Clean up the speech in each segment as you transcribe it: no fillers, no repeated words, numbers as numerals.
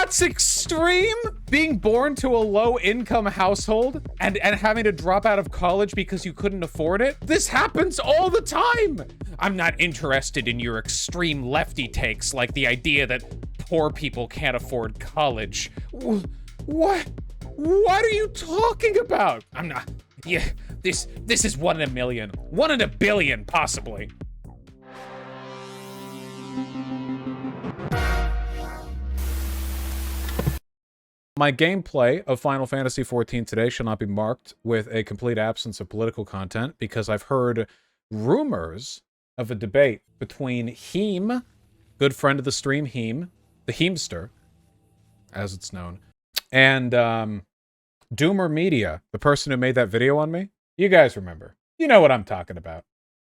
That's extreme? Being born to a low-income household and having to drop out of college because you couldn't afford it? This happens all the time! I'm not interested in your extreme lefty takes, like the idea that poor people can't afford college. What? What are you talking about? I'm not... Yeah, this is 1 in a million. 1 in a billion, possibly. My gameplay of Final Fantasy XIV today shall not be marked with a complete absence of political content because I've heard rumors of a debate between Heem, good friend of the stream Heem, the Heemster, as it's known, and Doomer Media, the person who made that video on me. You guys remember. You know what I'm talking about.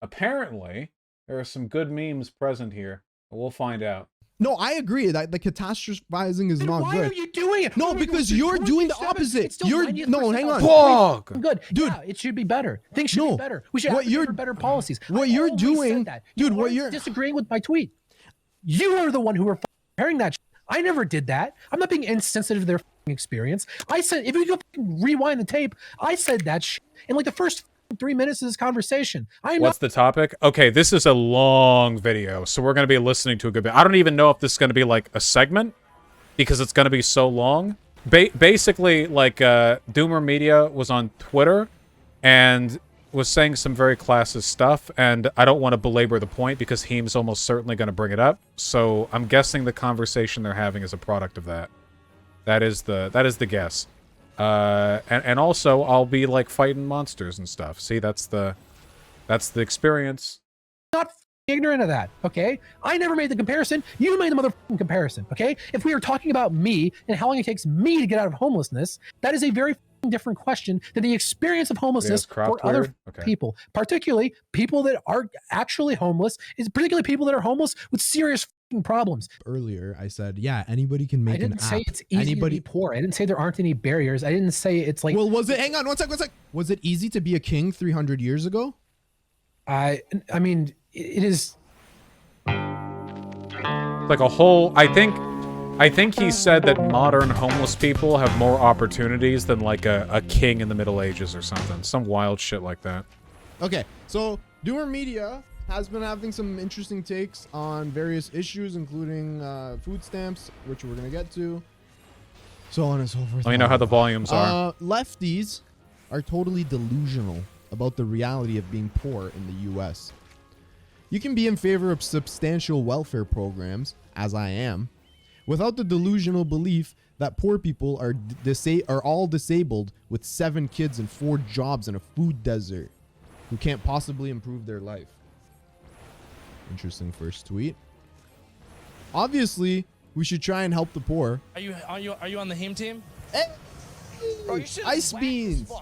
Apparently, there are some good memes present here. We'll find out. No, I agree that the catastrophizing is not why good. Why are you doing it? No, because you're doing the opposite. You're no, hang on. Fuck. Good, dude. Yeah, it should be better. Things should be better. We should have better policies. What you're doing, dude. What you're disagreeing with my tweet. You are the one who were comparing that. I never did that. I'm not being insensitive to their experience. I said, if you go rewind the tape, I said that shit in like the first 3 minutes of this conversation. What's the topic? Okay, this is a long video, so we're going to be listening to a good bit. I don't even know if this is going to be like a segment because it's going to be so long. Basically, like, Doomer Media was on Twitter and was saying some very classist stuff, and I don't want to belabor the point because Heem's almost certainly going to bring it up. So I'm guessing the conversation they're having is a product of that. That is the guess. And also I'll be like fighting monsters and stuff. See, that's the experience. Not ignorant of that, okay? I never made the comparison. You made the motherfucking comparison, okay? If we are talking about me and how long it takes me to get out of homelessness, that is a very different question than the experience of homelessness for other people, particularly people that are actually homeless, is particularly people that are homeless with serious problems. Earlier, I said, yeah, anybody can make an app. I didn't say it's easy to be poor. I didn't say there aren't any barriers. I didn't say it's like... Well, was it... Hang on, one sec. Was it easy to be a king 300 years ago? I mean, it is... Like a whole... I think he said that modern homeless people have more opportunities than like a king in the Middle Ages or something. Some wild shit like that. Okay, so Doomer Media has been having some interesting takes on various issues, including food stamps, which we're going to get to, so on and so forth. Let me know how the volumes are. Lefties are totally delusional about the reality of being poor in the U.S. You can be in favor of substantial welfare programs, as I am, without the delusional belief that poor people are all disabled with 7 kids and 4 jobs in a food desert who can't possibly improve their life. Interesting first tweet. Obviously, we should try and help the poor. Are you on the Heem team? Hey, Bro, Ice Beans.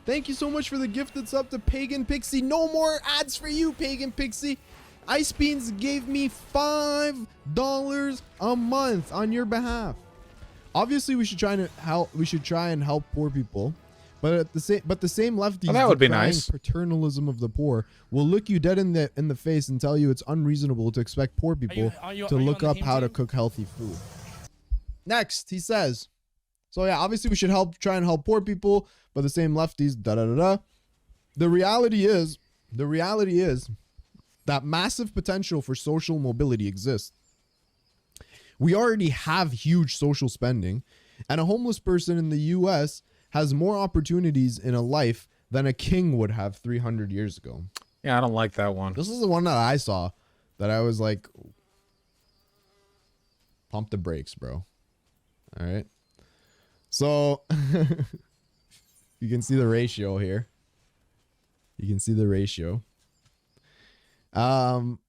Thank you so much for the gifted sub to Pagan Pixie. No more ads for you, Pagan Pixie. Ice Beans gave me $5 a month on your behalf. Obviously, we should try and help poor people. But the same lefties that would be nice. Paternalism of the poor will look you dead in the face and tell you it's unreasonable to expect poor people to look up how to cook healthy food. Next, he says, so yeah, obviously we should try and help poor people, but the same lefties, The reality is that massive potential for social mobility exists. We already have huge social spending, and a homeless person in the US has more opportunities in a life than a king would have 300 years ago. Yeah, I don't like that one. This is the one that I saw that I was like, pump the brakes, bro. All right. So you can see the ratio here. You can see the ratio. Kind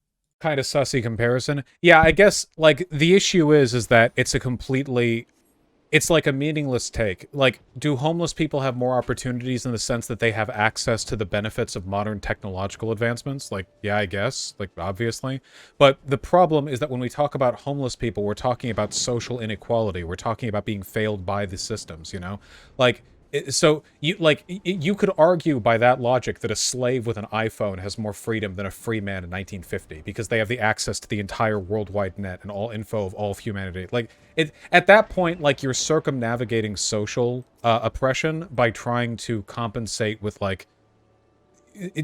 of sussy comparison. Yeah, I guess like the issue is that it's a completely... It's like a meaningless take. Like, do homeless people have more opportunities in the sense that they have access to the benefits of modern technological advancements? Like, yeah, I guess, like, obviously. But the problem is that when we talk about homeless people, we're talking about social inequality. We're talking about being failed by the systems, you know? Like, So you could argue by that logic that a slave with an iPhone has more freedom than a free man in 1950 because they have the access to the entire worldwide net and all info of all of humanity. Like at that point, like you're circumnavigating social oppression by trying to compensate with like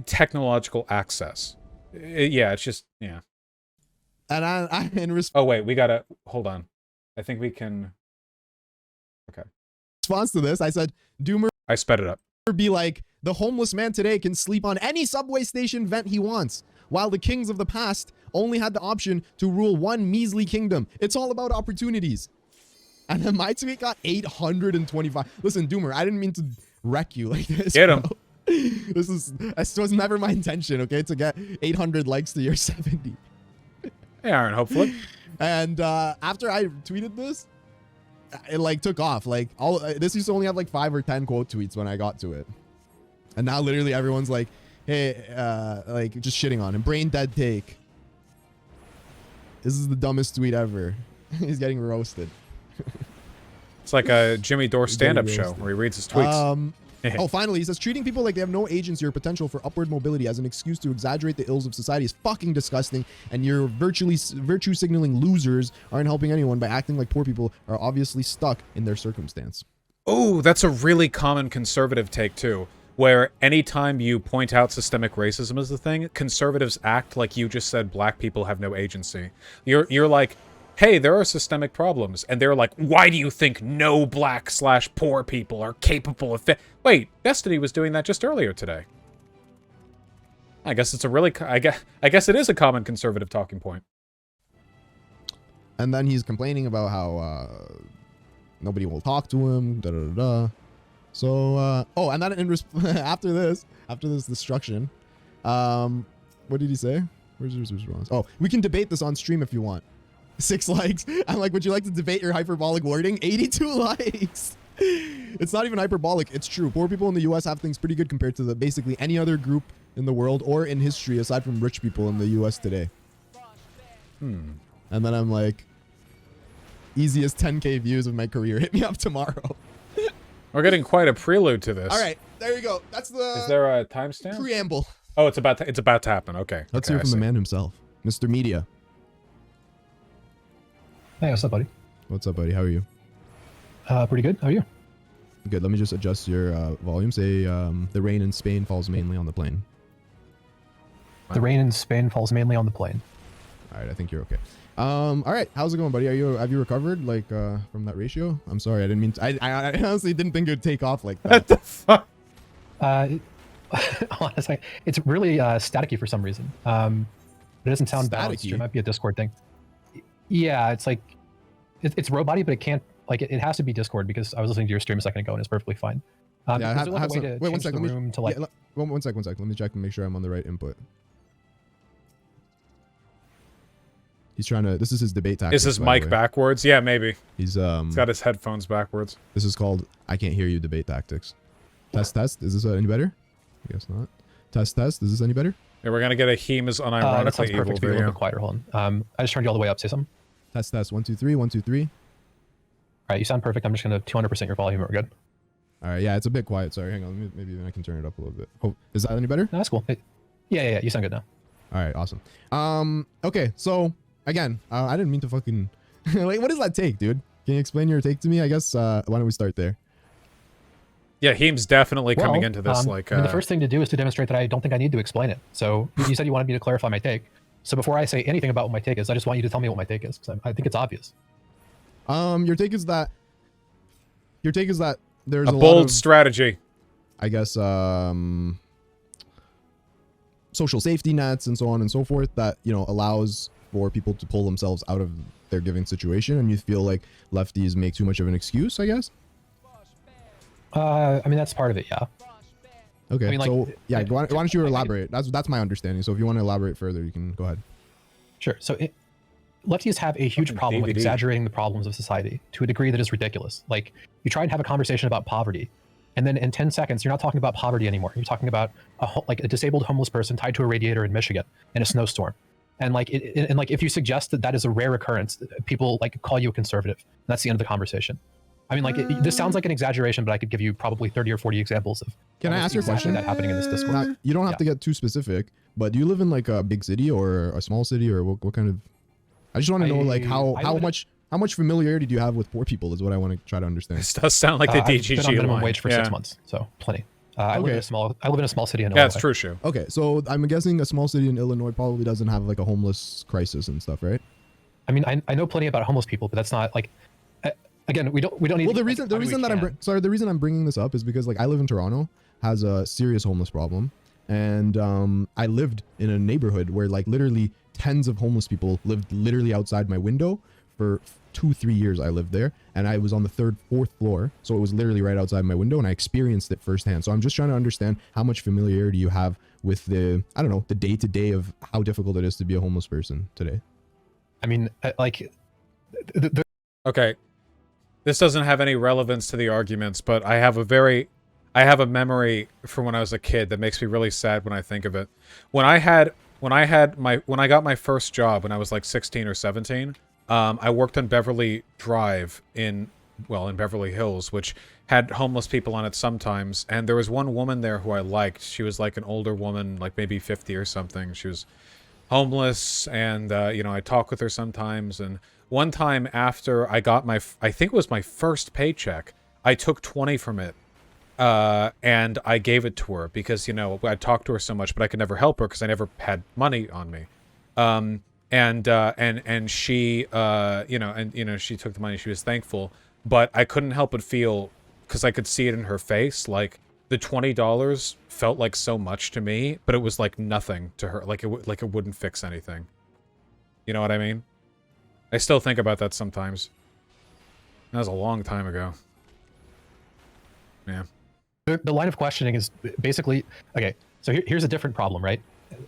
technological access. Yeah, it's just yeah. And I in Oh wait, we gotta hold on. I think we can. Okay. response to this, I said, Doomer I sped it up. be like, the homeless man today can sleep on any subway station vent he wants, while the kings of the past only had the option to rule one measly kingdom. It's all about opportunities. And then my tweet got 825. Listen, Doomer, I didn't mean to wreck you like this. Get him. Bro. This was never my intention, okay, to get 800 likes to your 70. Hey, Aaron, hopefully. And after I tweeted this, it like took off. Like all this used to only have like 5 or 10 quote tweets when I got to it, and now literally everyone's like, "Hey, like just shitting on him." Brain dead take. This is the dumbest tweet ever. He's getting roasted. It's like a Jimmy Dore stand-up show where he reads his tweets. Oh, finally, he says, treating people like they have no agency or potential for upward mobility as an excuse to exaggerate the ills of society is fucking disgusting, and your virtue signaling losers aren't helping anyone by acting like poor people are obviously stuck in their circumstance. Oh, that's a really common conservative take, too, where anytime you point out systemic racism as the thing, conservatives act like you just said black people have no agency. You're like, hey, there are systemic problems. And they're like, why do you think no black/poor people are capable of Wait, Destiny was doing that just earlier today. I guess it's a really... I guess it is a common conservative talking point. And then he's complaining about how nobody will talk to him, da-da-da-da. So, oh, and then after this destruction, what did he say? Where's his response? Oh, we can debate this on stream if you want. 6 likes. I'm like, would you like to debate your hyperbolic wording? 82 likes. It's not even hyperbolic. It's true. Poor people in the U.S. have things pretty good compared to basically any other group in the world or in history aside from rich people in the U.S. today. And then I'm like, easiest 10K views of my career. Hit me up tomorrow. We're getting quite a prelude to this. All right, there you go. That's the. Is there a timestamp? Preamble. Oh, it's about to happen. Okay. Let's hear from the man himself, Mr. Media. Hey, what's up, buddy? What's up, buddy? How are you? Pretty good. How are you? Good. Let me just adjust your volume. Say, the rain in Spain falls mainly on the plain. The rain in Spain falls mainly on the plain. All right, I think you're okay. All right, how's it going, buddy? Have you recovered like from that ratio? I'm sorry, I didn't mean to, I honestly didn't think it would take off like that. What the fuck? Honestly, it's really staticky for some reason. It doesn't sound balanced. It might be a Discord thing. Yeah, it's like it's robot-y, but it can't it has to be Discord because I was listening to your stream a second ago and it's perfectly fine. Yeah, is there like a way to wait, one change second. the room to like? Yeah, one second. Let me check and make sure I'm on the right input. He's trying to. This is his debate tactic. Is his mic backwards? Yeah, maybe. He's got his headphones backwards. This is called "I can't hear you" debate tactics. Test. Is this any better? I guess not. Test. Is this any better? Yeah, we're gonna get a Heem is unironically that sounds evil perfect. Be a little bit quieter. Hold on. I just turned you all the way up. Say something. Test. 1 2 3. 1 2 3. All right, you sound perfect. I'm just gonna 200% your volume. We're good. All right. Yeah, it's a bit quiet. Sorry. Hang on. Maybe I can turn it up a little bit. Oh, is that any better? No, that's cool. Yeah. You sound good now. All right. Awesome. Okay. So again, I didn't mean to fucking like. What does that take, dude? Can you explain your take to me? I guess. Why don't we start there? Yeah, Heem's definitely coming into this I mean, the first thing to do is to demonstrate that I don't think I need to explain it. So you said you wanted me to clarify my take. So before I say anything about what my take is, I just want you to tell me what my take is because I think it's obvious. Your take is that there's a bold strategy. I guess social safety nets and so on and so forth that allows for people to pull themselves out of their given situation, and you feel like lefties make too much of an excuse, I guess. I mean, that's part of it, yeah. Okay, I mean, so yeah, why don't you elaborate? That's my understanding. So if you want to elaborate further, you can go ahead. Sure. So lefties have a huge problem with exaggerating the problems of society to a degree that is ridiculous. Like, you try and have a conversation about poverty, and then in 10 seconds, you're not talking about poverty anymore. You're talking about a disabled homeless person tied to a radiator in Michigan in a snowstorm. And if you suggest that is a rare occurrence, people call you a conservative. And that's the end of the conversation. I mean, like this sounds like an exaggeration, but I could give you probably 30 or 40 examples of. Can I ask you a exactly question? that happening in this Discord? Now, you don't have to get too specific, but do you live in like a big city or a small city, or what kind of? I just want to know like how much familiarity do you have with poor people is what I want to try to understand. This does sound like the DGG I've been on minimum line. wage for 6 months, so plenty. I live in a small city in Illinois. Yeah, it's true, Shu. Okay, so I'm guessing a small city in Illinois probably doesn't have like a homeless crisis and stuff, right? I mean, I know plenty about homeless people, but that's not like. Again, we don't need. Well, the reason I'm bringing this up is because like I live in Toronto, has a serious homeless problem, and I lived in a neighborhood where like literally tens of homeless people lived literally outside my window for 2-3 years. I lived there, and I was on the 3rd, 4th floor, so it was literally right outside my window, and I experienced it firsthand. So I'm just trying to understand how much familiarity you have with the day-to-day of how difficult it is to be a homeless person today. I mean, like. Okay. This doesn't have any relevance to the arguments, but I have a memory from when I was a kid that makes me really sad when I think of it. When I got my first job when I was like 16 or 17, I worked on Beverly Drive in Beverly Hills, which had homeless people on it sometimes. And there was one woman there who I liked. She was like an older woman, like maybe 50 or something. She was homeless, and I talk with her sometimes. And one time after I got I think it was my first paycheck, I took 20 from it, and I gave it to her because I talked to her so much, but I could never help her because I never had money on me. And she she took the money. She was thankful, but I couldn't help but feel, because I could see it in her face, like the $20 felt like so much to me, but it was like nothing to her. Like it wouldn't fix anything. You know what I mean? I still think about that sometimes. That was a long time ago. Yeah. The line of questioning is basically, okay, so here's a different problem, right?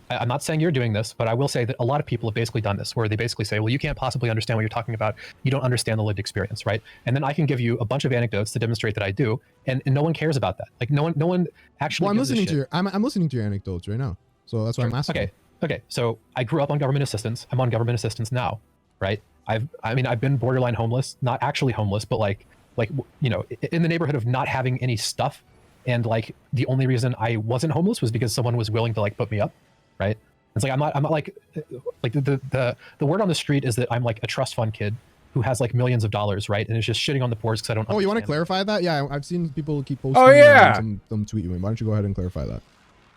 I'm not saying you're doing this, but I will say that a lot of people have basically done this, where they basically say, well, you can't possibly understand what you're talking about. You don't understand the lived experience, right? And then I can give you a bunch of anecdotes to demonstrate that I do, and no one cares about that. Like no one actually. Well, I'm listening to your anecdotes right now, so that's why I'm asking. Okay. So I grew up on government assistance. I'm on government assistance now, right? I've been borderline homeless, not actually homeless, but like in the neighborhood of not having any stuff, and like the only reason I wasn't homeless was because someone was willing to like put me up. Right? It's like I'm not like the word on the street is that I'm like a trust fund kid who has like millions of dollars, right? And it's just shitting on the poor because I don't. Oh, you want to clarify that? Yeah, I've seen people keep posting. Oh yeah. Them tweet you. Why don't you go ahead and clarify that?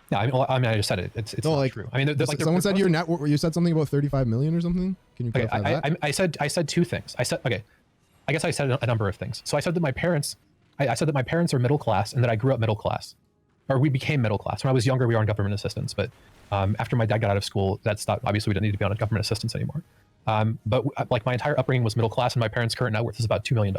Yeah, I mean, I just said it. It's no, not like, true. I mean, someone said your net. You said something about 35 million or something. Can you clarify that? I said two things. I guess I said a number of things. So I said that my parents, I said that my parents are middle class and that I grew up middle class, or we became middle class. When I was younger, we were on government assistance, but after my dad got out of school, that stopped. Obviously, we didn't need to be on government assistance anymore. But like my entire upbringing was middle class, and my parents' current net worth is about $2 million,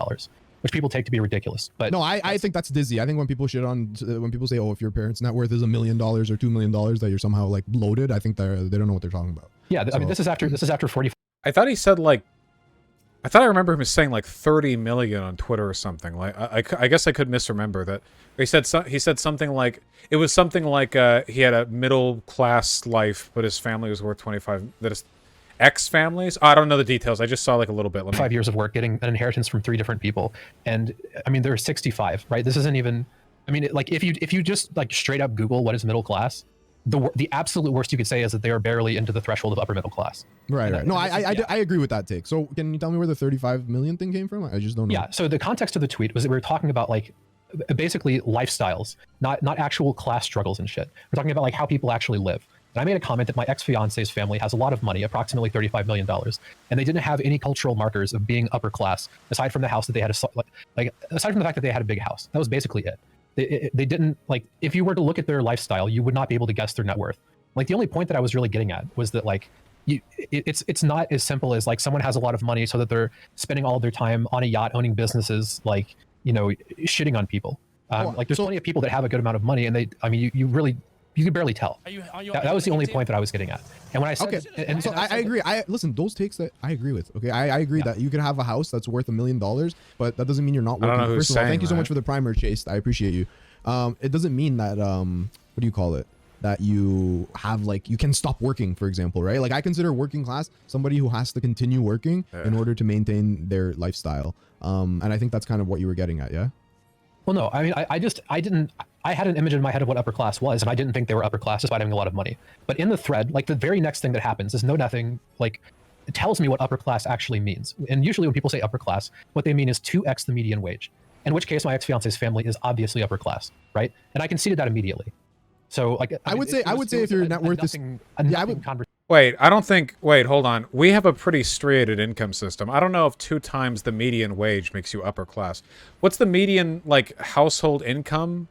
which people take to be ridiculous. But no, I think that's dizzy. I think when people when people say, oh, if your parents' net worth is $1 million or $2 million, that you're somehow like bloated. I think they don't know what they're talking about. Yeah, I mean, this is after 45. I thought he said like. I thought I remember him saying like 30 million on Twitter or something. Like I guess I could misremember that. He said something like it was something like he had a middle class life, but his family was worth 25. That his ex families. I don't know the details. I just saw like a little bit. 5 years of work, getting an inheritance from 3 different people, and I mean there are 65. Right. This isn't even. I mean, like if you just like straight up Google what is middle class, the absolute worst you could say is that they are barely into the threshold of upper middle class. Right. No, I agree with that take. So can you tell me where the 35 million thing came from? I just don't know. Yeah. So the context of the tweet was that we were talking about like basically lifestyles, not actual class struggles and shit. We're talking about like how people actually live. And I made a comment that my ex-fiance's family has a lot of money, approximately $35 million, and they didn't have any cultural markers of being upper class, aside from the house that they had, aside from the fact that they had a big house. That was basically it. They didn't, like, if you were to look at their lifestyle, you would not be able to guess their net worth. Like, the only point that I was really getting at was that, like, it's not as simple as, like, someone has a lot of money so that they're spending all of their time on a yacht, owning businesses, like, shitting on people. Like, there's plenty of people that have a good amount of money, and you can barely tell. That was the only point that I was getting at. And when I said, okay, so I agree. Listen, those takes that I agree with. Okay, I agree that you can have a house that's worth $1 million, but that doesn't mean you're not working. First of all, thank you so much for the primer, Chase. I appreciate you. It doesn't mean that what do you call it? that you have, like, you can stop working, for example, right? Like, I consider working class somebody who has to continue working in order to maintain their lifestyle. And I think that's kind of what you were getting at, yeah? Well, no, I mean, I had an image in my head of what upper class was, and I didn't think they were upper class despite having a lot of money. But in the thread, like, the very next thing that happens is Know Nothing, like, it tells me what upper class actually means. And usually when people say upper class, what they mean is 2x the median wage, in which case my ex-fiance's family is obviously upper class, right? And I conceded that immediately. So, like, I would say if your net worth is... Wait, I don't think... Wait, hold on. We have a pretty striated income system. I don't know if 2 times the median wage makes you upper class. What's the median, like, household income?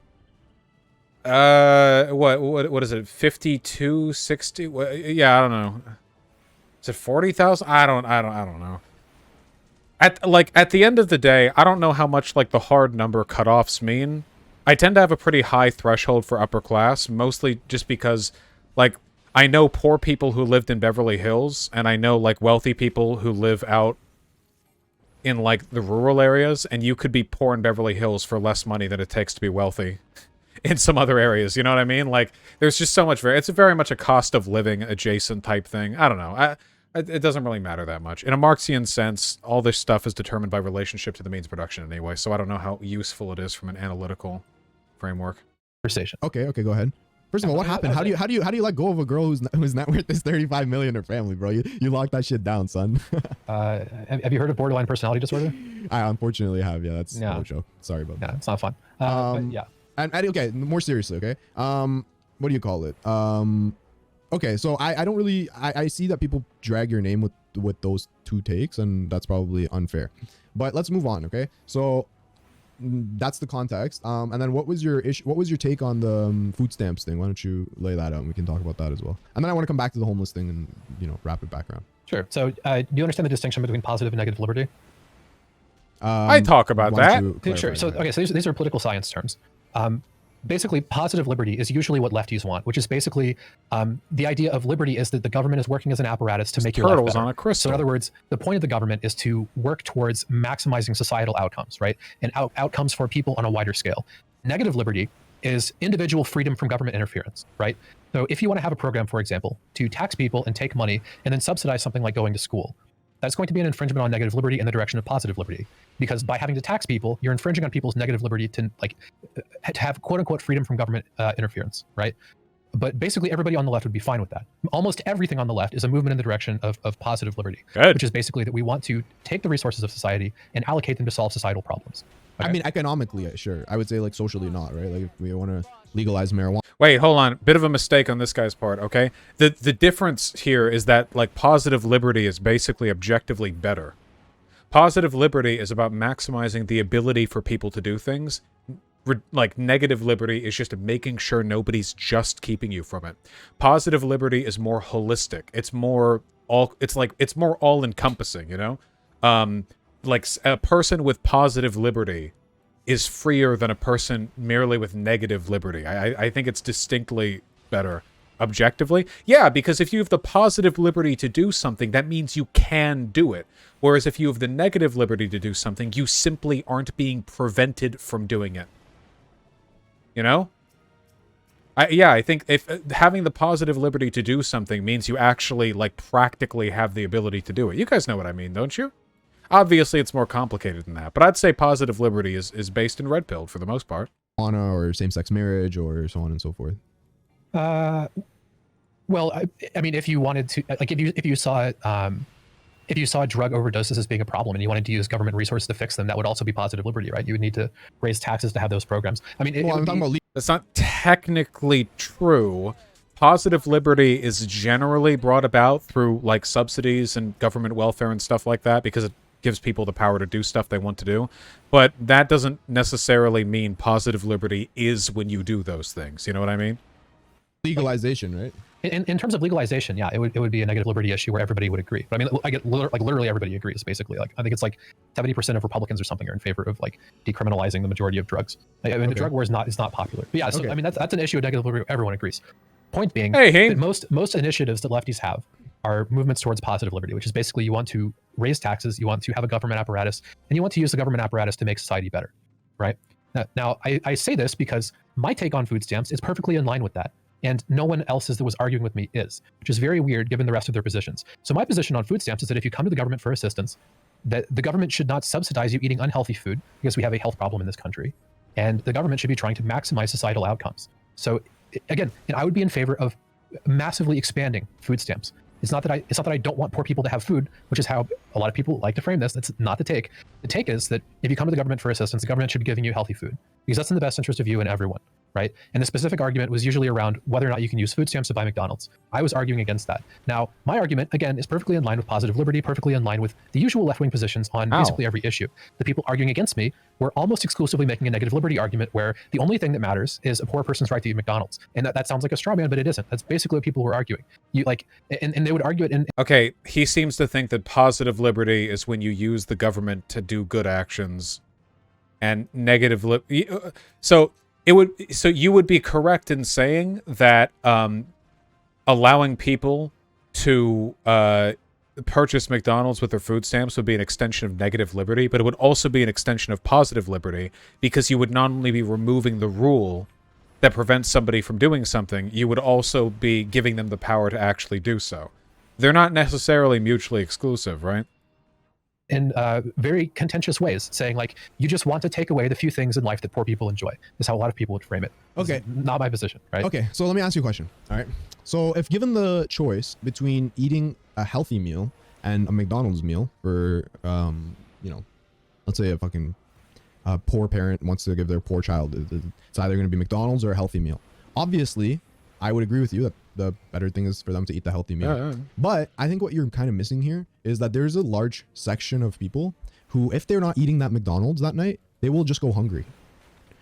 What is it? 52, 60? Yeah, I don't know. Is it 40,000? I don't know. At the end of the day, I don't know how much, like, the hard number cutoffs mean. I tend to have a pretty high threshold for upper class, mostly just because, like, I know poor people who lived in Beverly Hills, and I know, like, wealthy people who live out in, like, the rural areas, and you could be poor in Beverly Hills for less money than it takes to be wealthy in some other areas, you know what I mean? Like, there's just so much... It's very much a cost of living adjacent type thing. I don't know. It doesn't really matter that much. In a Marxian sense, all this stuff is determined by relationship to the means of production anyway, so I don't know how useful it is from an analytical framework. Conversation. Okay, go ahead. First of all, what happened? How do you let go of a girl whose net worth is 35 million or family, bro? You locked that shit down, son. Have you heard of borderline personality disorder? I unfortunately have. Yeah, that's no joke. Sorry about that. Yeah, it's not fun. But yeah. And okay, more seriously, okay. What do you call it? Okay, so I don't really... I see that people drag your name with those 2 takes, and that's probably unfair. But let's move on, okay? So that's the context. And then what was your issue? What was your take on the food stamps thing? Why don't you lay that out and we can talk about that as well? And then I want to come back to the homeless thing and, you know, wrap it back around. Sure. So do you understand the distinction between positive and negative liberty? I talk about that. Sure. So, okay, so these are political science terms. Basically, positive liberty is usually what lefties want, which is basically the idea of liberty is that the government is working as an apparatus to make your life better. On a crystal. So in other words, the point of the government is to work towards maximizing societal outcomes, right? And outcomes for people on a wider scale. Negative liberty is individual freedom from government interference, right? So if you want to have a program, for example, to tax people and take money and then subsidize something like going to school, that's going to be an infringement on negative liberty in the direction of positive liberty, because by having to tax people, you're infringing on people's negative liberty to have quote unquote freedom from government interference, right? But basically everybody on the left would be fine with that. Almost everything on the left is a movement in the direction of positive liberty, which is basically that we want to take the resources of society and allocate them to solve societal problems. Okay? I mean, economically, sure. I would say, like, socially not, right? Like, if we want to legalize marijuana. Wait, hold on. Bit of a mistake on this guy's part, okay? The difference here is that, like, positive liberty is basically objectively better. Positive liberty is about maximizing the ability for people to do things. Like, negative liberty is just making sure nobody's just keeping you from it. Positive liberty is more holistic. It's more all-encompassing, you know? Like, a person with positive liberty is freer than a person merely with negative liberty. I think it's distinctly better objectively. Yeah, because if you have the positive liberty to do something, that means you can do it. Whereas if you have the negative liberty to do something, you simply aren't being prevented from doing it. You know? I think if having the positive liberty to do something means you actually, like, practically have the ability to do it. You guys know what I mean, don't you? Obviously, it's more complicated than that, but I'd say positive liberty is based in red pilled for the most part. Or same-sex marriage, or so on and so forth. Well, I mean, if you wanted to, like, if you saw drug overdoses as being a problem and you wanted to use government resources to fix them, that would also be positive liberty, right? You would need to raise taxes to have those programs. I mean, that's not technically true. Positive liberty is generally brought about through, like, subsidies and government welfare and stuff like that, because it gives people the power to do stuff they want to do. But that doesn't necessarily mean positive liberty is when you do those things. You know what I mean? Legalization, right? In terms of legalization, yeah, it would be a negative liberty issue where everybody would agree. But I mean, literally everybody agrees, basically. Like, I think it's like 70% of Republicans or something are in favor of, like, decriminalizing the majority of drugs. I mean, the drug war is not popular. But yeah, so I mean, that's an issue of negative liberty. Everyone agrees. Point being, that most initiatives that lefties have are movements towards positive liberty, which is basically you want to raise taxes, you want to have a government apparatus, and you want to use the government apparatus to make society better, right? Now I say this because my take on food stamps is perfectly in line with that. and no one else that was arguing with me is, which is very weird given the rest of their positions. So my position on food stamps is that if you come to the government for assistance, that the government should not subsidize you eating unhealthy food because we have a health problem in this country, and the government should be trying to maximize societal outcomes. So again, I would be in favor of massively expanding food stamps. It's not that I don't want poor people to have food, which is how a lot of people like to frame this. That's not the take. The take is that if you come to the government for assistance, the government should be giving you healthy food because that's in the best interest of you and everyone, right? And the specific argument was usually around whether or not you can use food stamps to buy McDonald's. I was arguing against that. Now, my argument, again, is perfectly in line with positive liberty, perfectly in line with the usual left-wing positions on basically every issue. The people arguing against me were almost exclusively making a negative liberty argument where the only thing that matters is a poor person's right to eat McDonald's. And that sounds like a straw man, but it isn't. That's basically what people were arguing. And they would argue it in... Okay, he seems to think that positive liberty is when you use the government to do good actions, and negative so you would be correct in saying that allowing people to purchase McDonald's with their food stamps would be an extension of negative liberty, but it would also be an extension of positive liberty, because you would not only be removing the rule that prevents somebody from doing something, you would also be giving them the power to actually do so. They're not necessarily mutually exclusive, right? In very contentious ways, saying like, you just want to take away the few things in life that poor people enjoy, is how a lot of people would frame it. Okay. Not my position, right? Okay, so let me ask you a question. All right. So if given the choice between eating a healthy meal and a McDonald's meal for, let's say a fucking poor parent wants to give their poor child, it's either going to be McDonald's or a healthy meal. Obviously, I would agree with you that the better thing is for them to eat the healthy meal. Yeah. But I think what you're kind of missing here is that there's a large section of people who, if they're not eating that McDonald's that night, they will just go hungry.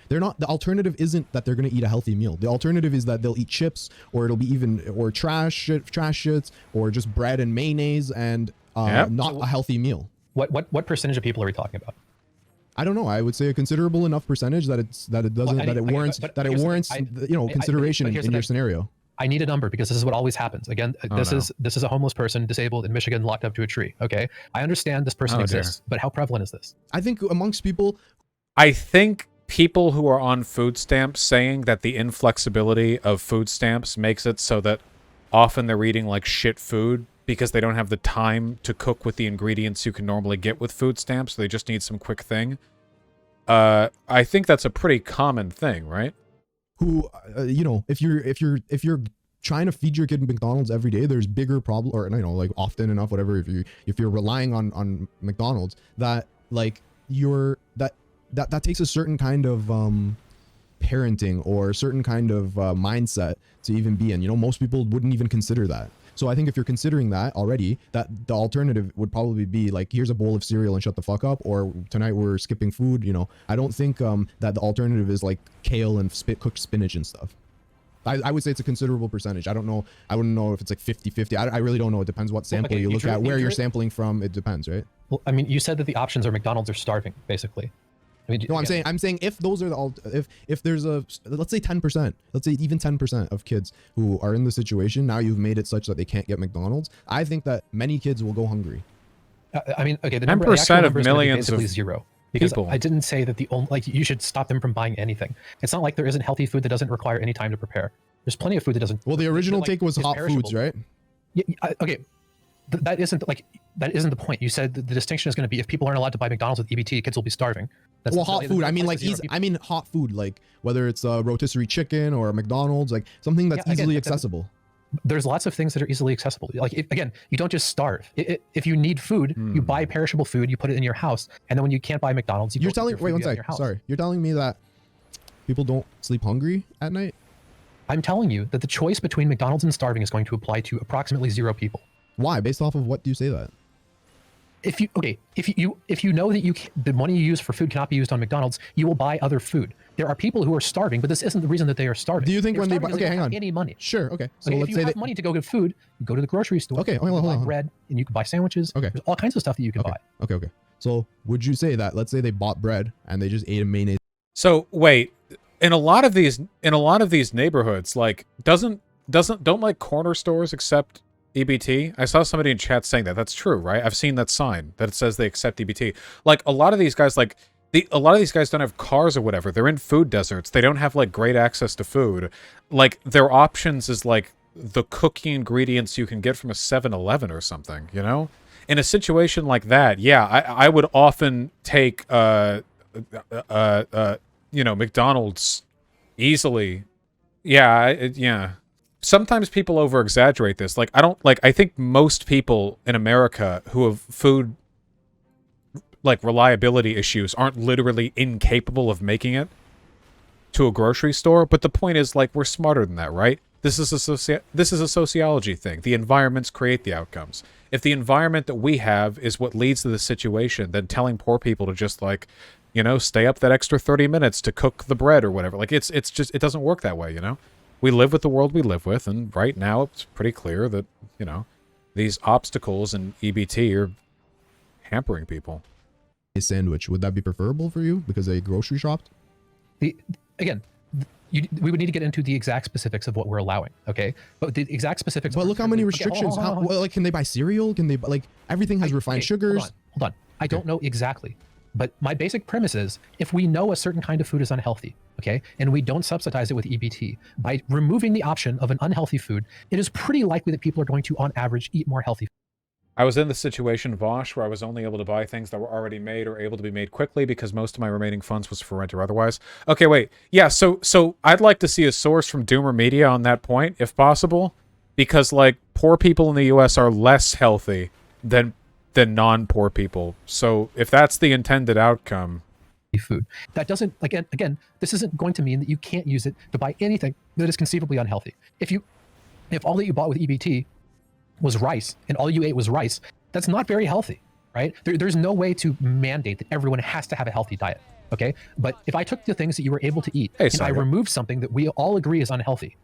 They're not, the alternative isn't that they're going to eat a healthy meal. The alternative is that they'll eat chips, or it'll be or trash shits, or just bread and mayonnaise, and not a healthy meal. What percentage of people are we talking about? I don't know. I would say a considerable enough percentage that it warrants consideration in your scenario. I need a number because this is what always happens. Again, this is a homeless person, disabled in Michigan, locked up to a tree. Okay, I understand this person exists, but how prevalent is this? I think amongst people, I think people who are on food stamps saying that the inflexibility of food stamps makes it so that often they're eating like shit food because they don't have the time to cook with the ingredients you can normally get with food stamps. So they just need some quick thing. I think that's a pretty common thing, right? Who, if you're trying to feed your kid McDonald's every day, there's bigger problem, or like often enough, whatever. If you're relying on McDonald's, that like that takes a certain kind of parenting or a certain kind of mindset to even be in. Most people wouldn't even consider that. So I think if you're considering that already, that the alternative would probably be like, here's a bowl of cereal and shut the fuck up, or tonight we're skipping food. I don't think that the alternative is like kale and cooked spinach and stuff. I would say it's a considerable percentage. I don't know. I wouldn't know if it's like 50-50. I really don't know. It depends what sample you look at, where you're sampling from. It depends, right? Well, I mean, you said that the options are McDonald's or starving, basically. I mean, no, I'm saying if those are if there's let's say 10%, let's say even 10% of kids who are in the situation, now you've made it such that they can't get McDonald's. I think that many kids will go hungry. I mean, okay, the 10% of millions of zero. Because people. I didn't say that you should stop them from buying anything. It's not like there isn't healthy food that doesn't require any time to prepare. There's plenty of food that doesn't. Well, the original take was hot foods, right? Yeah, okay. That isn't the point. You said the distinction is going to be if people aren't allowed to buy McDonald's with EBT, kids will be starving. Hot food. I mean hot food, like whether it's a rotisserie chicken or a McDonald's, like something that's easily accessible. There's lots of things that are easily accessible. Like you don't just starve. If you need food, you buy perishable food, you put it in your house, and then when you can't buy McDonald's, You're telling me that people don't sleep hungry at night? I'm telling you that the choice between McDonald's and starving is going to apply to approximately 0 people. Why? Based off of what do you say that? If you know that the money you use for food cannot be used on McDonald's, you will buy other food. There are people who are starving, but this isn't the reason that they are starving. Do you think when they buy, hang on, any money? Sure, okay. So let's say if you have money to go get food, you go to the grocery store. Okay, hold on. Bread, and you can buy sandwiches. Okay, there's all kinds of stuff that you can buy. Okay. So would you say that, let's say they bought bread and they just ate a mayonnaise? So wait, in a lot of these neighborhoods, like don't like corner stores accept EBT? I saw somebody in chat saying that. That's true, right? I've seen that sign that it says they accept EBT. Like a lot of these guys, like A lot of these guys don't have cars or whatever. They're in food deserts. They don't have like great access to food. Like their options is like the cooking ingredients you can get from a 7-Eleven or something, you know? In a situation like that, yeah, I would often take McDonald's easily. Yeah, yeah. Sometimes people over exaggerate this. Like I think most people in America who have food like reliability issues aren't literally incapable of making it to a grocery store, but the point is like we're smarter than that, right? This is a sociology thing. The environments create the outcomes. If the environment that we have is what leads to the situation, then telling poor people to just like, stay up that extra 30 minutes to cook the bread or whatever. Like it's just, it doesn't work that way, We live with the world we live with, and right now it's pretty clear that, these obstacles in EBT are hampering people. A sandwich, would that be preferable for you because they grocery shopped? We would need to get into the exact specifics of what we're allowing, okay? But the exact specifics. But look how many restrictions. Like, can they buy cereal? Can they like everything has refined sugars? Hold on. I don't know exactly, but my basic premise is if we know a certain kind of food is unhealthy, okay, and we don't subsidize it with EBT, by removing the option of an unhealthy food, it is pretty likely that people are going to, on average, eat more healthy food. I was in the situation, Vaush, where I was only able to buy things that were already made or able to be made quickly because most of my remaining funds was for rent or otherwise. Okay, wait. Yeah, so I'd like to see a source from Doomer Media on that point, if possible, because, like, poor people in the U.S. are less healthy than non-poor people. So if that's the intended outcome... Food. That doesn't, again, this isn't going to mean that you can't use it to buy anything that is conceivably unhealthy. If all that you bought with EBT was rice and all you ate was rice, that's not very healthy, right? There's no way to mandate that everyone has to have a healthy diet, okay? But if I took the things that you were able to eat and I removed something that we all agree is unhealthy,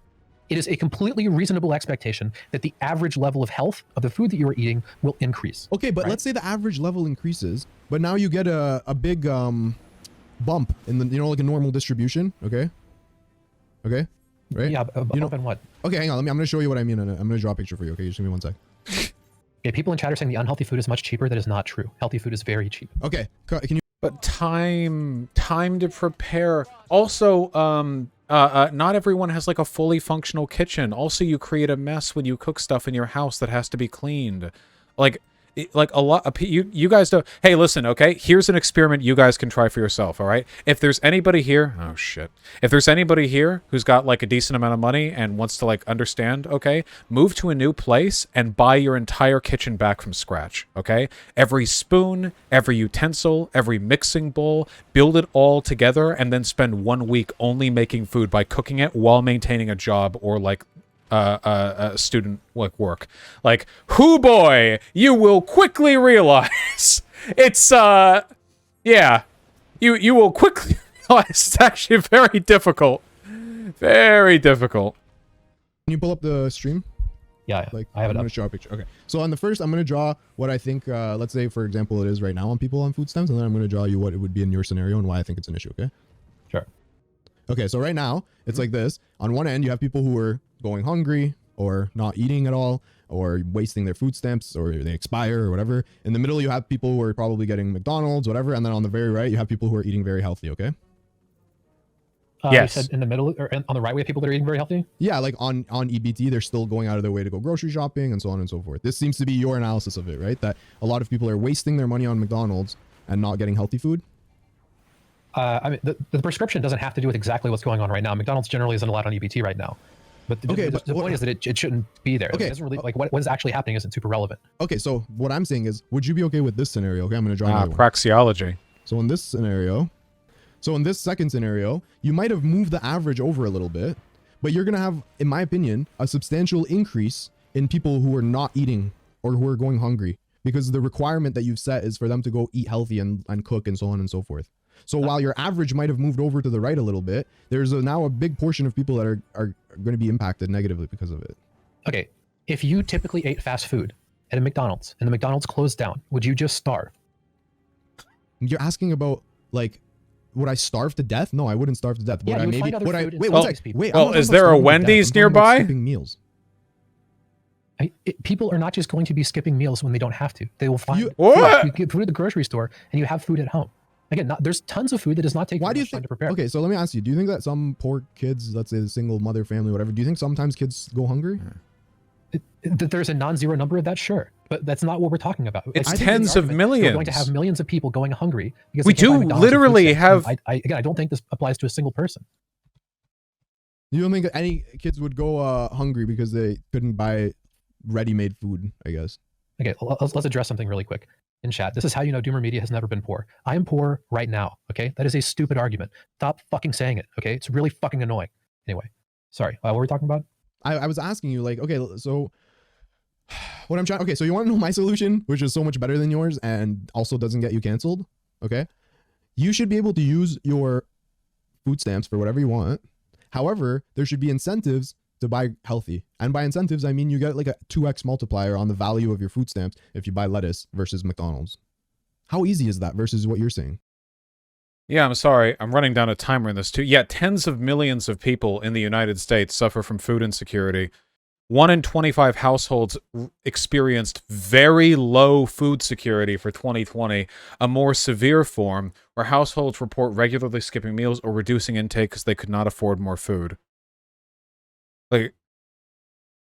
it is a completely reasonable expectation that the average level of health of the food that you are eating will increase. Okay, but let's say the average level increases, but now you get a big bump in the, like a normal distribution, okay? Okay? Right? Yeah, bump in what? Okay, hang on. I'm going to show you what I mean. I'm going to draw a picture for you. Okay, just give me 1 sec. Okay, people in chat are saying the unhealthy food is much cheaper. That is not true. Healthy food is very cheap. Okay, can you? But time to prepare. Also, not everyone has like a fully functional kitchen. Also, you create a mess when you cook stuff in your house that has to be cleaned. Like a lot of you guys don't. Hey, listen, okay? Here's an experiment you guys can try for yourself, all right? If there's anybody here, oh shit. If there's anybody here who's got like a decent amount of money and wants to like understand, okay? Move to a new place and buy your entire kitchen back from scratch, okay? Every spoon, every utensil, every mixing bowl, build it all together and then spend 1 week only making food by cooking it while maintaining a job or like student work. Like, hoo boy, you will quickly realize it's yeah, you will quickly realize it's actually very difficult. Very difficult. Can you pull up the stream? Yeah, like I have it I'm up. gonna draw a picture. Okay, so on the first, I'm gonna draw what I think. Let's say, for example, it is right now on people on food stamps, and then I'm gonna draw you what it would be in your scenario and why I think it's an issue. Okay. Sure. Okay, so right now it's like this. On one end, you have people who are going hungry or not eating at all or wasting their food stamps or they expire or whatever. In the middle, you have people who are probably getting McDonald's, whatever. And then on the very right, you have people who are eating very healthy. Okay. Yes. You said in the middle or on the right, we have people that are eating very healthy. Yeah, like on EBT, they're still going out of their way to go grocery shopping and so on and so forth. This seems to be your analysis of it, right? That a lot of people are wasting their money on McDonald's and not getting healthy food. I mean, the prescription doesn't have to do with exactly what's going on right now. McDonald's generally isn't allowed on EBT right now. But the point is that it shouldn't be there. Okay. It doesn't really, like what is actually happening isn't super relevant. Okay, so what I'm saying is, would you be okay with this scenario? Okay, I'm going to draw another one. Praxeology. So in this scenario, in this second scenario, you might have moved the average over a little bit, but you're going to have, in my opinion, a substantial increase in people who are not eating or who are going hungry because the requirement that you've set is for them to go eat healthy and cook and so on and so forth. So while your average might have moved over to the right a little bit, there's now a big portion of people that are going to be impacted negatively because of it. Okay, if you typically ate fast food at a McDonald's and the McDonald's closed down, would you just starve? You're asking about like, would I starve to death? No, I wouldn't starve to death. Yeah, you would find other food and wait, still one taste sec. people. Wait, Well, is there a Wendy's nearby? Skipping meals. People are not just going to be skipping meals when they don't have to. They will find What? You get food at the grocery store and you have food at home. Again, there's tons of food that does not take Why do you much time think? to prepare. Okay, so let me ask you: do you think that some poor kids, let's say the single mother family, whatever, do you think sometimes kids go hungry? That there's a non-zero number of that, sure, but that's not what we're talking about. It's I think tens the of argument, We're going to millions. have millions of people going hungry because We they can't buy do McDonald's and food literally stamps. have- I don't think this applies to a single person. You don't think any kids would go hungry because they couldn't buy ready-made food? I guess. Okay, let's address something really quick in chat. This is how you know Doomer Media has never been poor. I am poor right now. Okay, that is a stupid argument. Stop fucking saying it. Okay, it's really fucking annoying. Anyway, sorry. What were we talking about? I was asking you, like, okay, so what I'm trying. Okay, so you want to know my solution, which is so much better than yours and also doesn't get you canceled. Okay, you should be able to use your food stamps for whatever you want. However, there should be incentives to buy healthy. And by incentives, I mean you get like a 2x multiplier on the value of your food stamps if you buy lettuce versus McDonald's. How easy is that versus what you're saying? Yeah, I'm sorry. I'm running down a timer in this too. Yeah, tens of millions of people in the United States suffer from food insecurity. 1 in 25 households experienced very low food security for 2020, a more severe form where households report regularly skipping meals or reducing intake because they could not afford more food. Like,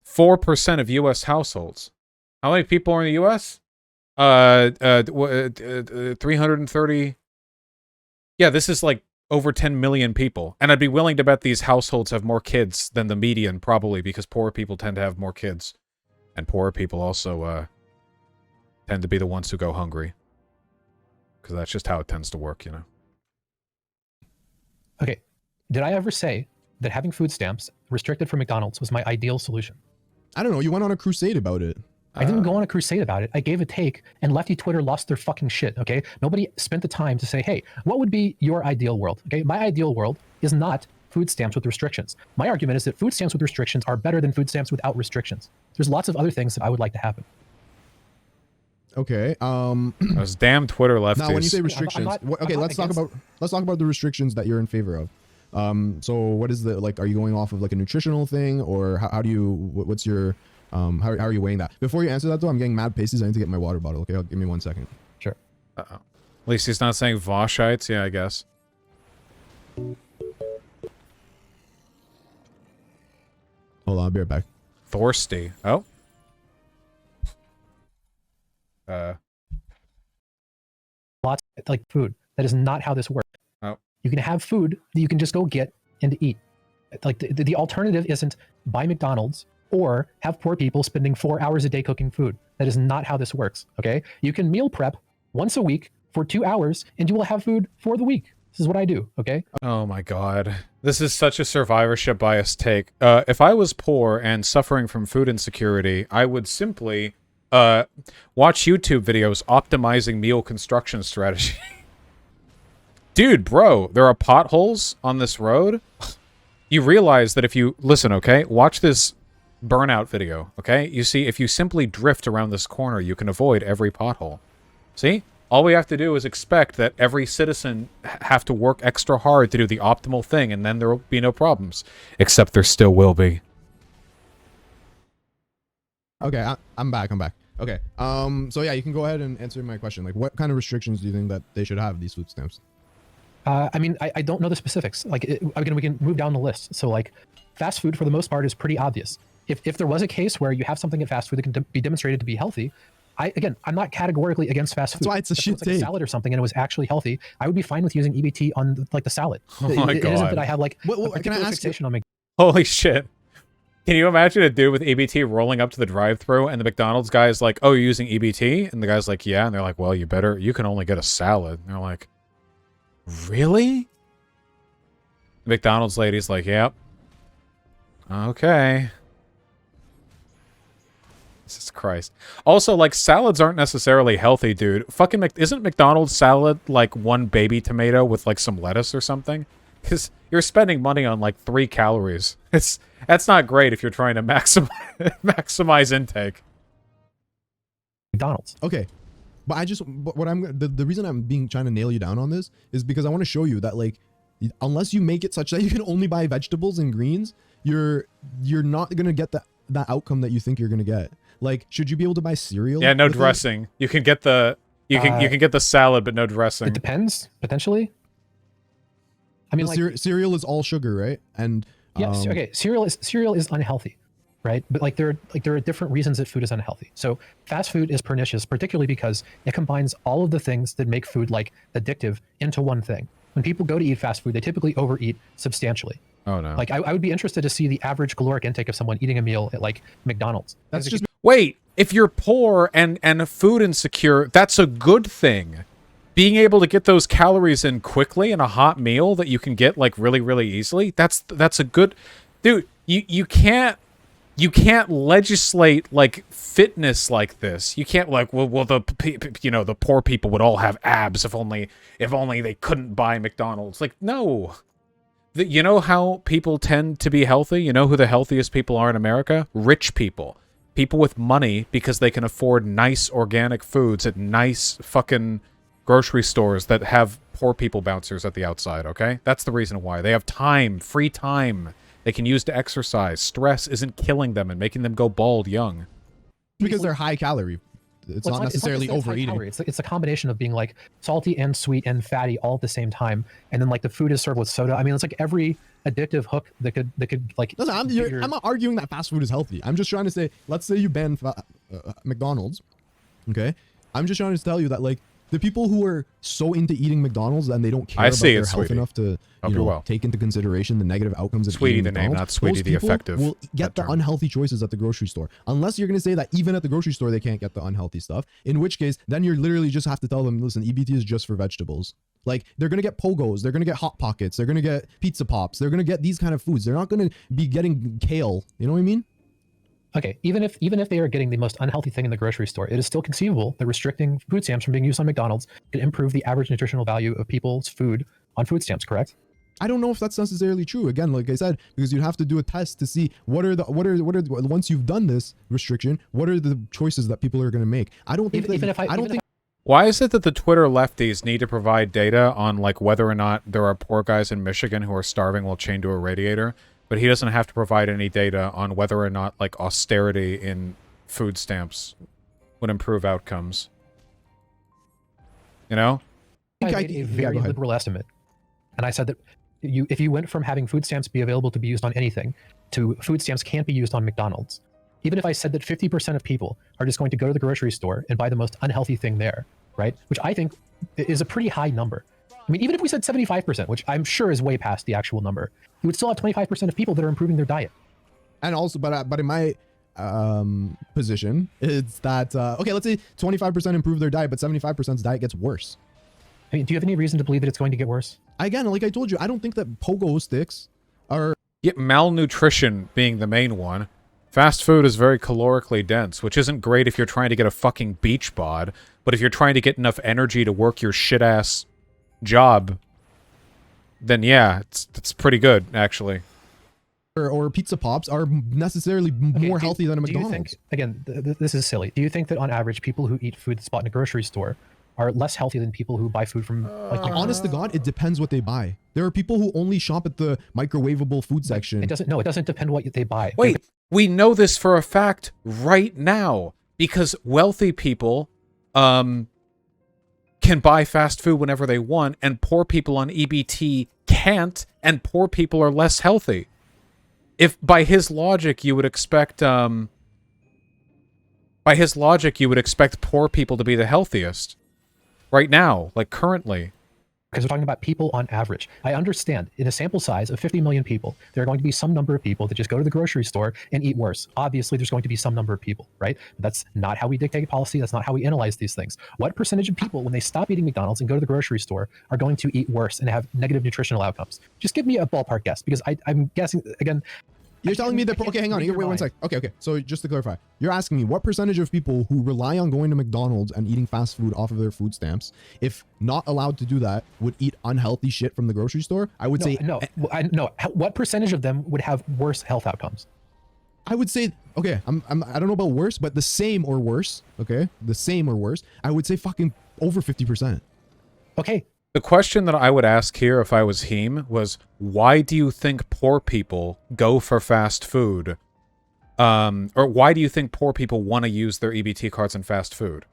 4% of U.S. households. How many people are in the U.S.? 330. Yeah, this is like over 10 million people. And I'd be willing to bet these households have more kids than the median, probably, because poorer people tend to have more kids. And poorer people also tend to be the ones who go hungry. Because that's just how it tends to work, you know? Okay, did I ever say that having food stamps restricted from McDonald's was my ideal solution? I don't know. You went on a crusade about it. I didn't go on a crusade about it. I gave a take, and lefty Twitter lost their fucking shit, okay? Nobody spent the time to say, hey, what would be your ideal world, okay? My ideal world is not food stamps with restrictions. My argument is that food stamps with restrictions are better than food stamps without restrictions. There's lots of other things that I would like to happen. Okay. Those damn Twitter lefties. Now, when you say restrictions, okay, let's talk about the restrictions that you're in favor of. So what is the, like, are you going off of like a nutritional thing, or how do you, what's your, how are you weighing that? Before you answer that though, I'm getting mad pasties. I need to get my water bottle. Okay, give me 1 second. Sure. Uh-oh. At least he's not saying Vaushites. Yeah, I guess. Hold on, I'll be right back. Thorsty. Oh. Lots like food. That is not how this works. Oh. You can have food that you can just go get and eat. Like the alternative isn't buy McDonald's or have poor people spending 4 hours a day cooking food. That is not how this works, okay? You can meal prep once a week for 2 hours and you will have food for the week. This is what I do, okay? Oh my god. This is such a survivorship bias take. If I was poor and suffering from food insecurity, I would simply watch YouTube videos optimizing meal construction strategy. Dude, bro, there are potholes on this road. You realize that if you... Listen, okay? Watch this burnout video, okay? You see, if you simply drift around this corner, you can avoid every pothole. See? All we have to do is expect that every citizen have to work extra hard to do the optimal thing, and then there will be no problems. Except there still will be. Okay, I'm back. Okay, so yeah, you can go ahead and answer my question. Like, what kind of restrictions do you think that they should have, these food stamps? I mean, I don't know the specifics. Like, again, we can move down the list. So, like, fast food, for the most part, is pretty obvious. If there was a case where you have something at fast food that can be demonstrated to be healthy, I'm not categorically against fast food. That's why it's a shit like a salad or something and it was actually healthy, I would be fine with using EBT on, like, the salad. Oh my It isn't God. that I have, like, a Can I particular ask fixation on McDonald's. Holy shit. Can you imagine a dude with EBT rolling up to the drive-thru and the McDonald's guy is like, oh, you're using EBT? And the guy's like, yeah. And they're like, well, you can only get a salad. And they're like, really? The McDonald's lady's like, yep. Okay. Jesus Christ. Also, like, salads aren't necessarily healthy, dude. Fucking isn't McDonald's salad like one baby tomato with like some lettuce or something? Because you're spending money on like 3 calories. That's not great if you're trying to maximize intake. McDonald's. Okay, but the reason I'm trying to nail you down on this is because I want to show you that, like, unless you make it such that you can only buy vegetables and greens, you're not gonna get that outcome that you think you're gonna get. Like, should you be able to buy cereal? Yeah, no with it? dressing. You can get the You can get the salad, but no dressing. It depends, potentially. I mean, like, cereal is all sugar, right? And yes, okay. Cereal is unhealthy, right? But like there are different reasons that food is unhealthy. So fast food is pernicious, particularly because it combines all of the things that make food like addictive into one thing. When people go to eat fast food, they typically overeat substantially. Oh no! Like I would be interested to see the average caloric intake of someone eating a meal at like McDonald's. That's just wait. If you're poor and food insecure, that's a good thing. Being able to get those calories in quickly in a hot meal that you can get like really, really easily, that's a good, dude. You can't legislate like fitness like this. You can't like well the poor people would all have abs if only they couldn't buy McDonald's. Like no, you know how people tend to be healthy. You know who the healthiest people are in America? Rich people. People with money because they can afford nice organic foods at nice fucking grocery stores that have poor people bouncers at the outside, okay? That's the reason why. They have time, free time they can use to exercise. Stress isn't killing them and making them go bald young. Because they're high calorie. It's not necessarily overeating. It's a combination of being like salty and sweet and fatty all at the same time. And then like the food is served with soda. I mean, it's like every addictive hook that could like... Listen, I'm not arguing that fast food is healthy. I'm just trying to say, let's say you ban McDonald's, okay? I'm just trying to tell you that like the people who are so into eating McDonald's and they don't care about their health enough to take into consideration the negative outcomes of eating McDonald's, name, not Sweetie the effective. Will get the unhealthy choices at the grocery store. Unless you're going to say that even at the grocery store they can't get the unhealthy stuff, in which case then you're literally just have to tell them, listen, EBT is just for vegetables. Like they're going to get Pogos, they're going to get Hot Pockets, they're going to get Pizza Pops, they're going to get these kind of foods. They're not going to be getting kale. You know what I mean? Okay, even if they are getting the most unhealthy thing in the grocery store, it is still conceivable that restricting food stamps from being used on McDonald's could improve the average nutritional value of people's food on food stamps, correct? I don't know if that's necessarily true. Again, like I said, because you'd have to do a test to see what are once you've done this restriction, what are the choices that people are going to make. I don't think Why is it that the Twitter lefties need to provide data on like whether or not there are poor guys in Michigan who are starving while chained to a radiator? But he doesn't have to provide any data on whether or not, like, austerity in food stamps would improve outcomes. You know? I made a very liberal estimate. And I said that if you went from having food stamps be available to be used on anything to food stamps can't be used on McDonald's, even if I said that 50% of people are just going to go to the grocery store and buy the most unhealthy thing there, right? Which I think is a pretty high number. I mean, even if we said 75%, which I'm sure is way past the actual number, you would still have 25% of people that are improving their diet. And also, but in my position, it's that, okay, let's say 25% improve their diet, but 75%'s diet gets worse. I mean, do you have any reason to believe that it's going to get worse? Again, like I told you, I don't think that pogo sticks are... Yeah, malnutrition being the main one. Fast food is very calorically dense, which isn't great if you're trying to get a fucking beach bod, but if you're trying to get enough energy to work your shit-ass job, then yeah, it's pretty good, actually. Or Pizza Pops are necessarily more healthy than a McDonald's. Do you think, again, this is silly. Do you think that on average, people who eat food that's bought in a grocery store are less healthy than people who buy food from... honest to God, it depends what they buy. There are people who only shop at the microwavable food section. It doesn't depend what they buy. Wait, we know this for a fact right now because wealthy people can buy fast food whenever they want, and poor people on EBT can't, and poor people are less healthy. If by his logic you would expect poor people to be the healthiest right now, like currently. Because we're talking about people on average. I understand in a sample size of 50 million people, there are going to be some number of people that just go to the grocery store and eat worse. Obviously, there's going to be some number of people, right? But that's not how we dictate policy. That's not how we analyze these things. What percentage of people, when they stop eating McDonald's and go to the grocery store, are going to eat worse and have negative nutritional outcomes? Just give me a ballpark guess, because I'm guessing, again... You're telling me that... Okay, hang on. Wait 1 sec. Okay. So just to clarify, you're asking me what percentage of people who rely on going to McDonald's and eating fast food off of their food stamps, if not allowed to do that, would eat unhealthy shit from the grocery store? I would say... No. What percentage of them would have worse health outcomes? I would say... Okay, I don't know about worse, but the same or worse. Okay? The same or worse. I would say fucking over 50%. Okay. The question that I would ask here if I was Heem was, why do you think poor people go for fast food? Or why do you think poor people want to use their EBT cards in fast food?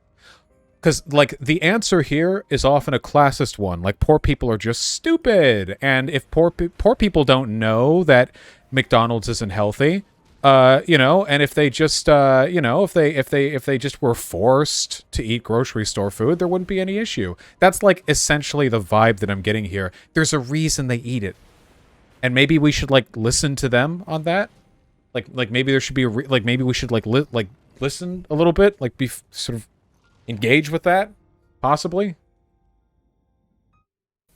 because like the answer here is often a classist one. Like poor people are just stupid, and if poor people don't know that McDonald's isn't healthy, you know, and if they just you know, if they just were forced to eat grocery store food, there wouldn't be any issue. That's like essentially the vibe that I'm getting here. There's a reason they eat it, and maybe we should like listen to them on that. Like maybe there should be maybe we should like listen a little bit, like be sort of engage with that, possibly.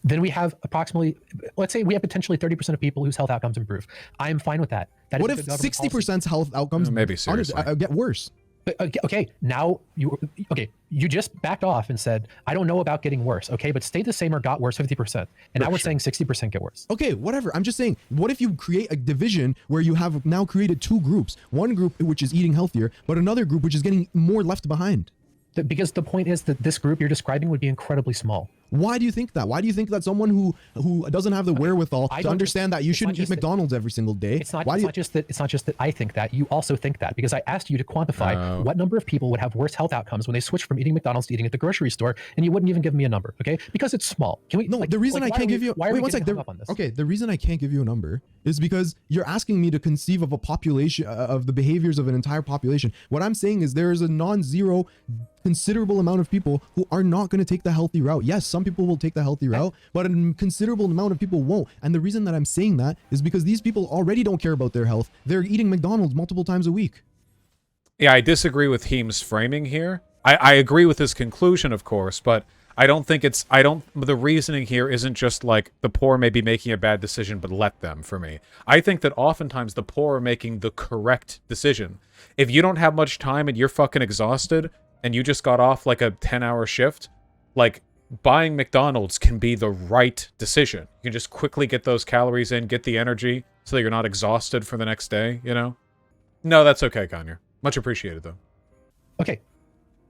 Then we have approximately, let's say we have potentially 30% of people whose health outcomes improve. I am fine with that. What if 60% health outcomes maybe seriously get worse? Okay, now you just backed off and said, I don't know about getting worse, okay, but stayed the same or got worse 50%. And now we're saying 60% get worse. Okay, whatever. I'm just saying, what if you create a division where you have now created two groups? One group which is eating healthier, but another group which is getting more left behind. Because the point is that this group you're describing would be incredibly small. Why do you think that? Why do you think that someone who doesn't have the wherewithal to understand that you shouldn't eat McDonald's every single day? It's not just that I think that. You also think that, because I asked you to quantify what number of people would have worse health outcomes when they switch from eating McDonald's to eating at the grocery store, and you wouldn't even give me a number, okay? Because it's small. Can we? No, the reason I can't give you. Why are we getting hung up on this? Okay, the reason I can't give you a number is because you're asking me to conceive of a population of the behaviors of an entire population. What I'm saying is there is a non-zero considerable amount of people who are not going to take the healthy route. Yes, some people will take the healthy route, but a considerable amount of people won't. And the reason that I'm saying that is because these people already don't care about their health. They're eating McDonald's multiple times a week. Yeah, I disagree with Heem's framing here. I agree with his conclusion, of course, but I don't think it's, the reasoning here isn't just like the poor may be making a bad decision, but let them, for me. I think that oftentimes the poor are making the correct decision. If you don't have much time and you're fucking exhausted, and you just got off like a 10-hour shift, like buying McDonald's can be the right decision. You can just quickly get those calories in, get the energy so that you're not exhausted for the next day, you know? No, that's okay, Kanye. Much appreciated, though. Okay.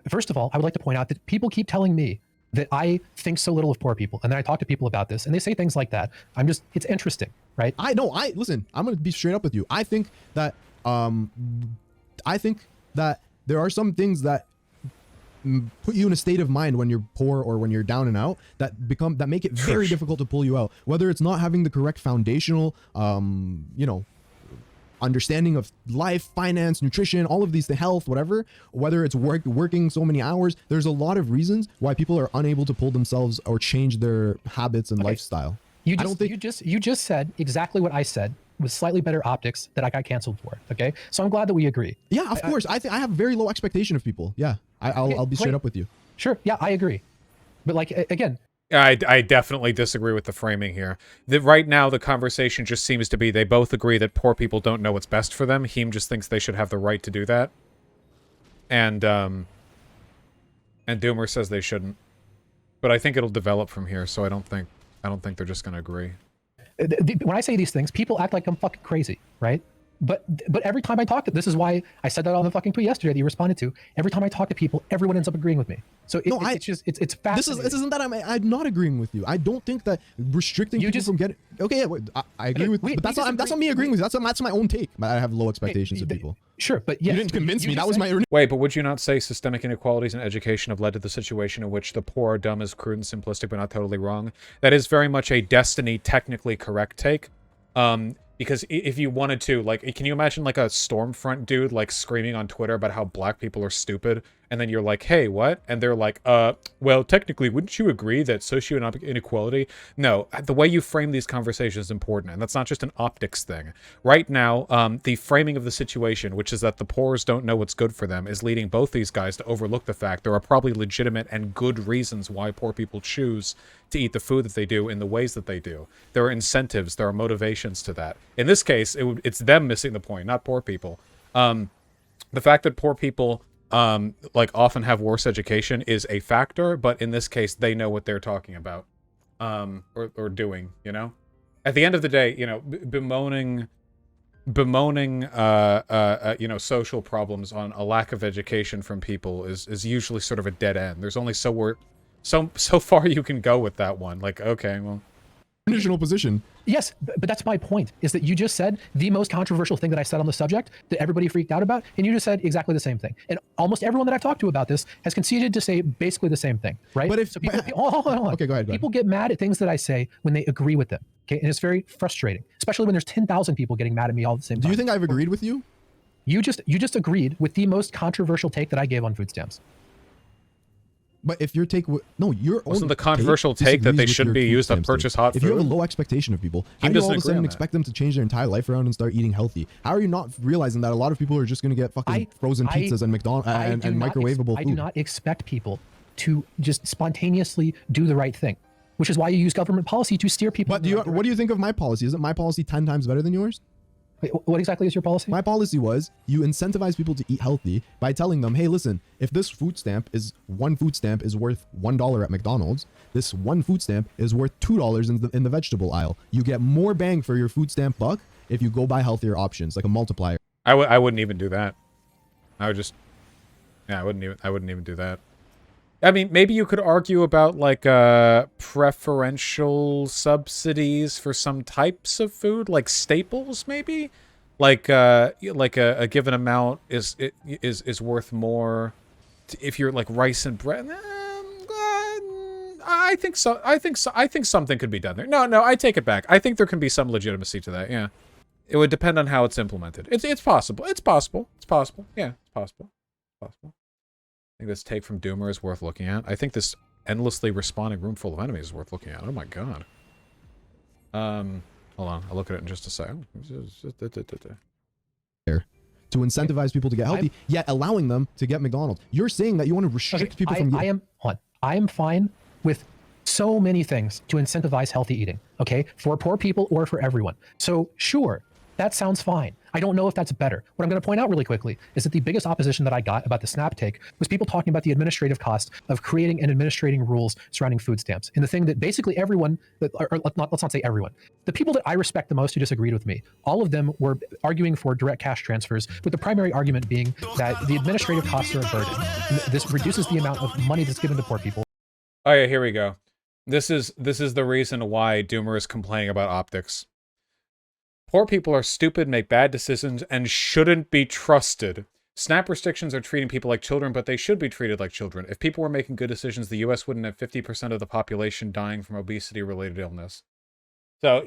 First of all, I would like to point out that people keep telling me that I think so little of poor people. And then I talk to people about this and they say things like that. It's interesting, right? Listen, I'm going to be straight up with you. I think that there are some things that put you in a state of mind when you're poor or when you're down and out that make it very difficult to pull you out, whether it's not having the correct foundational understanding of life, finance, nutrition, all of these, the health, whatever, whether it's working so many hours. There's a lot of reasons why people are unable to pull themselves or change their habits and lifestyle. You just said exactly what I said with slightly better optics that I got canceled for. Okay, so I'm glad that we agree. Yeah, of course. I have very low expectation of people. Yeah, I'll be straight up with you. Sure. Yeah, I agree. But like again, I definitely disagree with the framing here. Right now, the conversation just seems to be they both agree that poor people don't know what's best for them. Heem just thinks they should have the right to do that, and Doomer says they shouldn't. But I think it'll develop from here. So I don't think they're just going to agree. When I say these things, people act like I'm fucking crazy, right? But every time I talk to, this is why I said that on the fucking tweet yesterday that you responded to. Every time I talk to people, everyone ends up agreeing with me. So it's fascinating. This isn't that I'm not agreeing with you. I don't think that restricting people from getting. Okay, yeah, I agree with. But that's not me agreeing with you. That's my own take. I have low expectations of people. Sure, but yes, you didn't convince me. That was my. Wait, but would you not say systemic inequalities in education have led to the situation in which the poor are dumb is crude and simplistic, but not totally wrong? That is very much a Destiny technically correct take. Because if you wanted to, like, can you imagine, like, a Stormfront dude, like, screaming on Twitter about how black people are stupid, and then you're like, hey, what? And they're like, well, technically, wouldn't you agree that socioeconomic inequality? No, the way you frame these conversations is important, and that's not just an optics thing. Right now, the framing of the situation, which is that the poors don't know what's good for them, is leading both these guys to overlook the fact there are probably legitimate and good reasons why poor people choose to eat the food that they do in the ways that they do. There are incentives, there are motivations to that. In this case, it's them missing the point, not poor people. The fact that poor people like often have worse education is a factor, but in this case, they know what they're talking about or doing. You know, at the end of the day, you know, bemoaning you know, social problems on a lack of education from people is usually sort of a dead end. There's only so far you can go with that one. Like, okay, well, Traditional position. Yes, but that's my point, is that you just said the most controversial thing that I said on the subject that everybody freaked out about, and you just said exactly the same thing. And almost everyone that I've talked to about this has conceded to say basically the same thing, right? But if so people, hold on. Okay, go ahead. People get mad at things that I say when they agree with them, okay? And it's very frustrating, especially when there's 10,000 people getting mad at me all at the same time. Do you think I've agreed with you? You just agreed with the most controversial take that I gave on food stamps. But if your take, no, your Wasn't own the controversial take that they shouldn't be used to purchase hot food? If you have a low expectation of people, how do you all of a sudden expect them to change their entire life around and start eating healthy? How are you not realizing that a lot of people are just going to get fucking frozen pizzas and McDonald's and microwavable food? I do not expect people to just spontaneously do the right thing, which is why you use government policy to steer people. But what do you think of my policy? Isn't my policy 10 times better than yours? Wait, what exactly is your policy? My policy was you incentivize people to eat healthy by telling them, hey, listen, if this one food stamp is worth $1 at McDonald's, this one food stamp is worth $2 in the vegetable aisle. You get more bang for your food stamp buck if you go buy healthier options, like a multiplier. I wouldn't even do that. I would just, yeah, I wouldn't even do that. I mean, maybe you could argue about like preferential subsidies for some types of food, like staples, maybe. Like a given amount is worth more if you're like rice and bread. I think so. I think something could be done there. No, I take it back. I think there can be some legitimacy to that. Yeah, it would depend on how it's implemented. It's possible. It's possible. It's possible. Yeah, it's possible. Possible. I think this take from Doomer is worth looking at. I think this endlessly respawning room full of enemies is worth looking at. Oh my god. Hold on. I'll look at it in just a second. To incentivize people to get healthy, yet allowing them to get McDonald's. You're saying that you want to restrict people from... I am fine with so many things to incentivize healthy eating, okay? For poor people or for everyone. So sure, that sounds fine. I don't know if that's better. What I'm going to point out really quickly is that the biggest opposition that I got about the SNAP take was people talking about the administrative cost of creating and administrating rules surrounding food stamps. And the thing that basically everyone, let's not say everyone, the people that I respect the most who disagreed with me, all of them were arguing for direct cash transfers, with the primary argument being that the administrative costs are a burden. And this reduces the amount of money that's given to poor people. Oh yeah, here we go. This is the reason why Doomer is complaining about optics. Poor people are stupid, make bad decisions, and shouldn't be trusted. SNAP restrictions are treating people like children, but they should be treated like children. If people were making good decisions, the US wouldn't have 50% of the population dying from obesity-related illness. So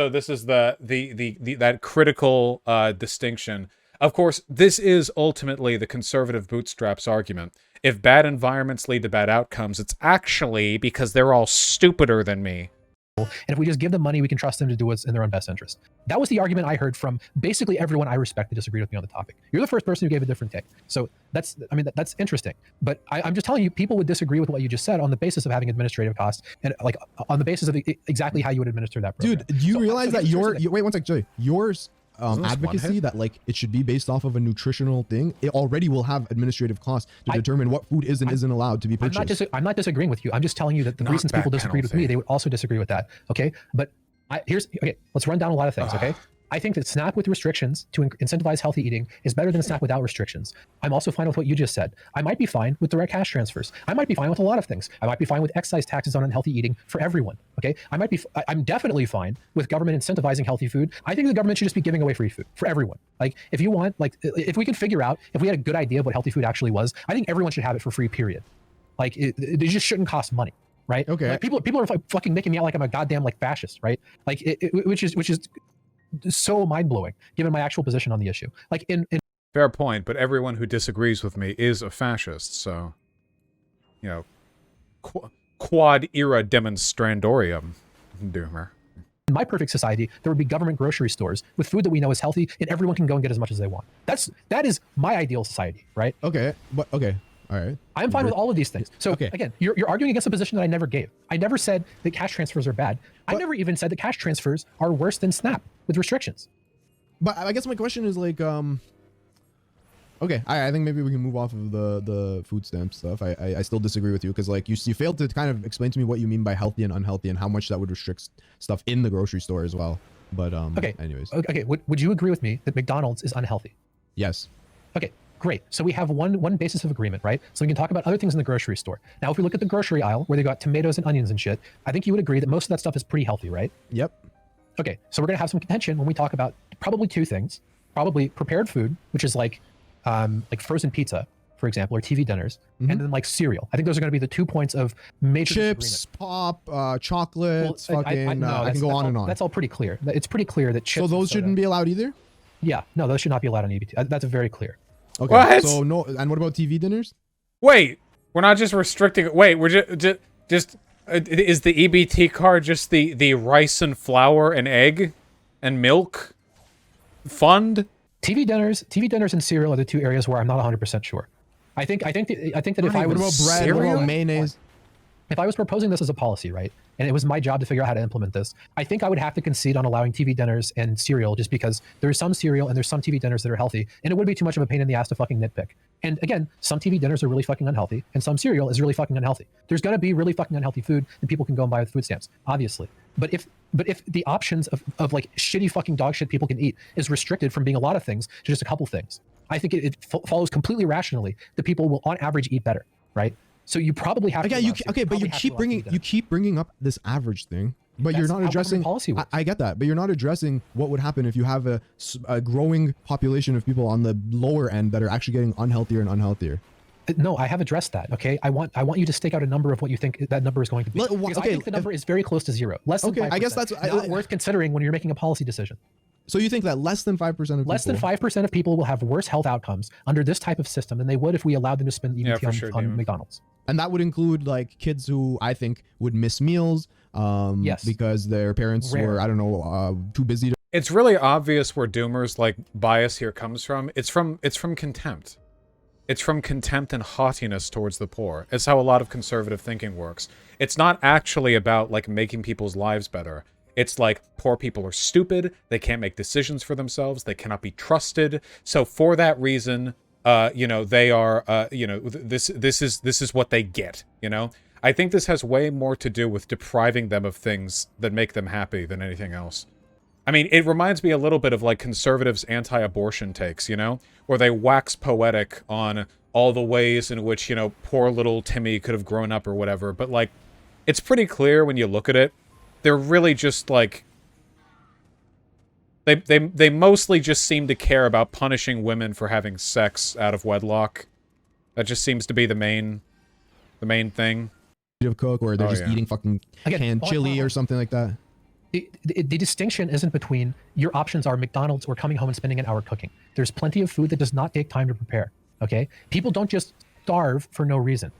this is that critical distinction. Of course, this is ultimately the conservative bootstraps argument. If bad environments lead to bad outcomes, it's actually because they're all stupider than me. And if we just give them money, we can trust them to do what's in their own best interest. That was the argument I heard from basically everyone I respect that disagreed with me on the topic. You're the first person who gave a different take. So that's interesting. But I'm just telling you, people would disagree with what you just said on the basis of having administrative costs and like on the basis of exactly how you would administer that program. Dude, do you realize that wait one second, Joey, yours advocacy that like it should be based off of a nutritional thing, it already will have administrative costs to determine what food is and isn't allowed to be purchased. I'm not disagreeing with you. I'm just telling you that the reasons people disagreed with me, they would also disagree with that. Okay, but let's run down a lot of things. Okay, I think that SNAP with restrictions to incentivize healthy eating is better than SNAP without restrictions. I'm also fine with what you just said. I might be fine with direct cash transfers. I might be fine with a lot of things. I might be fine with excise taxes on unhealthy eating for everyone. Okay, I'm definitely fine with government incentivizing healthy food. I think the government should just be giving away free food for everyone. Like if you want, like if we can figure out, if we had a good idea of what healthy food actually was, I think everyone should have it for free, period. Like it just shouldn't cost money. Right? Okay. Like, people are fucking making me out like I'm a goddamn like fascist, right? Like which is so mind-blowing given my actual position on the issue. Like in fair point, but everyone who disagrees with me is a fascist, so you know, quad era demonstrandorium, Doomer. In my perfect society, there would be government grocery stores with food that we know is healthy and everyone can go and get as much as they want. That is my ideal society, right? Okay. But okay. All right. I'm fine with all of these things. So again, you're arguing against a position that I never gave. I never said that cash transfers are bad. I never even said that cash transfers are worse than SNAP with restrictions. But I guess my question is like, okay, I think maybe we can move off of the food stamp stuff. I still disagree with you because like you failed to kind of explain to me what you mean by healthy and unhealthy and how much that would restrict stuff in the grocery store as well. But anyways. Okay. Would you agree with me that McDonald's is unhealthy? Yes. Okay. Great. So we have one basis of agreement, right? So we can talk about other things in the grocery store. Now, if we look at the grocery aisle where they got tomatoes and onions and shit, I think you would agree that most of that stuff is pretty healthy, right? Yep. Okay. So we're going to have some contention when we talk about probably two things. Probably prepared food, which is like frozen pizza, for example, or TV dinners, and then like cereal. I think those are going to be the 2 points of major chips, pop, chocolates, Well, fucking. no, I can go on and on. That's all pretty clear. It's pretty clear that chips. So those shouldn't be allowed either. Yeah, no, those should not be allowed on EBT. That's very clear. Okay. What? So no, and what about TV dinners? Wait, we're not just restricting. Wait, we're just. Is the EBT card just the rice and flour and egg and milk fund? TV dinners and cereal are the two areas where I'm not 100% sure. I think that if I What was about bread? What about mayonnaise? if I was proposing this as a policy, right, and it was my job to figure out how to implement this, I think I would have to concede on allowing TV dinners and cereal just because there's some cereal and there's some TV dinners that are healthy, and it would be too much of a pain in the ass to fucking nitpick. And again, some TV dinners are really fucking unhealthy, and some cereal is really fucking unhealthy. There's gonna be really fucking unhealthy food that people can go and buy with food stamps, obviously. But if the options of like shitty fucking dog shit people can eat is restricted from being a lot of things to just a couple things, I think it follows completely rationally that people will on average eat better, right? So you probably have to. But you keep bringing up this average thing, but you're not addressing policy works. I get that, but you're not addressing what would happen if you have a growing population of people on the lower end that are actually getting unhealthier and unhealthier. No, I have addressed that. Okay, I want you to stake out a number of what you think that number is going to be. Because I think the number is very close to zero, less than 5%. I guess that's not worth considering when you're making a policy decision. So you think that less than 5% of less than 5% of people will have worse health outcomes under this type of system than they would if we allowed them to spend EBT on McDonald's. And that would include like kids who I think would miss meals yes, because their parents were, I don't know, too busy to. It's really obvious where Doomer's like bias here comes from. It's from contempt. It's from contempt and haughtiness towards the poor. It's how a lot of conservative thinking works. It's not actually about like making people's lives better. It's like poor people are stupid. They can't make decisions for themselves. They cannot be trusted. So for that reason, they are, this is what they get, you know? I think this has way more to do with depriving them of things that make them happy than anything else. I mean, it reminds me a little bit of like conservatives' anti-abortion takes, you know? Where they wax poetic on all the ways in which, you know, poor little Timmy could have grown up or whatever. But like, it's pretty clear when you look at it, they're really just like, They mostly just seem to care about punishing women for having sex out of wedlock. That just seems to be the main thing. Of cook, or they're just eating fucking canned chili or something like that. The distinction isn't between your options are McDonald's or coming home and spending an hour cooking. There's plenty of food that does not take time to prepare. Okay, people don't just starve for no reason.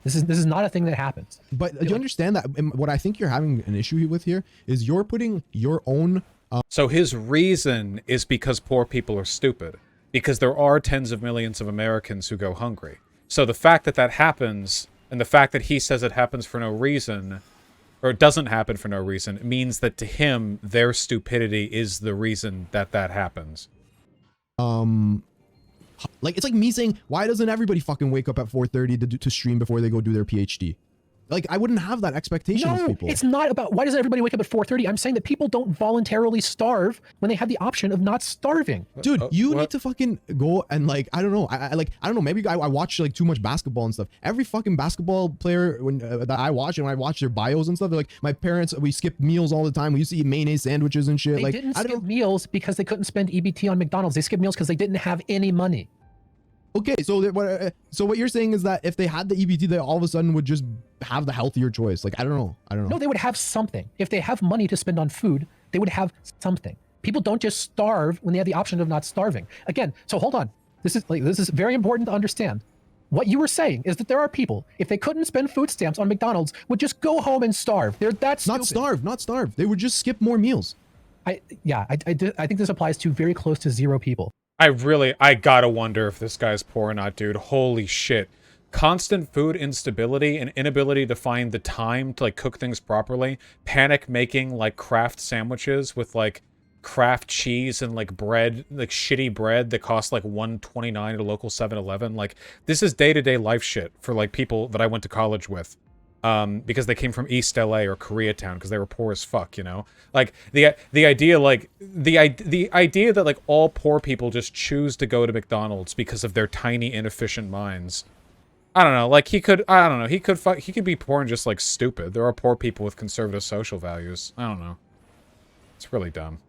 This is not a thing that happens. But do you understand that what I think you're having an issue with here is you're putting your own. So his reason is because poor people are stupid. Because there are tens of millions of Americans who go hungry. So the fact that that happens, and the fact that he says it happens for no reason, or it doesn't happen for no reason, means that to him, their stupidity is the reason that that happens. Like, it's like me saying, why doesn't everybody fucking wake up at 4:30 to stream before they go do their PhD? Like, I wouldn't have that expectation of people. It's not about why does everybody wake up at 4:30. I'm saying that people don't voluntarily starve when they have the option of not starving. Dude, you need to fucking go and like, I don't know. I don't know. Maybe I watch like too much basketball and stuff. Every fucking basketball player that I watch, and when I watch their bios and stuff, they're like, my parents, we skip meals all the time. We used to eat mayonnaise sandwiches and shit. They didn't skip meals because they couldn't spend EBT on McDonald's. They skipped meals because they didn't have any money. Okay, so what you're saying is that if they had the EBT, they all of a sudden would just have the healthier choice. Like, I don't know. No, they would have something. If they have money to spend on food, they would have something. People don't just starve when they have the option of not starving. Again, so hold on. This is very important to understand. What you were saying is that there are people, if they couldn't spend food stamps on McDonald's, would just go home and starve. They're that stupid. Not starve. They would just skip more meals. I think this applies to very close to zero people. I gotta wonder if this guy's poor or not, dude. Holy shit. Constant food instability and inability to find the time to, like, cook things properly. Panic making, like, craft sandwiches with, like, craft cheese and, like, bread, like, shitty bread that costs, like, $1.29 at a local 7-Eleven. Like, this is day-to-day life shit for, like, people that I went to college with. because they came from East LA or Koreatown because they were poor as fuck, you know? Like, the idea, like, the idea that, like, all poor people just choose to go to McDonald's because of their tiny, inefficient minds. I don't know, like, he could be poor and just, like, stupid. There are poor people with conservative social values. I don't know. It's really dumb.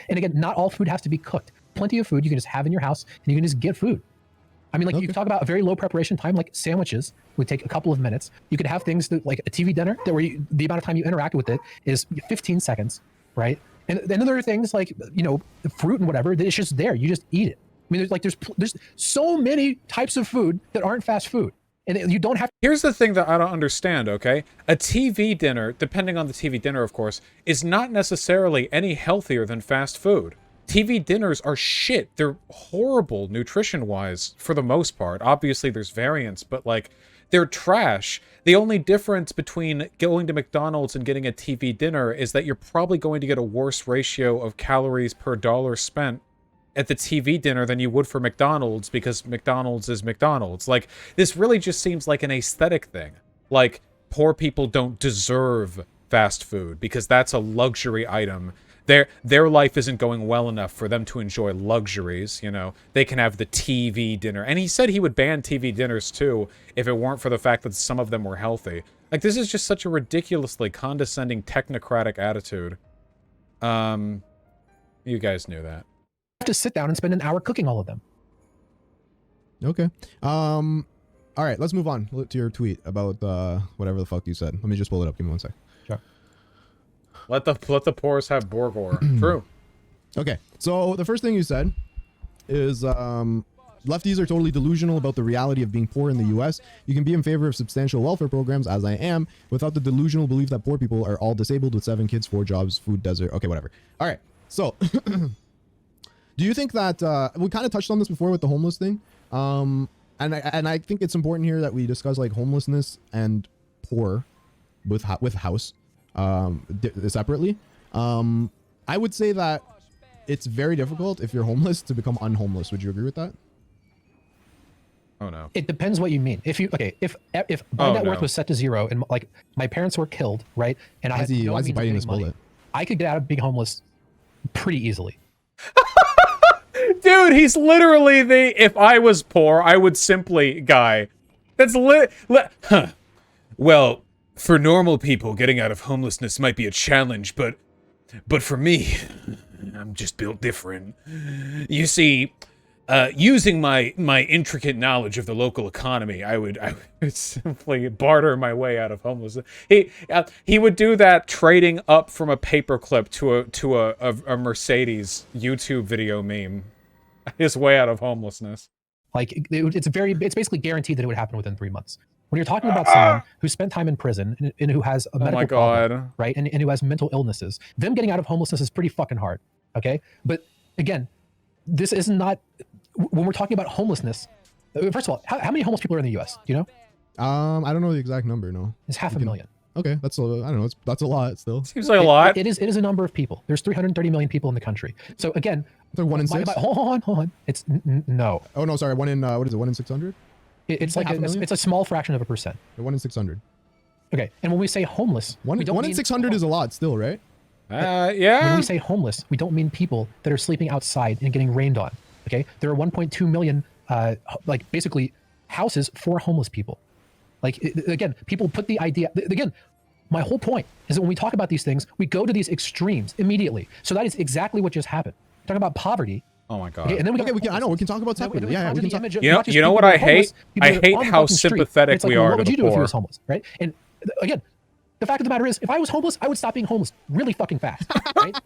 And again, not all food has to be cooked. Plenty of food you can just have in your house, and you can just get food. I mean, like, you talk about a very low preparation time, like sandwiches would take a couple of minutes. You could have things that, like a TV dinner, that where the amount of time you interact with it is 15 seconds, right? And then there are things like, you know, fruit and whatever, that it's just there. You just eat it. I mean, there's so many types of food that aren't fast food. And you don't have. Here's the thing that I don't understand, okay? A TV dinner, depending on the TV dinner, of course, is not necessarily any healthier than fast food. TV dinners are shit. They're horrible nutrition-wise, for the most part. Obviously, there's variance, but, like, they're trash. The only difference between going to McDonald's and getting a TV dinner is that you're probably going to get a worse ratio of calories per dollar spent at the TV dinner than you would for McDonald's, because McDonald's is McDonald's. Like, this really just seems like an aesthetic thing. Like, poor people don't deserve fast food because that's a luxury item. Their life isn't going well enough for them to enjoy luxuries, you know. They can have the TV dinner. And he said he would ban TV dinners too if it weren't for the fact that some of them were healthy. Like, this is just such a ridiculously condescending technocratic attitude. You guys knew that. To sit down and spend an hour cooking all of them. Okay. All right, let's move on to your tweet about whatever the fuck you said. Let me just pull it up. Give me one sec. Sure. Let the poorest have Borgor. True. Okay. So the first thing you said is lefties are totally delusional about the reality of being poor in the U.S. You can be in favor of substantial welfare programs, as I am, without the delusional belief that poor people are all disabled with 7 kids, 4 jobs, food desert. Okay, whatever. All right. So do you think that we kind of touched on this before with the homeless thing? And I think it's important here that we discuss like homelessness and poor with house separately. I would say that it's very difficult if you're homeless to become unhomeless. Would you agree with that? Oh no. It depends what you mean. If my net worth was set to 0 and like my parents were killed, right? And I had no why is he means of biting getting his money, bullet? I could get out of being homeless pretty easily. Dude, he's literally the if I was poor, I would simply guy. That's huh. Well, for normal people, getting out of homelessness might be a challenge, but for me, I'm just built different. You see, using my intricate knowledge of the local economy, I would simply barter my way out of homelessness. He would do that trading up from a paperclip to a Mercedes YouTube video meme. His way out of homelessness. Like it's basically guaranteed that it would happen within 3 months. When you're talking about someone who spent time in prison and who has a medical problem, right, and who has mental illnesses, them getting out of homelessness is pretty fucking hard. Okay, but again, this is not when we're talking about homelessness. First of all, how many homeless people are in the U.S.? Do you know? I don't know the exact number. No, it's 500,000. Okay, that's I don't know. That's a lot still. Seems like a lot. It is a number of people. There's 330 million people in the country. So again, they're 1 in 6. Hold on. It's no. Oh no, sorry. 1 in what is it? 1 in 600? It's like it's a small fraction of a percent. 1 in 600. Okay, and when we say homeless, one in 600 is a lot still, right? Yeah. When we say homeless, we don't mean people that are sleeping outside and getting rained on. Okay, there are 1.2 million, like basically houses for homeless people. Like again, people put the idea again. My whole point is that when we talk about these things, we go to these extremes immediately. So that is exactly what just happened. We're talking about poverty. Oh my god. Okay, and then we can talk about separately. Yeah, we can talk. You know what I hate? I hate how sympathetic we are to the poor. What would you do if you was homeless, right? And again, the fact of the matter is, if I was homeless, I would stop being homeless really fucking fast, right?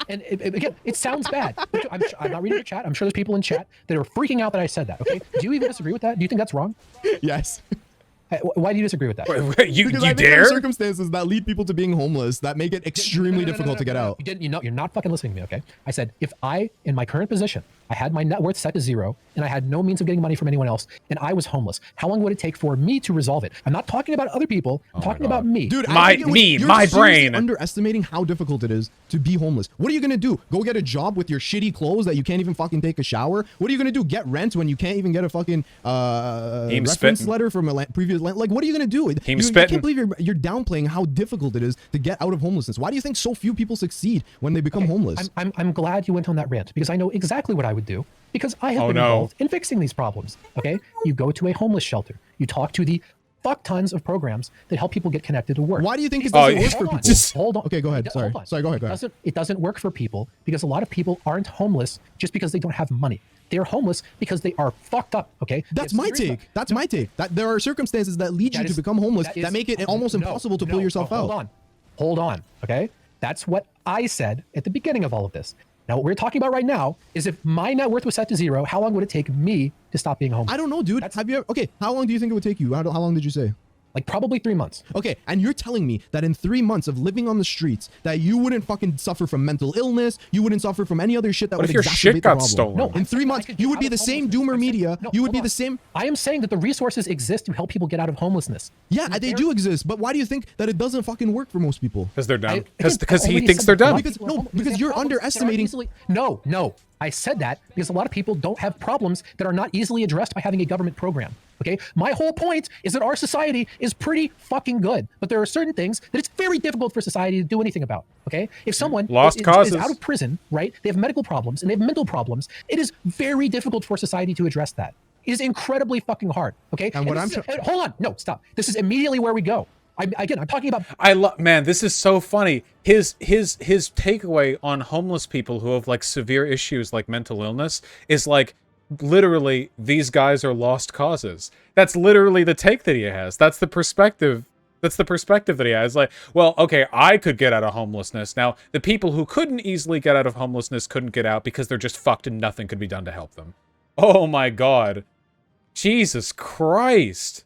And again, it sounds bad. I'm not reading the chat. I'm sure there's people in chat that are freaking out that I said that. Okay, do you even disagree with that? Do you think that's wrong? Yes. Why do you disagree with that? You because I think there are circumstances that lead people to being homeless that make it extremely difficult to get out. You're not fucking listening to me, okay? I said, if I, in my current position, I had my net worth set to 0, and I had no means of getting money from anyone else, and I was homeless. How long would it take for me to resolve it? I'm not talking about other people. I'm talking about me. Dude, my brain. You're underestimating how difficult it is to be homeless. What are you gonna do? Go get a job with your shitty clothes that you can't even fucking take a shower? What are you gonna do? Get rent when you can't even get a fucking reference letter from a previous land? Like, what are you gonna do? I can't believe you're downplaying how difficult it is to get out of homelessness. Why do you think so few people succeed when they become homeless? I'm glad you went on that rant, because I know exactly what I would do, because I have been involved in fixing these problems. Okay, you go to a homeless shelter, you talk to the fuck tons of programs that help people get connected to work. Why do you think it doesn't work for people? Hold on. Okay, go ahead. Sorry, go ahead. It doesn't work for people because a lot of people aren't homeless just because they don't have money. They're homeless because they are fucked up. Okay, that's my take. That's my take. That there are circumstances that lead you to become homeless that make it almost impossible to pull yourself out. Hold on. Okay, that's what I said at the beginning of all of this. Now, what we're talking about right now is if my net worth was set to 0, how long would it take me to stop being homeless? I don't know, dude. Have you ever, okay, how long do you think it would take you? How long did you say? Like probably 3 months. Okay, and you're telling me that in 3 months of living on the streets that you wouldn't fucking suffer from mental illness, you wouldn't suffer from any other shit that would exacerbate the problem. Stolen? No, in 3 months, you would be the same doomer media. You would be the same. I am saying that the resources exist to help people get out of homelessness. Yeah, they do exist, but why do you think that it doesn't fucking work for most people? Because they're dumb. Because he thinks they're dumb. Because you're underestimating. No. I said that because a lot of people don't have problems that are not easily addressed by having a government program. Okay, my whole point is that our society is pretty fucking good, but there are certain things that it's very difficult for society to do anything about. Okay, if someone is out of prison, right, they have medical problems and they have mental problems, it is very difficult for society to address that. It is incredibly fucking hard. Okay, and what hold on, no, stop. This is immediately where we go. I'm talking about. Man, this is so funny. His takeaway on homeless people who have like severe issues like mental illness is like, literally, these guys are lost causes. That's literally the take that he has. That's the perspective. That's the perspective that he has. Like, well, okay, I could get out of homelessness. Now, the people who couldn't easily get out of homelessness couldn't get out because they're just fucked and nothing could be done to help them. Oh my God. Jesus Christ.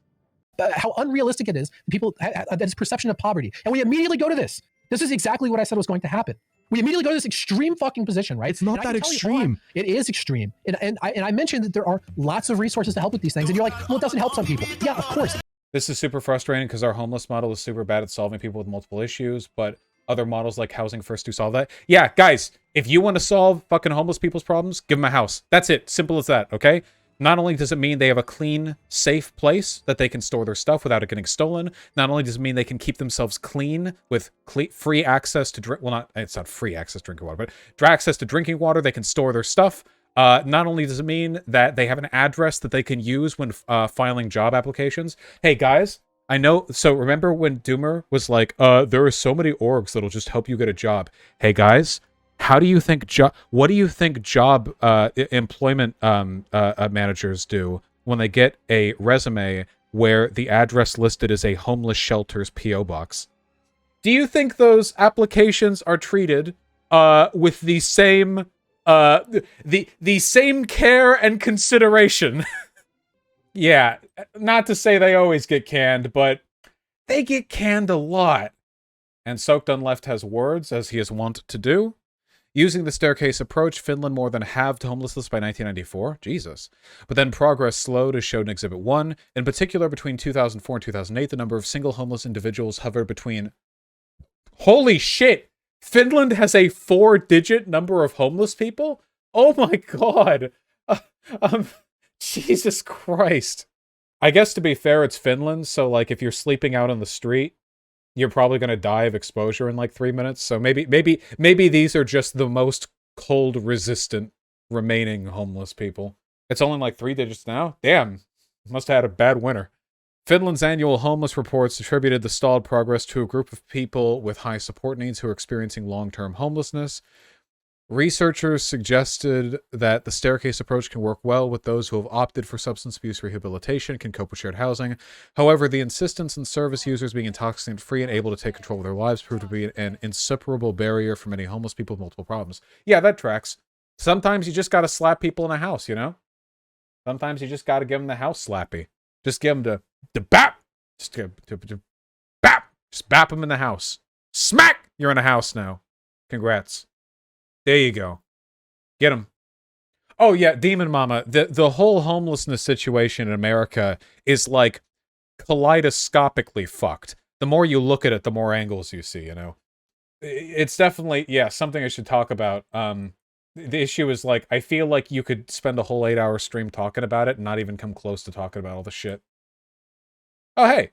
How unrealistic it is. People, that is perception of poverty. And we immediately go to this. This is exactly what I said was going to happen. We immediately go to this extreme fucking position, right? It's not that extreme. It is extreme. And I mentioned that there are lots of resources to help with these things. And you're like, well, it doesn't help some people. Yeah, of course. This is super frustrating because our homeless model is super bad at solving people with multiple issues, but other models like Housing First do solve that. Yeah, guys, if you want to solve fucking homeless people's problems, give them a house. That's it. Simple as that, okay? Not only does it mean they have a clean, safe place that they can store their stuff without it getting stolen, not only does it mean they can keep themselves clean with free access to drink, well, it's not free access to drinking water, but access to drinking water, they can store their stuff. Not only does it mean that they have an address that they can use when filing job applications. Hey, guys, I know, so remember when Doomer was like, there are so many orgs that'll just help you get a job. Hey, guys, how do you think what do you think job employment managers do when they get a resume where the address listed is a homeless shelter's PO box? Do you think those applications are treated with the same the same care and consideration? Yeah, not to say they always get canned, but they get canned a lot. And Soaked Unleft has words, as he is wont to do. Using the staircase approach, Finland more than halved homelessness by 1994. Jesus. But then progress slowed, as shown in Exhibit 1. In particular, between 2004 and 2008, the number of single homeless individuals hovered between... Holy shit! Finland has a 4-digit number of homeless people? Oh my god! Jesus Christ. I guess to be fair, it's Finland, so like if you're sleeping out on the street, you're probably going to die of exposure in like 3 minutes. So maybe these are just the most cold resistant remaining homeless people. It's only like 3 digits now. Damn. Must have had a bad winter. Finland's annual homeless reports attributed the stalled progress to a group of people with high support needs who are experiencing long-term homelessness. Researchers suggested that the staircase approach can work well with those who have opted for substance abuse rehabilitation, can cope with shared housing. However, the insistence on service users being intoxicant-free and able to take control of their lives proved to be an insuperable barrier for many homeless people with multiple problems. Yeah, that tracks. Sometimes you just gotta slap people in a house, you know? Sometimes you just gotta give them the house slappy. Just give them the bap! Just bap! Just bap them in the house. Smack! You're in a house now. Congrats. There you go. Get him. Oh yeah, Demon Mama. The whole homelessness situation in America is like kaleidoscopically fucked. The more you look at it, the more angles you see, you know. It's definitely, yeah, something I should talk about. The issue is, like, I feel like you could spend a whole 8-hour stream talking about it and not even come close to talking about all the shit. Oh, hey.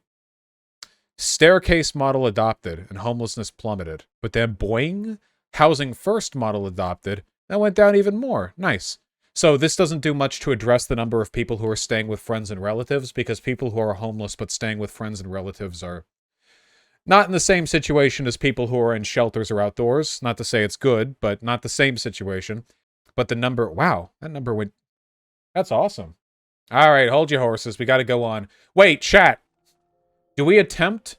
Staircase model adopted and homelessness plummeted. But then boing, housing first model adopted, that went down even more. Nice. So this doesn't do much to address the number of people who are staying with friends and relatives, because people who are homeless but staying with friends and relatives are not in the same situation as people who are in shelters or outdoors. Not to say it's good, but not the same situation. But the number, wow, that number went, that's awesome. All right, hold your horses. We got to go on. Wait, chat. Do we attempt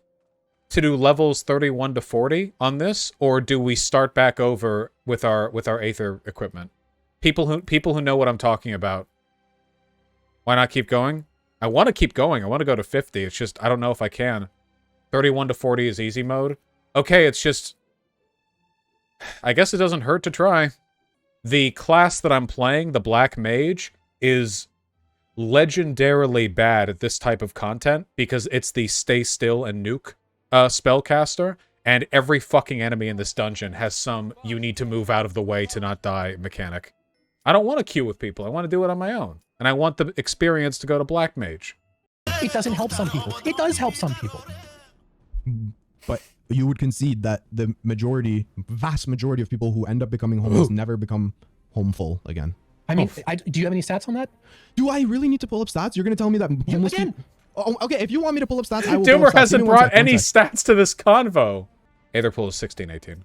to do levels 31 to 40 on this, or do we start back over with our Aether equipment? People who know what I'm talking about. Why not keep going? I want to keep going. I want to go to 50. It's just, I don't know if I can. 31 to 40 is easy mode. Okay, it's just, I guess it doesn't hurt to try. The class that I'm playing, the Black Mage, is legendarily bad at this type of content because it's the stay still and nuke spellcaster, and every fucking enemy in this dungeon has some you need to move out of the way to not die mechanic. I don't want to queue with people. I want to do it on my own. And I want the experience to go to Black Mage. It doesn't help some people. It does help some people. But you would concede that the majority, vast majority of people who end up becoming homeless never become homeful again. I mean, do you have any stats on that? Do I really need to pull up stats? You're going to tell me that homeless people... Oh, okay, if you want me to pull up stats, I will. Doomer hasn't brought any stats to this convo. Aether pool is 16, 18.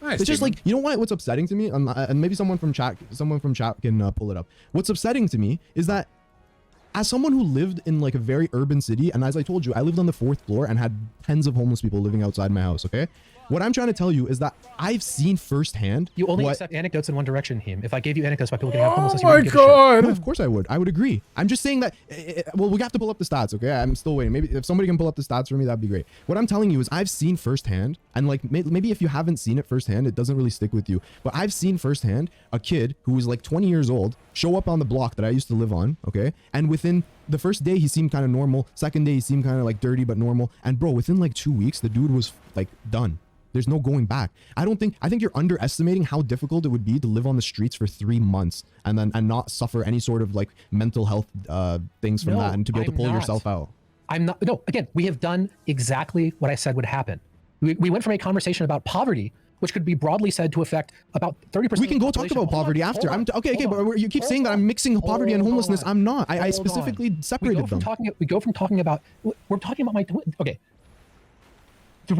Nice. It's just like, you know what? What's upsetting to me, and maybe someone from chat can pull it up. What's upsetting to me is that, as someone who lived in like a very urban city, and as I told you, I lived on the 4th floor and had tens of homeless people living outside my house. Okay, what I'm trying to tell you is that I've seen firsthand. You only accept anecdotes in one direction, Heem. If I gave you anecdotes about people getting out of homelessness, oh my god! No, of course I would. I would agree. I'm just saying that. Well, we have to pull up the stats. Okay, I'm still waiting. Maybe if somebody can pull up the stats for me, that'd be great. What I'm telling you is I've seen firsthand, and like maybe if you haven't seen it firsthand, it doesn't really stick with you. But I've seen firsthand a kid who was like 20 years old show up on the block that I used to live on. Okay, and within the first day he seemed kind of normal. Second day he seemed kind of like dirty but normal. And bro, within like 2 weeks, the dude was like done. There's no going back. I think you're underestimating how difficult it would be to live on the streets for 3 months and not suffer any sort of like mental health things from that, and to be able to pull yourself out. I'm not. No, again, we have done exactly what I said would happen. We went from a conversation about poverty, which could be broadly said to affect about 30%. We can go talk about poverty after. Okay, but you keep saying that I'm mixing poverty and homelessness. I'm not. I specifically separated them. We go from talking about. We're talking about okay. The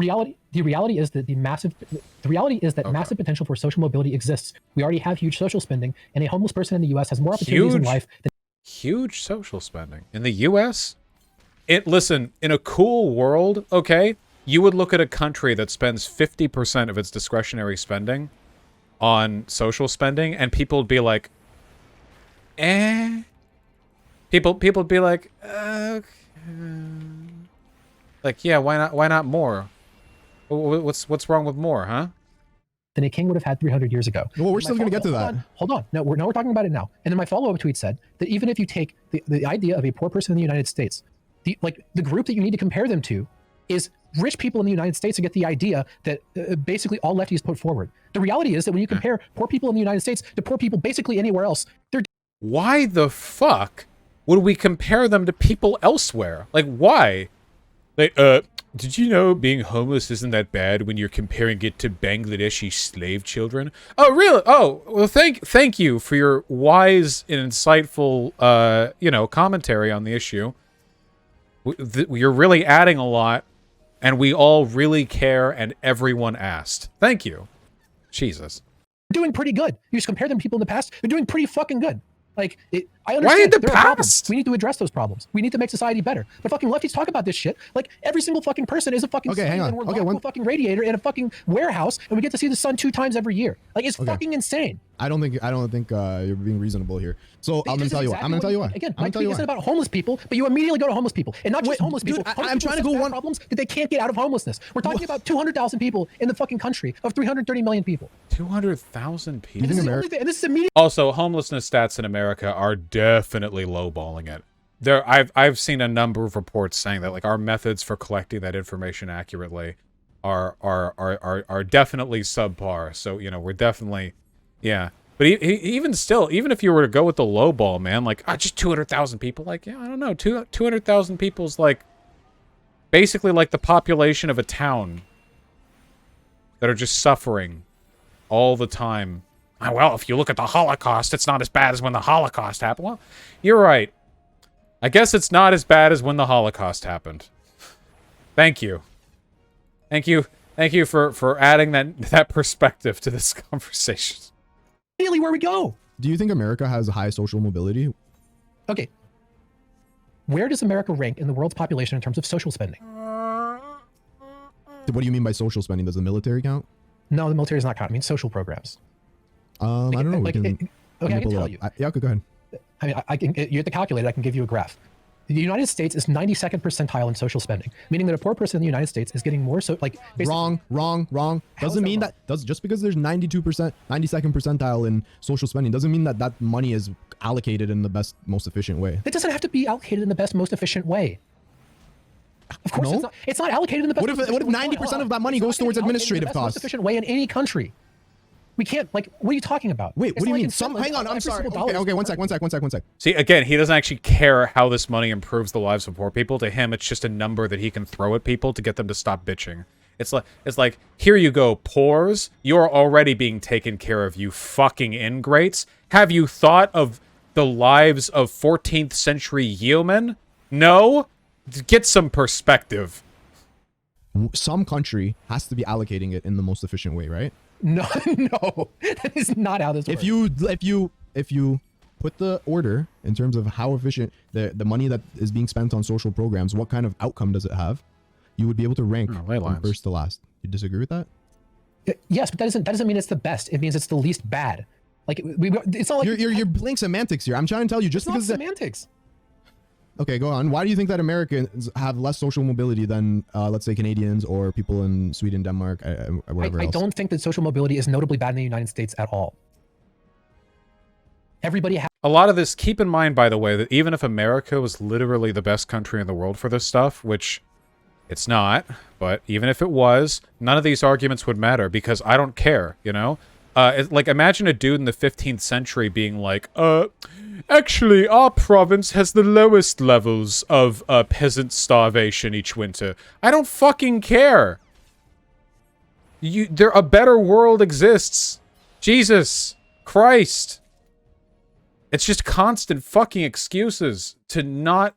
reality is that massive potential for social mobility exists. We already have huge social spending, and a homeless person in the U.S. has more opportunities in life than huge social spending in the U.S. Listen, in a cool world, okay, you would look at a country that spends 50% of its discretionary spending on social spending, and people would be like, eh. People would be like, like, yeah, why not more? What's wrong with more, huh? Than a king would have had 300 years ago. Well, we're still going to get to that. Hold on. No, we're talking about it now. And then my follow-up tweet said that even if you take the idea of a poor person in the United States, the group that you need to compare them to is rich people in the United States, to get the idea that basically all lefties put forward. The reality is that when you compare poor people in the United States to poor people basically anywhere else, they're... Why the fuck would we compare them to people elsewhere? Like, why? Like, did you know being homeless isn't that bad when you're comparing it to Bangladeshi slave children? Oh, really? Oh, well, thank you for your wise and insightful, commentary on the issue. You're really adding a lot, and we all really care, and everyone asked. Thank you. Jesus. They're doing pretty good. You just compare them to people in the past, they're doing pretty fucking good. Like, I understand. Why in the there are past? Problems. We need to address those problems. We need to make society better. But fucking lefties talk about this shit. Like, every single fucking person is a fucking okay, hang on. And we're locked to a fucking radiator in a fucking warehouse, and we get to see the sun 2 times every year. Like, it's fucking insane. I don't think you're being reasonable here. So I'm gonna tell you what. I'm gonna tell you what. Again, my tweet isn't about homeless people, but you immediately go to homeless people, and not just homeless people. Dude, I'm trying to go one problems that they can't get out of homelessness. We're talking about 200,000 people in the fucking country of 330 million people. 200,000 people. This is the only thing, and this is immediate. Also, homelessness stats in America are definitely lowballing it. I've seen a number of reports saying that like our methods for collecting that information accurately are definitely subpar. So you know we're definitely, yeah. But even still, even if you were to go with the low ball, man, like just 200,000 people, like yeah, I don't know, 200,000 people's like basically like the population of a town that are just suffering all the time. Well, if you look at the Holocaust, it's not as bad as when the Holocaust happened. Well, you're right. I guess it's not as bad as when the Holocaust happened. Thank you. Thank you. Thank you for adding that perspective to this conversation. Really, where we go? Do you think America has high social mobility? Okay. Where does America rank in the world's population in terms of social spending? What do you mean by social spending? Does the military count? No, the military does not count. It means social programs. I don't know. Okay, I can tell you. Yeah, okay, go ahead. I mean, you have to calculate it. I can give you a graph. The United States is 92nd percentile in social spending, meaning that a poor person in the United States is getting more Wrong. Doesn't mean that just because there's 92%, 92nd percentile in social spending doesn't mean that that money is allocated in the best, most efficient way. It doesn't have to be allocated in the best, most efficient way. Of course, No? it's not allocated in the best. What if 90% of that money goes towards administrative costs? Most efficient way in any country. We can't, like, what are you talking about? Wait, It's what do you not mean? like Hang on, I'm every sorry. single dollar Okay, is- one sec. See, again, he doesn't actually care how this money improves the lives of poor people. To him, it's just a number that he can throw at people to get them to stop bitching. It's like, here you go, poors. You're already being taken care of, you fucking ingrates. Have you thought of the lives of 14th century yeomen? No? Get some perspective. Some country has to be allocating it in the most efficient way, right? No, no, that is not how this works. If you put the order in terms of how efficient the money that is being spent on social programs, what kind of outcome does it have? You would be able to rank from first to last. You disagree with that? Yes, but that doesn't mean it's the best. It means it's the least bad. Like it's not like you're playing semantics here. I'm trying to tell you just it's not because semantics. Okay, go on. Why do you think that Americans have less social mobility than, let's say, Canadians or people in Sweden, Denmark, or wherever else? I don't think that social mobility is notably bad in the United States at all. Everybody has. A lot of this, keep in mind, by the way, that even if America was literally the best country in the world for this stuff, which it's not, but even if it was, none of these arguments would matter because I don't care, you know? Like, imagine a dude in the 15th century being like, actually, our province has the lowest levels of peasant starvation each winter. I don't fucking care. A better world exists. Jesus Christ. It's just constant fucking excuses to not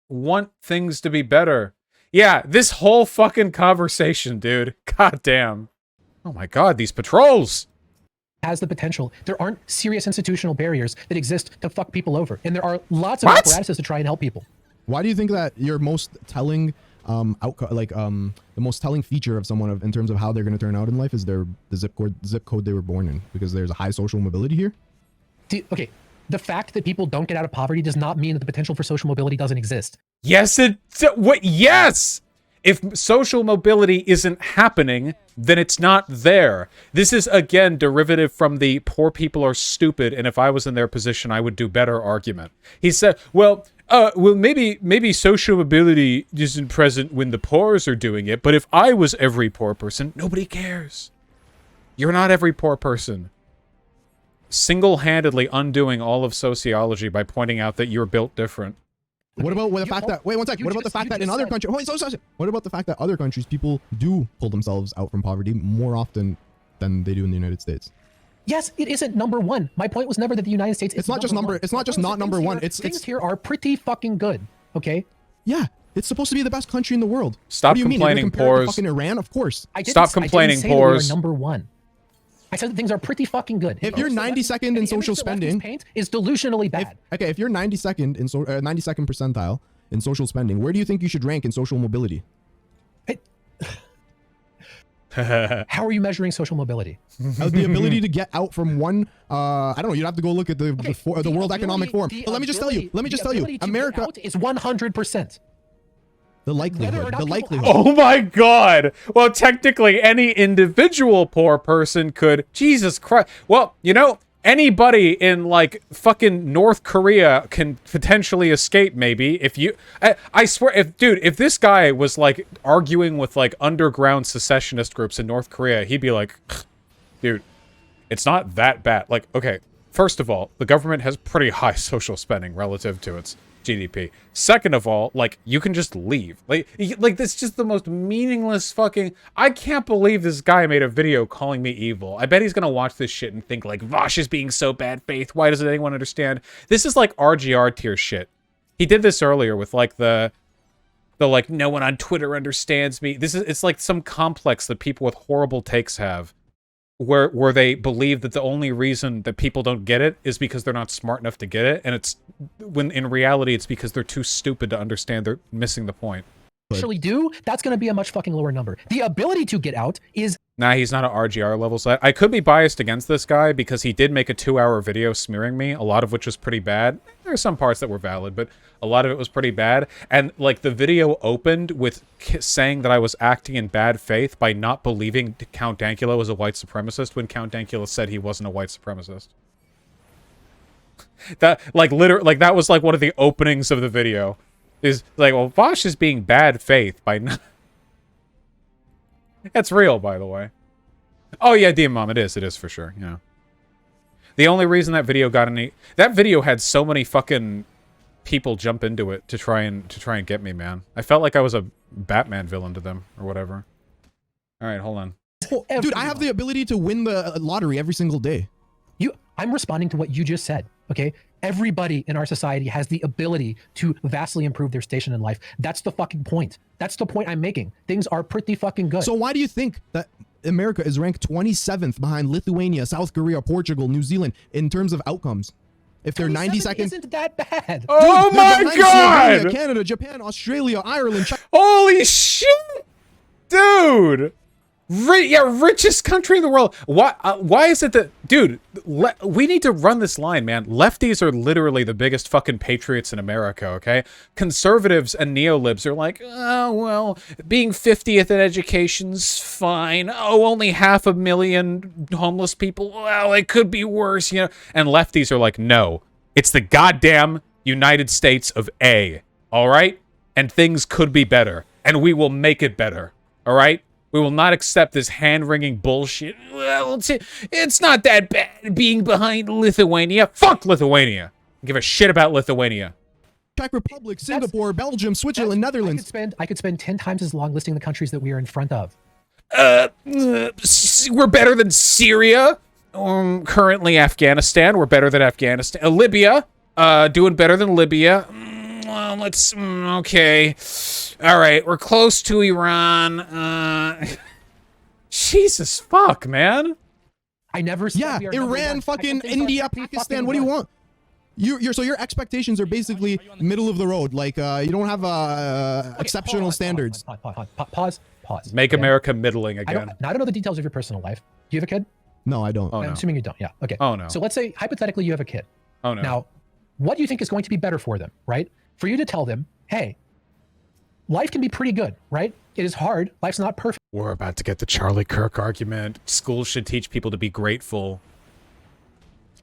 want things to be better. Yeah, this whole fucking conversation, dude. God damn. Oh my god, these patrols. Has the potential. There aren't serious institutional barriers that exist to fuck people over, and there are lots of apparatuses to try and help people. Why do you think that your most telling the most telling feature of someone in terms of how they're going to turn out in life is the zip code they were born in? Because there's a high social mobility here. Okay, the fact that people don't get out of poverty does not mean that the potential for social mobility doesn't exist. Yes, yes. If social mobility isn't happening, then it's not there. This is, again, derivative from the poor people are stupid, and if I was in their position, I would do better argument. He said, well, maybe social mobility isn't present when the poors are doing it, but if I was every poor person, nobody cares. You're not every poor person. Single-handedly undoing all of sociology by pointing out that you're built different. What about the fact that, wait one second, what about the fact that in other countries, what about the fact that other countries, people do pull themselves out from poverty more often than they do in the United States? Yes, it isn't number one. My point was never that the United States is not just number, it's not just not number one. Things here are pretty fucking good, okay? Yeah, it's supposed to be the best country in the world. Stop what do you complaining, mean? You're poors. Fucking Iran, of course. Stop complaining, poors. Number one. I said that things are pretty fucking good. If you're 92nd in social spending, paint is delusionally bad. If you're 92nd in 92nd percentile in social spending, where do you think you should rank in social mobility? How are you measuring social mobility? The ability to get out from one, I don't know, you'd have to go look at the World Economic Forum. But let me just tell you, America is 100%. The Whether or likelihood. not The people- likelihood. Oh my god. Well, technically, any individual poor person could. Jesus Christ. Well, you know, anybody in like fucking North Korea can potentially escape. Maybe if you, I swear, if this guy was like arguing with like underground secessionist groups in North Korea, he'd be like, dude, it's not that bad. Like, okay, first of all, the government has pretty high social spending relative to its GDP. Second of all, like, you can just leave. Like this is just the most meaningless fucking... I can't believe this guy made a video calling me evil. I bet he's gonna watch this shit and think, like, Vaush is being so bad faith. Why doesn't anyone understand? This is like RGR tier shit. He did this earlier with, like, the like, no one on Twitter understands me. It's like some complex that people with horrible takes have. Where they believe that the only reason that people don't get it is because they're not smart enough to get it, and it's when in reality it's because they're too stupid to understand they're missing the point. actually do, that's going to be a much fucking lower number. The ability to get out is... Nah, he's not at RGR level, so I could be biased against this guy because he did make a 2-hour video smearing me, a lot of which was pretty bad. There are some parts that were valid, but a lot of it was pretty bad. And, like, the video opened with saying that I was acting in bad faith by not believing Count Dankula was a white supremacist when Count Dankula said he wasn't a white supremacist. That, like, literally, like, that was, like, one of the openings of the video. Is, like, well, Vaush is being bad faith by not... That's real, by the way. Oh, yeah, Demon Mom, it is for sure, yeah. The only reason that video got any... That video had so many fucking people jump into it to try and get me, man. I felt like I was a Batman villain to them, or whatever. Alright, hold on. Dude, I have the ability to win the lottery every single day. I'm responding to what you just said, okay? Everybody in our society has the ability to vastly improve their station in life. That's the fucking point. That's the point I'm making. Things are pretty fucking good. So why do you think that America is ranked 27th behind Lithuania, South Korea, Portugal, New Zealand in terms of outcomes? If they're 92nd... isn't that bad. Oh Dude, my behind god! Slovenia, Canada, Japan, Australia, Ireland, China. Holy shit! Dude! Richest country in the world. Why is it that... Dude, we need to run this line, man. Lefties are literally the biggest fucking patriots in America, okay? Conservatives and neolibs are like, oh, well, being 50th in education's fine. Oh, only 500,000 homeless people. Well, it could be worse, you know? And lefties are like, no. It's the goddamn United States of A, all right? And things could be better. And we will make it better, all right? We will not accept this hand-wringing bullshit. Well, it's not that bad being behind Lithuania. Fuck Lithuania. Give a shit about Lithuania. Czech Republic, Singapore, Belgium, Switzerland, Netherlands. I could spend 10 times as long listing the countries that we are in front of. We're better than Syria. Currently Afghanistan. We're better than Afghanistan. Libya. Doing better than Libya. Well, let's... okay. All right, we're close to Iran. Jesus fuck, man. I never said Yeah, we are number Iran, one. fucking I think India, things are pretty Pakistan. fucking What do you good. want? So your expectations are basically middle of the road. Like you don't have Okay, exceptional pause, standards. Pause. Make okay? America middling I again. don't know the details of your personal life. Do you have a kid? No, I don't. Oh, I'm no. assuming you don't. Yeah. Okay. Oh, no. So let's say hypothetically you have a kid. Oh, no. Now, what do you think is going to be better for them, right? For you to tell them, hey, life can be pretty good, right? It is hard. Life's not perfect. We're about to get the Charlie Kirk argument. Schools should teach people to be grateful.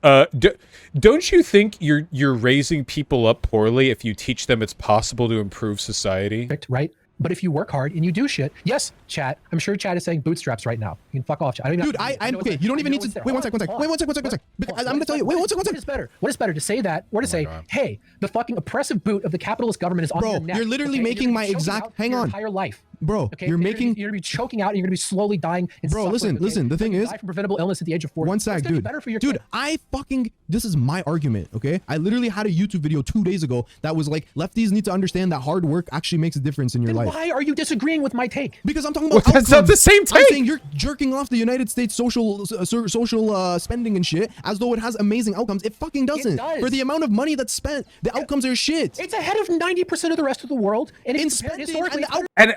Don't you think you're raising people up poorly if you teach them it's possible to improve society? Right? But if you work hard and you do shit, yes, chat. I'm sure chat is saying bootstraps right now. You can fuck off, chat. I don't even Dude, I'm okay. You don't even need to. Wait one sec. Wait one sec. I'm gonna tell you. Wait one sec. What is better? What is better to say that or to say, God. hey, the fucking oppressive boot of the capitalist government is on Bro, your neck. you're literally okay? making You're my gonna be choking exact- out hang your on. entire life. Bro, Okay, you're gonna making. be, you're gonna be choking out and you're gonna be slowly dying. And Bro, suffering, listen. The thing You're gonna is, die from preventable illness at the age of 40. one sec, It's gonna be dude. better for your Dude, kid. I fucking. This is my argument, okay? I literally had a YouTube video 2 days ago that was like, lefties need to understand that hard work actually makes a difference in your Then life. why are you disagreeing with my take? Because I'm talking about Well, that's not outcomes. the same I'm take. saying you're jerking off the United States social spending and shit as though it has amazing outcomes. It fucking doesn't. does. For the amount of money that's spent, the outcomes are shit. It's ahead of 90% of the rest of the world. And if In you compare spending historically, and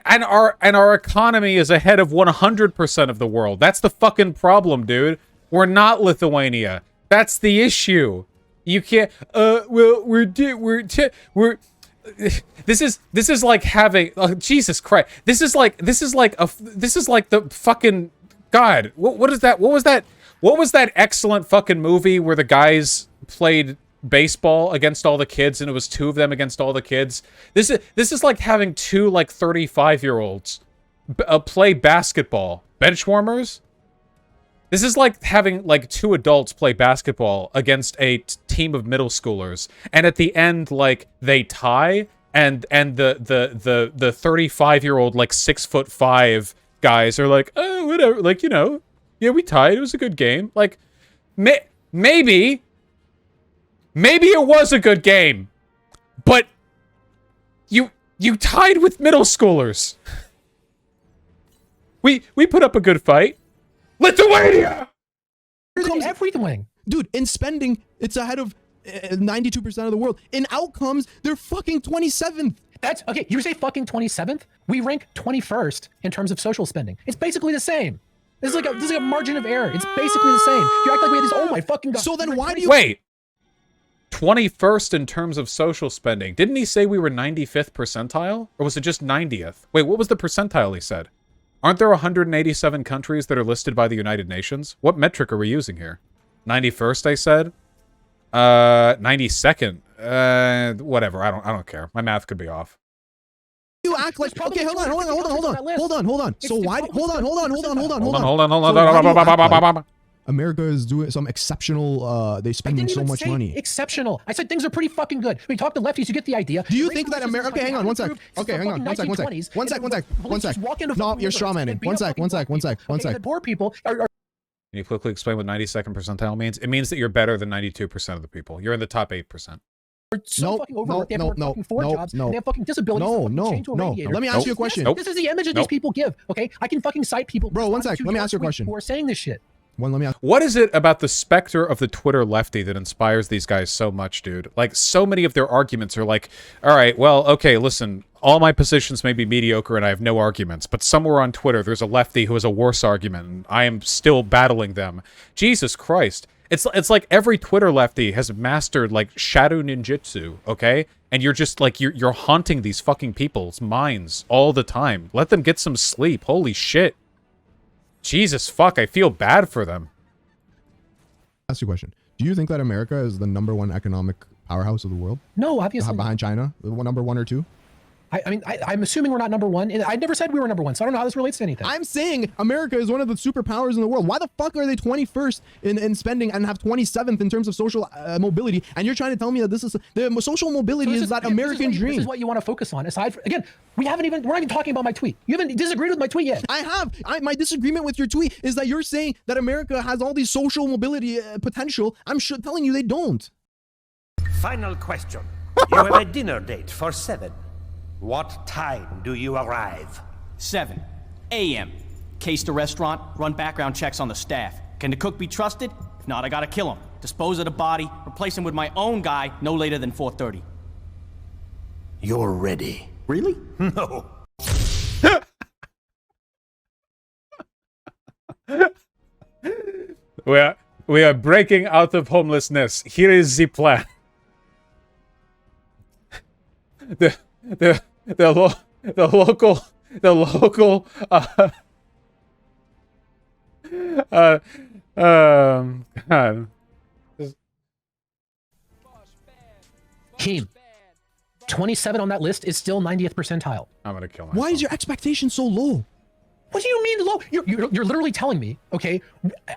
And our economy is ahead of 100% of the world. That's the fucking problem, dude. We're not Lithuania. That's the issue. You can't. Well, This is like having Jesus Christ. This is like the fucking God. What is that? What was that excellent fucking movie where the guys played baseball against all the kids and it was two of them against all the kids? This is like having two like 35-year-olds play basketball. Benchwarmers? This is like having like two adults play basketball against a team of middle schoolers, and at the end, like they tie, and the 35-year-old like 6'5" guys are like, oh whatever, like, you know, yeah, we tied. It was a good game. Like, maybe it was a good game, but you tied with middle schoolers. We put up a good fight. Lithuania! Everything. Dude, in spending, it's ahead of 92% of the world. In outcomes, they're fucking 27th. That's okay. You say fucking 27th. We rank 21st in terms of social spending. It's basically the same. This is like a margin of error. It's basically the same. You act like we had this. Oh my fucking god. So then why do you wait? 21st in terms of social spending. Didn't he say we were 95th percentile, or was it just 90th? Wait, what was the percentile he said? Aren't there 187 countries that are listed by the United Nations? What metric are we using here? 91st, I said. 92nd. Whatever. I don't care. My math could be off. you act like okay? Hold on. So why? Hold on. America is doing some exceptional. They spending so much money. Exceptional. I said things are pretty fucking good. When you talk to lefties, you get the idea. Do you think that America? Okay, hang on one sec. Okay, hang on one sec. No, you're strawmanning. One sec. The poor people are. Can you quickly explain what 92nd percentile means? It means that you're better than 92% of the people. You're in the top 8%. So fucking overworked. They have fucking four jobs. They have fucking disabilities. No. Let me ask you a question. This is the image that these people give. Okay, I can fucking cite people. Bro, one sec. Let me ask you a question. Who are saying this shit? What is it about the specter of the Twitter lefty that inspires these guys so much, dude? Like, so many of their arguments are like, all right, well, okay, listen, all my positions may be mediocre and I have no arguments, but somewhere on Twitter there's a lefty who has a worse argument and I am still battling them. Jesus Christ. It's like every Twitter lefty has mastered, like, shadow ninjutsu, okay? And you're just, like, you're haunting these fucking people's minds all the time. Let them get some sleep. Holy shit. Jesus fuck, I feel bad for them. Ask you a question. Do you think that America is the #1 economic powerhouse of the world? No, obviously. Behind China? Number 1 or 2? I mean, I'm assuming we're not #1. And I never said we were #1, so I don't know how this relates to anything. I'm saying America is one of the superpowers in the world. Why the fuck are they 21st in spending and have 27th in terms of social mobility? And you're trying to tell me that this is the social mobility is that American dream. This is what you want to focus on. Aside from, again, we're not even talking about my tweet. You haven't disagreed with my tweet yet. I have. My disagreement with your tweet is that you're saying that America has all these social mobility potential. I'm telling you they don't. Final question. You have a dinner date for 7. What time do you arrive? 7 a.m. Case the restaurant, run background checks on the staff. Can the cook be trusted? If not, I gotta kill him. Dispose of the body, replace him with my own guy no later than 4:30. You're ready. Really? No. We are breaking out of homelessness. Here is the plan. The local God. Heem, 27 on that list is still 90th percentile. I'm gonna kill myself. Why is your expectation so low? What do you mean low? You're literally telling me, okay?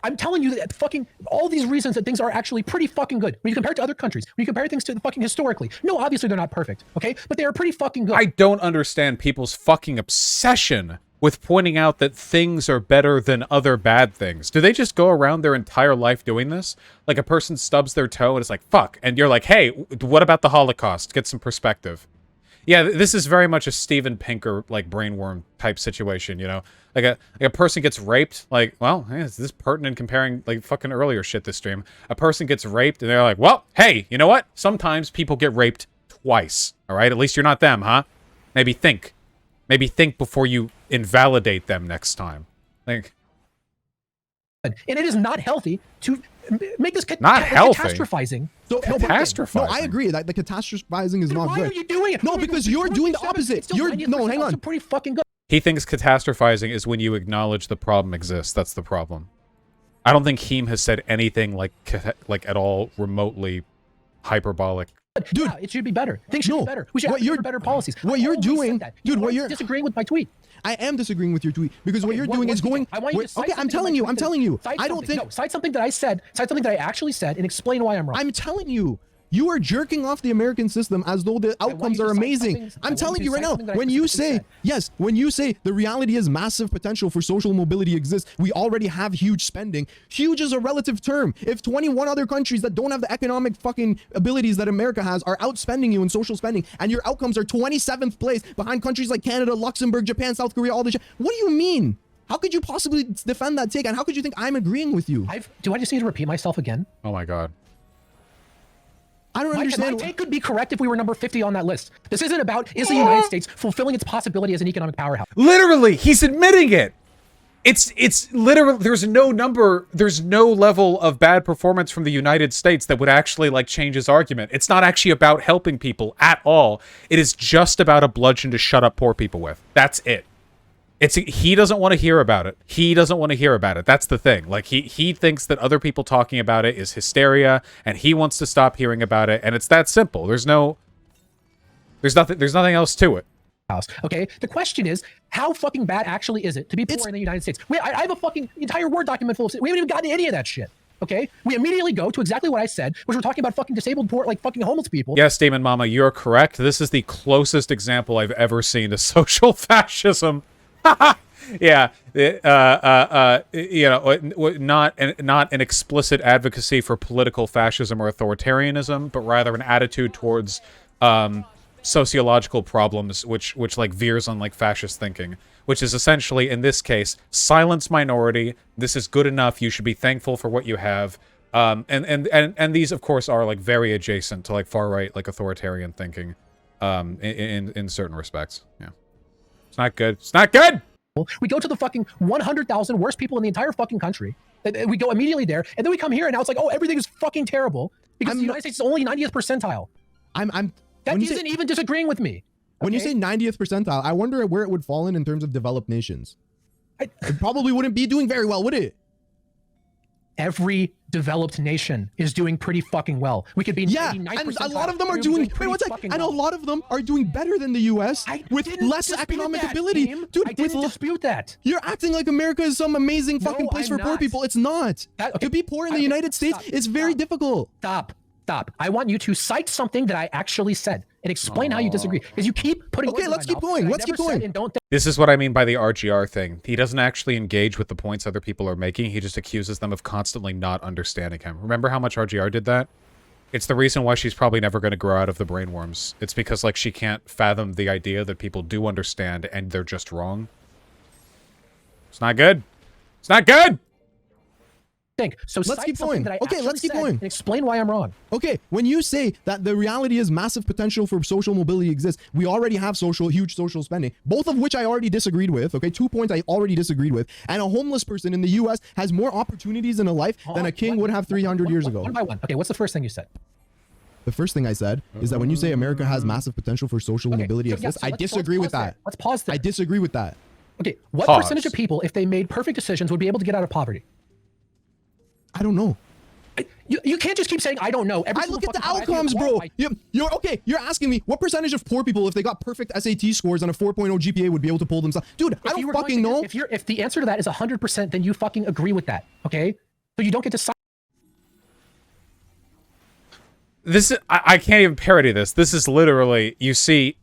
I'm telling you that fucking all these reasons that things are actually pretty fucking good. When you compare it to other countries, when you compare things to the fucking historically. No, obviously they're not perfect, okay? But they are pretty fucking good. I don't understand people's fucking obsession with pointing out that things are better than other bad things. Do they just go around their entire life doing this? Like a person stubs their toe and it's like, fuck. And you're like, hey, what about the Holocaust? Get some perspective. Yeah, this is very much a Steven Pinker, like, brainworm type situation, you know? Like a person gets raped, like, well, hey, is this pertinent comparing, like, fucking earlier shit this stream? A person gets raped, and they're like, well, hey, you know what? Sometimes people get raped twice, all right? At least you're not them, huh? Maybe think. Maybe think before you invalidate them next time. Like... And it is not healthy to make this Not healthy. catastrophizing. So, Catastrophizing. No, I agree that the catastrophizing is not Why good. are you doing it? No, because you're doing the opposite. You're no, hang on. Pretty fucking good. He thinks catastrophizing is when you acknowledge the problem exists. That's the problem. I don't think Heem has said anything like at all remotely hyperbolic. Dude, yeah, it should be better. Things should be better. We should have better policies. What you're doing, dude, what you're disagreeing with my tweet. I am disagreeing with your tweet because what you're doing is going. I want you to cite okay, I'm telling you. I don't think. No, cite something that I said. Cite something that I actually said, and explain why I'm wrong. I'm telling you. You are jerking off the American system as though the outcomes are amazing. I'm telling you right now, when you say, yes, when you say the reality is massive potential for social mobility exists, we already have huge spending. Huge is a relative term. If 21 other countries that don't have the economic fucking abilities that America has are outspending you in social spending, and your outcomes are 27th place behind countries like Canada, Luxembourg, Japan, South Korea, all this shit, what do you mean? How could you possibly defend that take? And how could you think I'm agreeing with you? Do I just need to repeat myself again? Oh my God. I don't understand. My take could be correct if we were number 50 on that list. This isn't about is the United States fulfilling its possibility as an economic powerhouse. Literally, he's admitting it. It's literally, there's no level of bad performance from the United States that would actually like change his argument. It's not actually about helping people at all. It is just about a bludgeon to shut up poor people with. That's it. He doesn't want to hear about it. He doesn't want to hear about it. That's the thing. Like he thinks that other people talking about it is hysteria, and he wants to stop hearing about it. And it's that simple. There's nothing else to it. Okay. The question is, how fucking bad actually is it to be poor in the United States? I have a fucking entire Word document full of. We haven't even gotten to any of that shit. Okay, we immediately go to exactly what I said, which we're talking about fucking disabled, poor, like fucking homeless people. Yes, Demon Mama, you're correct. This is the closest example I've ever seen to social fascism. Yeah, you know, not an explicit advocacy for political fascism or authoritarianism, but rather an attitude towards sociological problems, which like veers on like fascist thinking, which is essentially in this case silence minority. This is good enough. You should be thankful for what you have. And these of course are like very adjacent to like far right like authoritarian thinking, in certain respects. Yeah. It's not good. It's not good! We go to the fucking 100,000 worst people in the entire fucking country. We go immediately there, and then we come here, and now it's like, oh, everything is fucking terrible because the United States is only 90th percentile. That isn't even disagreeing with me. When you say 90th percentile, I wonder where it would fall in terms of developed nations. It probably wouldn't be doing very well, would it? Every developed nation is doing pretty fucking well. We could be 99%. And a lot of them are doing. Wait, one second. And a lot of them are doing better than the U.S. with less economic ability. Dude, I didn't dispute that. You're acting like America is some amazing fucking place for poor people. It's not. To be poor in the United States is very difficult. Stop. I want you to cite something that I actually said and explain how you disagree. Because you keep putting. Okay, let's keep going. Let's keep going. This is what I mean by the RGR thing. He doesn't actually engage with the points other people are making. He just accuses them of constantly not understanding him. Remember how much RGR did that? It's the reason why she's probably never going to grow out of the brainworms. It's because like she can't fathom the idea that people do understand and they're just wrong. It's not good. It's not good! So let's keep going. Okay, let's keep going. And explain why I'm wrong. Okay, when you say that the reality is massive potential for social mobility exists, we already have huge social spending, both of which I already disagreed with. Okay, 2 points I already disagreed with. And a homeless person in the U.S. has more opportunities in a life than a king would have 300 years ago. One by one. Okay, what's the first thing you said? The first thing I said is that when you say America has massive potential for social mobility exists, I disagree with that. Let's pause there. I disagree with that. Okay, what percentage of people, if they made perfect decisions, would be able to get out of poverty? I don't know. You can't just keep saying I don't know. I look at the outcomes, bro. You're asking me what percentage of poor people, if they got perfect SAT scores and a 4.0 GPA, would be able to pull themselves. Dude, I don't fucking know. If the answer to that is 100%, then you fucking agree with that. Okay, so you don't get to. This is, I can't even parody this. This is literally, you see,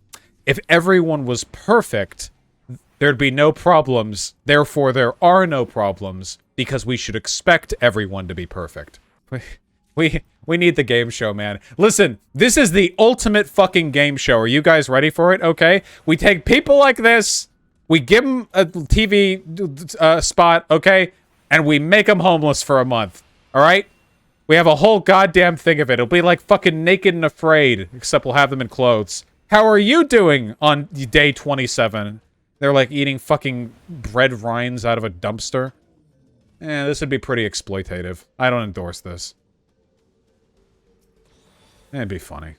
if everyone was perfect, there'd be no problems. Therefore, there are no problems because we should expect everyone to be perfect. We need the game show, man. Listen, this is the ultimate fucking game show. Are you guys ready for it? Okay, we take people like this, we give them a TV spot, okay, and we make them homeless for a month. All right. We have a whole goddamn thing of it. It'll be like fucking Naked and Afraid, except we'll have them in clothes. How are you doing on day 27? They're like eating fucking bread rinds out of a dumpster. This would be pretty exploitative. I don't endorse this. It'd be funny.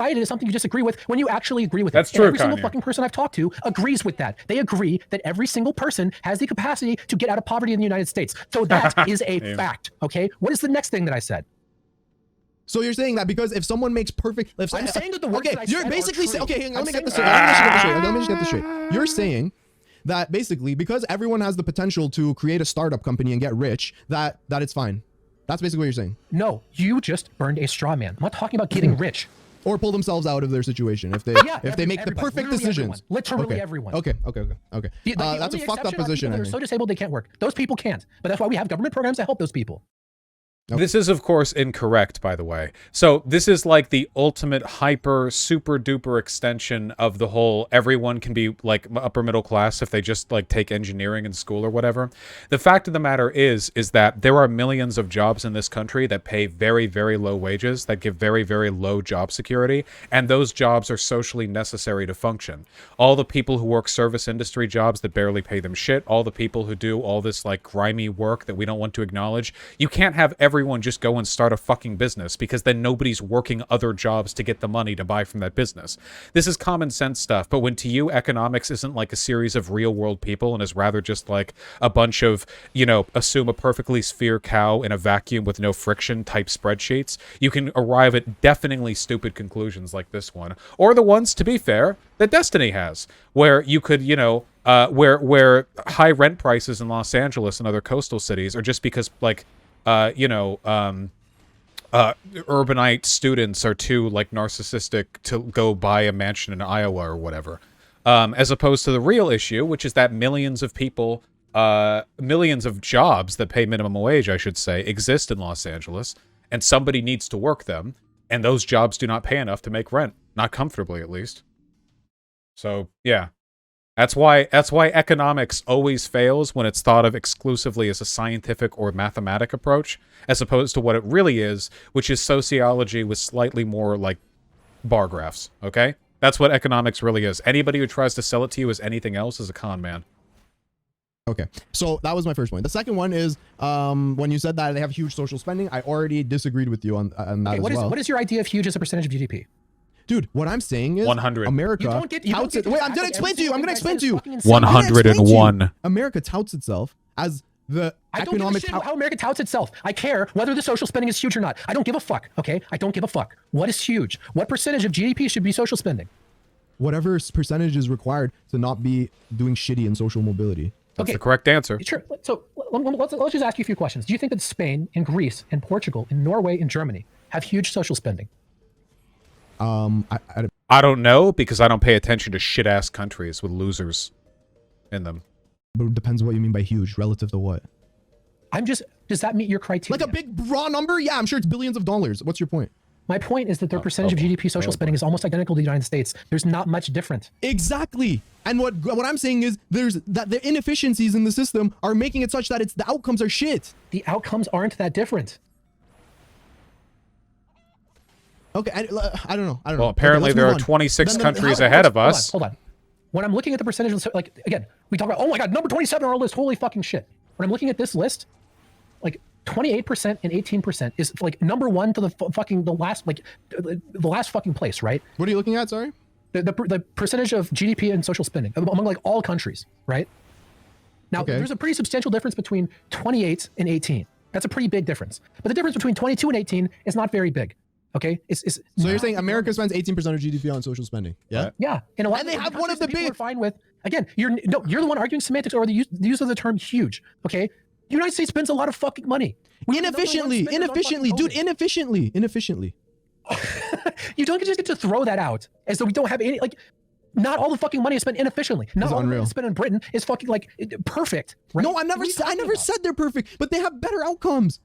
It is something you disagree with when you actually agree with That's it. true, And every single Kanye. fucking person I've talked to agrees with that. They agree that every single person has the capacity to get out of poverty in the United States. So that is a fact, okay? What is the next thing that I said? So you're saying that because if someone makes perfect, if, I'm saying that the words okay, that I you're said basically are true. okay. Hang on, I'm let me get this saying straight. Let me just get this straight. You're saying that basically because everyone has the potential to create a startup company and get rich, that it's fine. That's basically what you're saying. No, you just burned a straw man. I'm not talking about getting rich. Or pull themselves out of their situation if they they make the perfect literally decisions. Literally everyone. Okay. The That's a only fucked up exception are position. people that are so disabled they can't work. Those people can't. But that's why we have government programs to help those people. This is, of course, incorrect, by the way. So this is like the ultimate hyper, super duper extension of the whole everyone can be like upper middle class if they just like take engineering in school or whatever. The fact of the matter is that there are millions of jobs in this country that pay very, very low wages, that give very, very low job security, and those jobs are socially necessary to function. All the people who work service industry jobs that barely pay them shit, all the people who do all this like grimy work that we don't want to acknowledge, you can't have everyone just go and start a fucking business because then nobody's working other jobs to get the money to buy from that business. This is common sense stuff, but when to you economics isn't like a series of real world people and is rather just like a bunch of, you know, assume a perfectly sphere cow in a vacuum with no friction type spreadsheets, you can arrive at deafeningly stupid conclusions like this one. Or the ones, to be fair, that Destiny has, where you could, you know, where high rent prices in Los Angeles and other coastal cities are just because like urbanite students are too like narcissistic to go buy a mansion in Iowa or whatever, as opposed to the real issue, which is that millions of people, millions of jobs that pay minimum wage, I should say, exist in Los Angeles, and somebody needs to work them, and those jobs do not pay enough to make rent, not comfortably at least. So yeah. That's why economics always fails when it's thought of exclusively as a scientific or mathematic approach, as opposed to what it really is, which is sociology with slightly more like bar graphs, okay? That's what economics really is. Anybody who tries to sell it to you as anything else is a con man. Okay, so that was my first point. The second one is when you said that they have huge social spending, I already disagreed with you on that as well. What is your idea of huge as a percentage of GDP? Dude, what I'm saying is 100. America touts it. Wait, I'm gonna explain to you. 101. America touts itself as the I don't economic. give a shit how America touts itself. I care whether the social spending is huge or not. I don't give a fuck. Okay, I don't give a fuck. What is huge? What percentage of GDP should be social spending? Whatever percentage is required to not be doing shitty in social mobility. That's the correct answer. Sure. So let's just ask you a few questions. Do you think that Spain and Greece and Portugal and Norway and Germany have huge social spending? I don't know because I don't pay attention to shit-ass countries with losers in them. But it depends what you mean by huge relative to what. Does that meet your criteria? Like a big raw number? Yeah, I'm sure it's billions of dollars. What's your point? My point is that their percentage of GDP social spending is almost identical to the United States. There's not much different. Exactly. And what I'm saying is the inefficiencies in the system are making it such that the outcomes are shit. The outcomes aren't that different. Okay, I don't know. Well, apparently there are 26 countries ahead of us. Hold on. When I'm looking at the percentage, like, again, we talk about, oh my God, number 27 on our list, holy fucking shit. When I'm looking at this list, like 28% and 18% is like number one to the last fucking place, right? What are you looking at, sorry? The percentage of GDP and social spending among like all countries, right? Now, there's a pretty substantial difference between 28 and 18. That's a pretty big difference. But the difference between 22 and 18 is not very big. Okay, so you're saying America spends 18% of GDP on social spending? Yeah. Yeah, and they have one of the big. Fine with again. You're the one arguing semantics or the use of the term huge. Okay, the United States spends a lot of fucking money. Inefficiently. You don't just get to throw that out as though we don't have any like. Not all the fucking money is spent inefficiently. Not all the money spent in Britain is fucking like perfect. Right? No, I never said they're perfect, but they have better outcomes.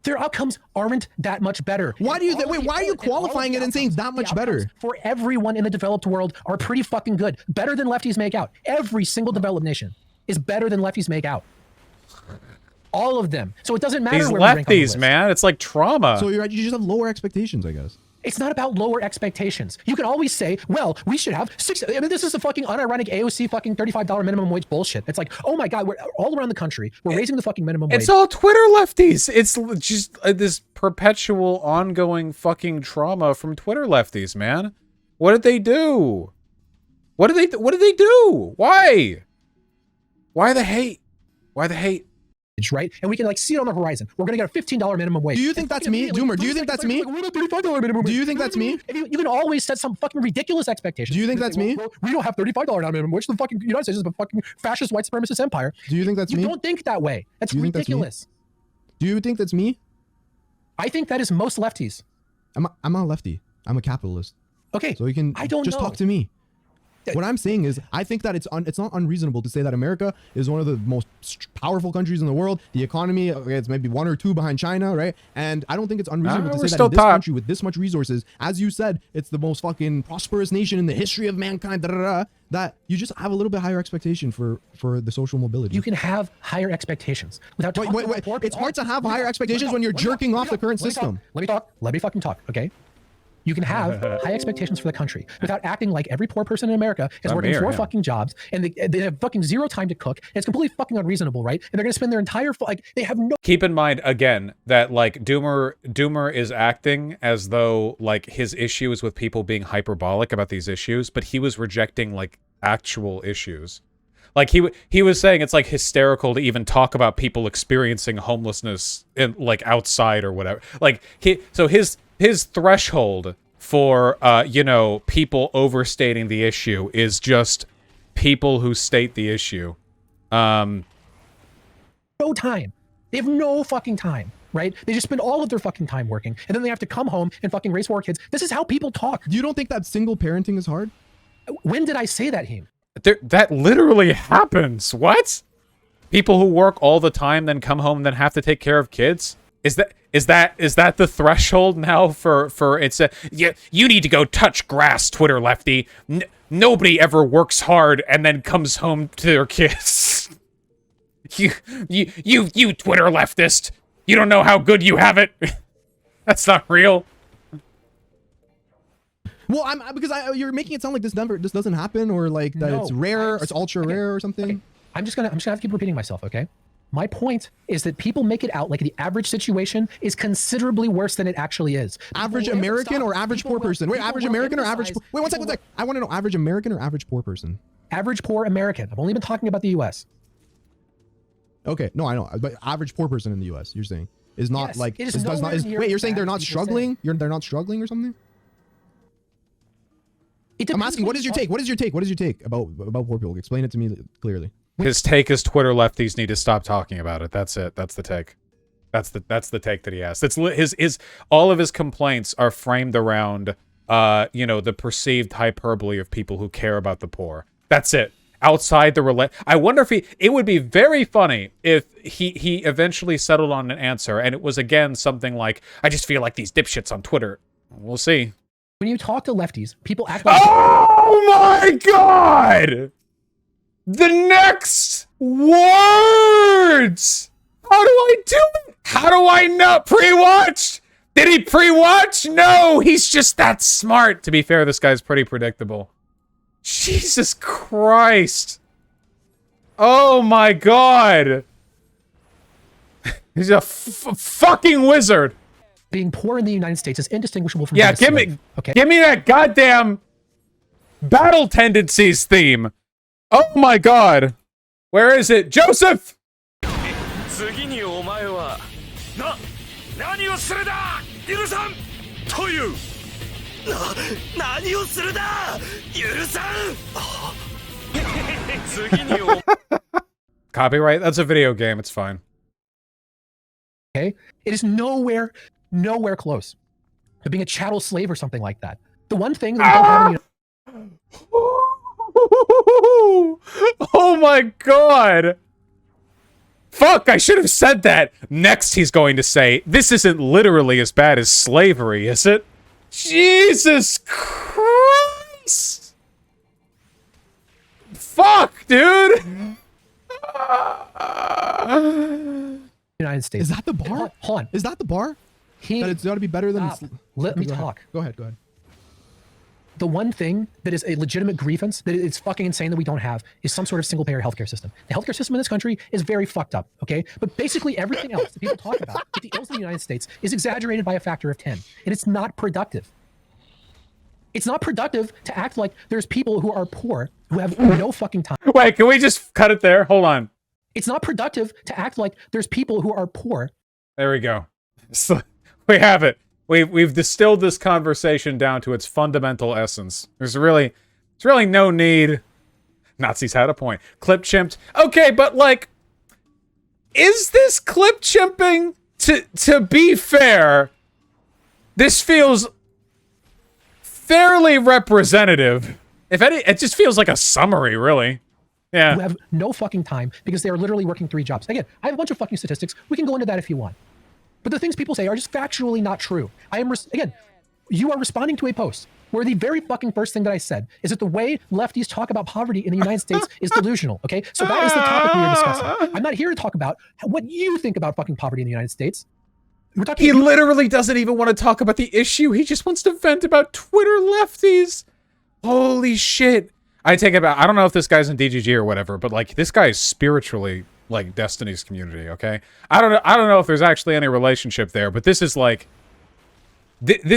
Their outcomes aren't that much better. Why are you qualifying it and saying that much better? For everyone in the developed world are pretty fucking good. Better than lefties make out. Every single developed nation is better than lefties make out. All of them. So it doesn't matter These where we rank on the lefties, list. man. It's like trauma. So you're right. You just have lower expectations, I guess. It's not about lower expectations. You can always say, well, we should have six. I mean, this is the fucking unironic AOC fucking $35 minimum wage bullshit. It's like, oh my God, we're all around the country. We're raising the fucking minimum wage. It's all Twitter lefties. It's just this perpetual ongoing fucking trauma from Twitter lefties, man. What did they do? What did they do? Why? Why the hate? Why the hate? Right? And we can like see it on the horizon. We're gonna get a $15 minimum wage. Do you think that's me, Doomer? Do you think that's me? Do you think that's me? You can always set some fucking ridiculous expectations. Do you think that's me? Well, we don't have $35 minimum wage. The fucking United States is a fucking fascist white supremacist empire. Do you think that's me? You don't think that way. That's ridiculous. Do you think that's me? I think that is most lefties. I'm not a lefty. I'm a capitalist. Okay. So you can just talk to me. What I'm saying is, I think that it's not unreasonable to say that America is one of the most powerful countries in the world. The economy, it's maybe 1 or 2 behind China, right? And I don't think it's unreasonable to say that in this country with this much resources, as you said, it's the most fucking prosperous nation in the history of mankind, that you just have a little bit higher expectation for the social mobility. You can have higher expectations without talking about poor people. It's hard to have higher expectations when you're jerking off the current system. Let me talk. Let me fucking talk, okay? You can have high expectations for the country without acting like every poor person in America is working 4 fucking jobs and they have fucking 0 time to cook. And it's completely fucking unreasonable, right? And they're going to spend their entire they have no. Keep in mind again that like Doomer is acting as though like his issue is with people being hyperbolic about these issues, but he was rejecting like actual issues. Like he was saying it's like hysterical to even talk about people experiencing homelessness in like outside or whatever. Like his threshold for, you know, people overstating the issue is just people who state the issue. No time. They have no fucking time, right? They just spend all of their fucking time working, and then they have to come home and fucking raise 4 kids. This is how people talk. You don't think that single parenting is hard? When did I say that, Heem? That literally happens. What? People who work all the time, then come home, and then have to take care of kids? Is that the threshold now for it's a you need to go touch grass, Twitter lefty. Nobody ever works hard and then comes home to their kids. you Twitter leftist. You don't know how good you have it. That's not real. Well, you're making it sound like this doesn't happen, or like that it's rare, or it's ultra rare or something. Okay. I'm just gonna have to keep repeating myself, okay? My point is that people make it out like the average situation is considerably worse than it actually is. Average American or average poor person? Wait, average American or average? Wait, one sec. I want to know average American or average poor person? Average poor American. I've only been talking about the U.S. Okay, no, I know, but average poor person in the U.S. You're saying is not like wait, you're saying they're not struggling? They're not struggling or something? I'm asking, what is your take? What is your take about poor people? Explain it to me clearly. His take is Twitter lefties need to stop talking about it. That's it. That's the take. That's the take that he has. It's his all of his complaints are framed around you know, the perceived hyperbole of people who care about the poor. That's it. Outside the I wonder if it would be very funny if he eventually settled on an answer and it was again something like, I just feel like these dipshits on Twitter. We'll see. When you talk to lefties, people act like oh my God! The next words! How do I do it? How do I know? Pre-watched? Did he pre-watch? No, he's just that smart. To be fair, this guy's pretty predictable. Jesus Christ. Oh my God. He's a fucking wizard. being poor in the United States is indistinguishable from give me that goddamn battle tendencies theme. Oh my God. Where is it? Joseph! Copyright? That's a video game. It's fine. Okay? It is nowhere close to being a chattel slave or something like that. The one thing that we don't have in the Oh my God. Fuck, I should have said that. Next he's going to say, this isn't literally as bad as slavery, is it? Jesus Christ. Fuck, dude. United States. Is that the bar? Hold on. Is that the bar? that it's got to be better than. Let me Go ahead. talk. Go ahead. The one thing that is a legitimate grievance that it's fucking insane that we don't have is some sort of single payer healthcare system. The healthcare system in this country is very fucked up, okay? But basically everything else that people talk about with the ills of the United States is exaggerated by a factor of 10. And it's not productive. It's not productive to act like there's people who are poor who have no fucking time. Wait, can we just cut it there? Hold on. It's not productive to act like there's people who are poor. There we go. So, we have it. We've distilled this conversation down to its fundamental essence. There's really no need. Nazis had a point. Clip chimped. Okay, but like, is this clip chimping? To be fair, this feels fairly representative. If any, it just feels like a summary, really. Yeah. Who have no fucking time because they are literally working 3 jobs. Again, I have a bunch of fucking statistics. We can go into that if you want. But the things people say are just factually not true. Again, you are responding to a post where the very fucking first thing that I said is that the way lefties talk about poverty in the United States is delusional, okay? So that is the topic we are discussing. I'm not here to talk about what you think about fucking poverty in the United States. We're talking. He literally doesn't even want to talk about the issue. He just wants to vent about Twitter lefties. Holy shit. I take it back. I don't know if this guy's in DGG or whatever, but like this guy is spiritually like Destiny's community, okay? I don't know if there's actually any relationship there, but this is like this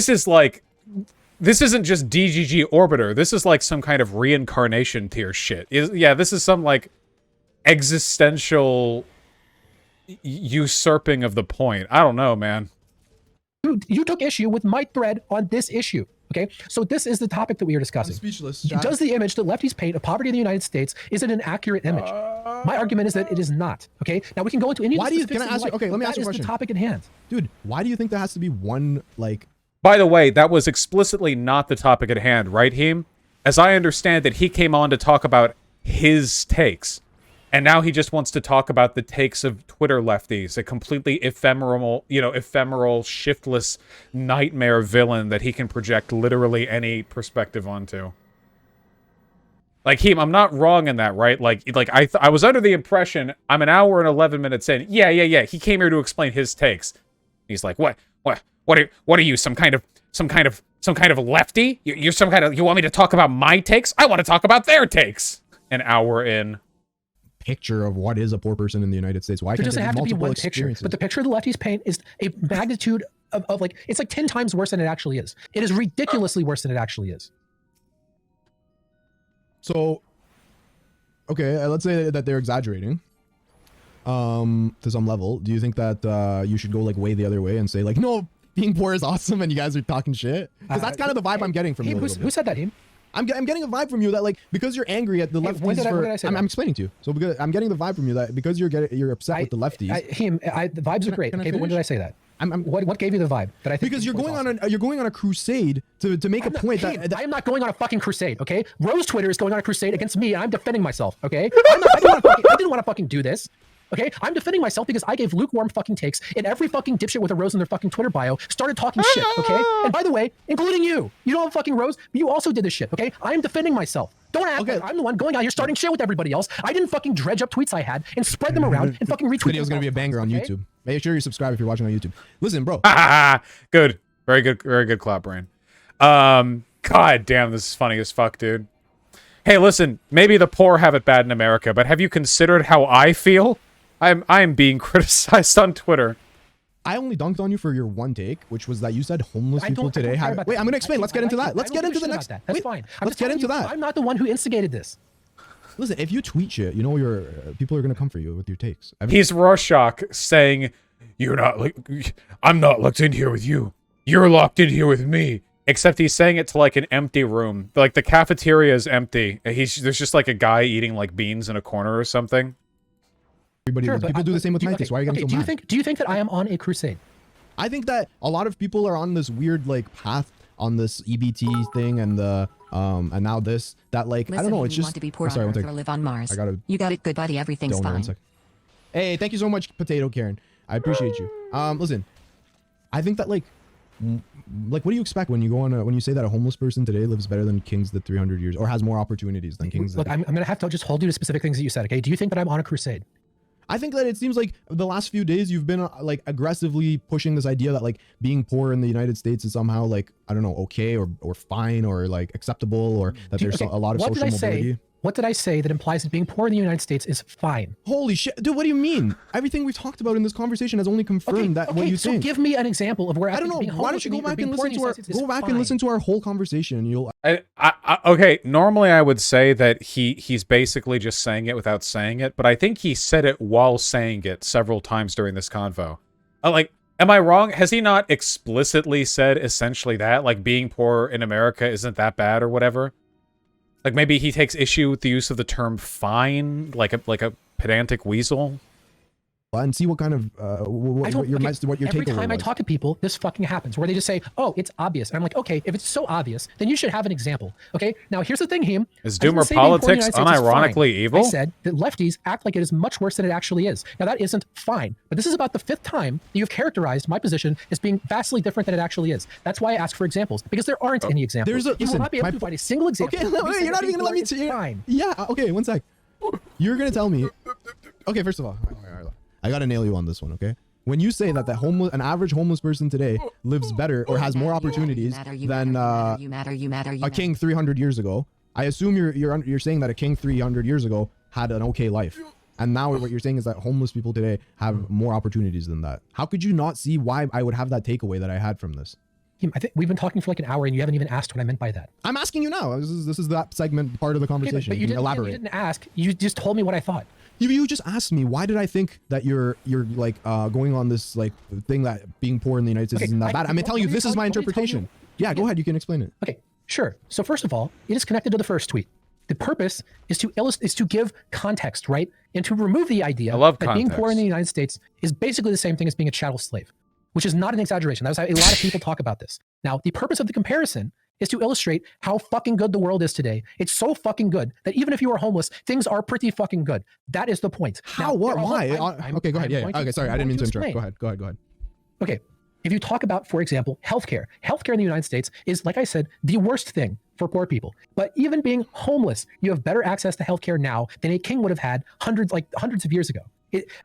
isn't just DGG Orbiter. This is like some kind of reincarnation tier shit. Yeah, this is some like existential usurping of the point. I don't know, man. You took issue with my thread on this issue. Okay, so this is the topic that we are discussing. I'm speechless. Does the image that lefties paint of poverty in the United States, is it an accurate image? My argument is that it is not. Okay, now we can go into any. Why do you? Can I ask you? Okay, let me ask you a question. The topic at hand, dude. Why do you think there has to be one like? By the way, that was explicitly not the topic at hand, right, Heem? As I understand it, he came on to talk about his takes. And now he just wants to talk about the takes of Twitter lefties, a completely ephemeral, shiftless nightmare villain that he can project literally any perspective onto. Like, Heem, I'm not wrong in that, right? Like I was under the impression, I'm an hour and 11 minutes in. Yeah. He came here to explain his takes. He's like, what are you, some kind of lefty? You're some kind of, you want me to talk about my takes? I want to talk about their takes. An hour in. Picture of what is a poor person in the United States. Why can't doesn't have to be one picture? But the picture the lefties paint is a magnitude of like, it's like 10 times worse than it actually is. It is ridiculously worse than it actually is. So, okay, let's say that they're exaggerating to some level. Do you think that you should go like way the other way and say like, no, being poor is awesome and you guys are talking shit? Because that's kind of the vibe I'm getting from you. Who said that, Heem? I'm getting a vibe from you that like because you're angry at the lefties. When did I say that? I'm explaining to you. So because I'm getting the vibe from you that because you're upset with the lefties. The vibes are great. Okay, but when did I say that? What gave you the vibe that I think? Because you're going on a crusade to make a point that I am not going on a fucking crusade. Okay, Rose Twitter is going on a crusade against me, and I'm defending myself. Okay, I didn't want to fucking do this. Okay, I'm defending myself because I gave lukewarm fucking takes, and every fucking dipshit with a rose in their fucking Twitter bio started talking shit. Okay, and by the way, including you, you don't have a fucking rose, but you also did this shit. Okay, I'm defending myself. Don't act like I'm the one going out here starting shit with everybody else. I didn't fucking dredge up tweets I had and spread them around and fucking retweet. This video is gonna be a banger on YouTube. Make sure you subscribe if you're watching on YouTube. Listen, bro. Good, very good, Cloud Brain. God damn, this is funny as fuck, dude. Hey, listen, maybe the poor have it bad in America, but have you considered how I feel? I'm being criticized on Twitter. I only dunked on you for your one take, which was that you said homeless people today have. Wait, I'm gonna explain. Let's get into that. Let's get into the next. That's fine. Let's get into that. I'm not the one who instigated this. Listen, if you tweet shit, you know your people are gonna come for you with your takes. He's Rorschach saying, I'm not locked in here with you. You're locked in here with me. Except he's saying it to like an empty room. Like the cafeteria is empty. There's just like a guy eating like beans in a corner or something. People do the same with my takes. Why are you getting so mad? Do you think that I am on a crusade? I think that a lot of people are on this weird like path on this EBT thing and the and now this that like Listen, I don't know. It's you just want to be poor or live on Mars. You got it, good buddy. Everything's fine. Hey, thank you so much, Potato Karen. I appreciate you. Listen, I think that like what do you expect when you go on when you say that a homeless person today lives better than kings that 300 years or has more opportunities than kings? Look, I'm gonna have to just hold you to specific things that you said. Okay, do you think that I'm on a crusade? I think that it seems like the last few days you've been like aggressively pushing this idea that like being poor in the United States is somehow like, I don't know, okay or fine or like acceptable, or that there's a lot of social mobility. What did I say that implies that being poor in the United States is fine? Holy shit, dude, what do you mean? Everything we've talked about in this conversation has only confirmed that what you think. So give me an example of where I don't know. Why don't you go back and listen to our whole conversation and you'll okay, normally I would say that he's basically just saying it without saying it, but I think he said it while saying it several times during this convo. Like, am I wrong? Has he not explicitly said essentially that, like, being poor in America isn't that bad or whatever? Like, maybe he takes issue with the use of the term fine, like a pedantic weasel? And see what kind of what your takeaway Every time I was. talk to people, this fucking happens, where they just say, oh, it's obvious. And I'm like, okay, if it's so obvious, then you should have an example. Okay, now here's the thing, Heem. Is doomer politics unironically evil? I said that lefties act like it is much worse than it actually is. Now, that isn't fine, but this is about the 5th time that you've characterized my position as being vastly different than it actually is. That's why I ask for examples, because there aren't any examples. You will not be able to find a single example. Okay, no, you're not even gonna let me see. Fine. Yeah, okay, one sec. You're gonna tell me. Okay, first of all, I gotta nail you on this one, okay? When you say that an average homeless person today lives better or has more opportunities than a king 300 years ago, I assume you're saying that a king 300 years ago had an okay life, and now what you're saying is that homeless people today have more opportunities than that. How could you not see why I would have that takeaway that I had from this? I think we've been talking for like an hour and you haven't even asked what I meant by that. I'm asking you now. This is that segment part of the conversation. But you didn't elaborate. You didn't ask. You just told me what I thought. You just asked me, why did I think that you're like going on this like thing that being poor in the United States isn't that bad? I'm telling you, this is my interpretation. Yeah, go ahead. You can explain it. Okay, sure. So first of all, it is connected to the first tweet. The purpose is to give context, right? And to remove the idea that being poor in the United States is basically the same thing as being a chattel slave, which is not an exaggeration. That's how a lot of people talk about this. Now, the purpose of the comparison is to illustrate how fucking good the world is today. It's so fucking good that even if you are homeless, things are pretty fucking good. That is the point. How? Now, What? Why? Okay, go ahead. Yeah. Okay, sorry. I didn't mean to interrupt. Go ahead. Okay. If you talk about, for example, healthcare in the United States is, like I said, the worst thing for poor people. But even being homeless, you have better access to healthcare now than a king would have had hundreds of years ago.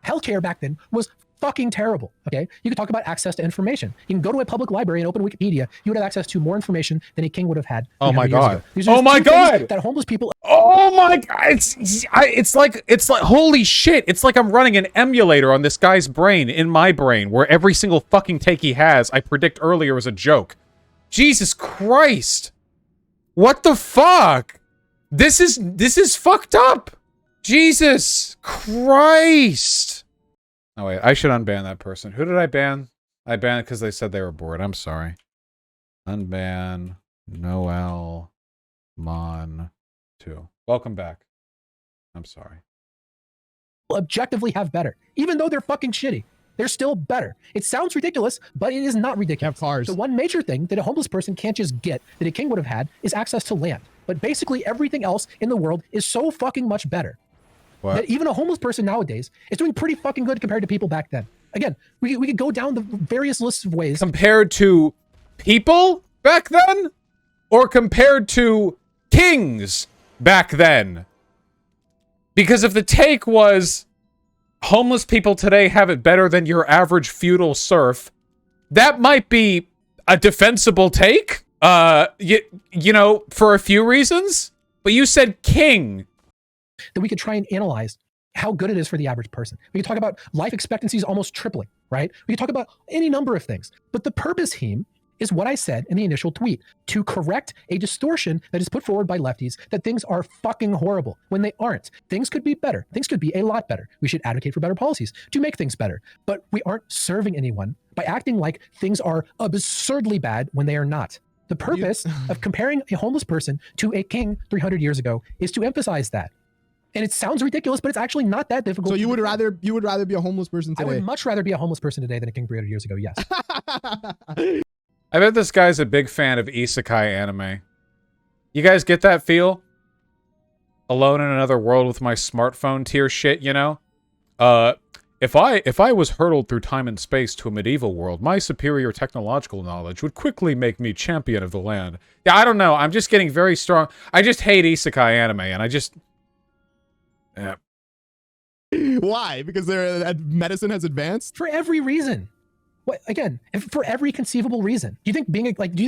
Healthcare back then was fucking terrible. Okay, you could talk about access to information. You can go to a public library and open Wikipedia. You would have access to more information than a king would have had. Oh my god! Oh my god! That homeless people. Oh my god! It's like holy shit! It's like I'm running an emulator on this guy's brain in my brain, where every single fucking take he has, I predict earlier was a joke. Jesus Christ! What the fuck? This is fucked up. Jesus Christ! Oh wait, I should unban that person. Who did I ban? I banned it because they said they were bored. I'm sorry. Unban Noel Mon 2. Welcome back. I'm sorry. Objectively have better, even though they're fucking shitty. They're still better. It sounds ridiculous, but it is not ridiculous. Have cars. The one major thing that a homeless person can't just get that a king would have had is access to land. But basically everything else in the world is so fucking much better. What? That even a homeless person nowadays is doing pretty fucking good compared to people back then. Again, we could go down the various lists of ways. Compared to people back then? Or compared to kings back then? Because if the take was homeless people today have it better than your average feudal serf, that might be a defensible take. You know, for a few reasons. But you said king. That we could try and analyze how good it is for the average person. We could talk about life expectancies almost tripling, right? We could talk about any number of things. But the purpose, Heem, is what I said in the initial tweet, to correct a distortion that is put forward by lefties that things are fucking horrible when they aren't. Things could be better. Things could be a lot better. We should advocate for better policies to make things better. But we aren't serving anyone by acting like things are absurdly bad when they are not. The purpose of comparing a homeless person to a king 300 years ago is to emphasize that. And it sounds ridiculous, but it's actually not that difficult. So you would rather be a homeless person today? I would much rather be a homeless person today than a king 300 years ago, yes. I bet this guy's a big fan of isekai anime. You guys get that feel? Alone in another world with my smartphone tier shit, you know? If I was hurtled through time and space to a medieval world, my superior technological knowledge would quickly make me champion of the land. Yeah, I don't know. I'm just getting very strong. I just hate isekai anime, and I just... Yeah. Why? Because medicine has advanced? For every reason. What, again, for every conceivable reason. Do you think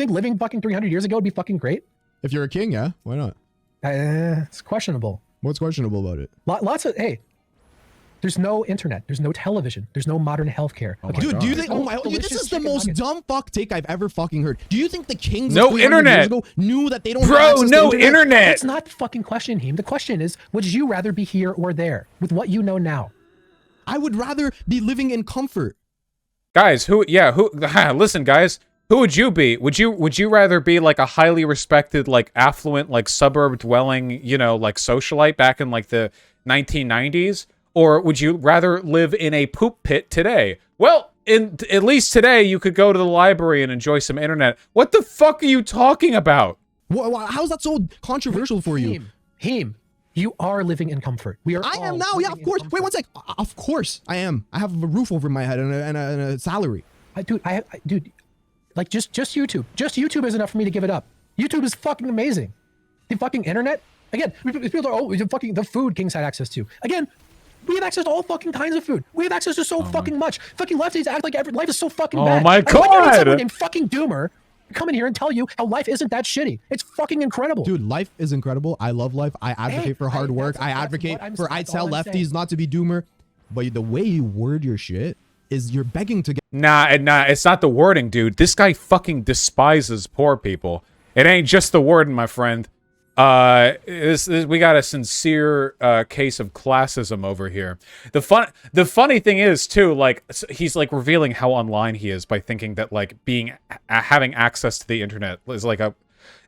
living fucking 300 years ago would be fucking great? If you're a king, yeah. Why not? It's questionable. What's questionable about it? Lots of, hey, there's no internet. There's no television. There's no modern healthcare. Okay, dude, do you think, this is the most dumb fuck take I've ever fucking heard. Do you think the kings no of 300 internet years ago knew that they don't have bro access no to internet? That's not the fucking question, Heem. The question is, would you rather be here or there with what you know now? I would rather be living in comfort. Guys, listen, guys, who would you be? Would you rather be like a highly respected, like affluent, like suburb dwelling, you know, like socialite back in like the 1990s? Or would you rather live in a poop pit today? Well, at least today you could go to the library and enjoy some internet. What the fuck are you talking about? How is that so controversial for you? Heem, you are living in comfort. I am now, yeah, of course. Wait, one sec. Of course I am. I have a roof over my head and a salary. Dude, like just YouTube. Just YouTube is enough for me to give it up. YouTube is fucking amazing. The fucking internet, again, people are, the food kings had access to. Again, we have access to all fucking kinds of food. We have access to so fucking much. Fucking lefties act like life is so fucking bad. Oh my god! Like, someone named fucking Doomer come in here and tell you how life isn't that shitty. It's fucking incredible. Dude, life is incredible. I love life. I advocate for hard work. I advocate for I tell lefties not to be Doomer. But the way you word your shit is you're begging to get... Nah, it's not the wording, dude. This guy fucking despises poor people. It ain't just the wording, my friend. We got a sincere case of classism over here. The funny thing is too, like, he's like revealing how online he is by thinking that like having access to the internet is like a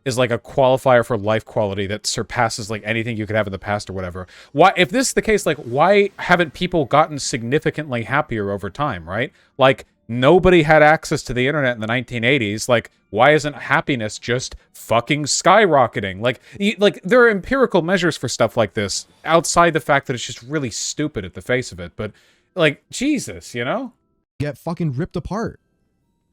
qualifier for life quality that surpasses like anything you could have in the past or whatever. Why, if this is the case, like, why haven't people gotten significantly happier over time, right? Like, nobody had access to the internet in the 1980s. Like, why isn't happiness just fucking skyrocketing? Like there are empirical measures for stuff like this outside the fact that it's just really stupid at the face of it. But like, Jesus, you know? Get fucking ripped apart.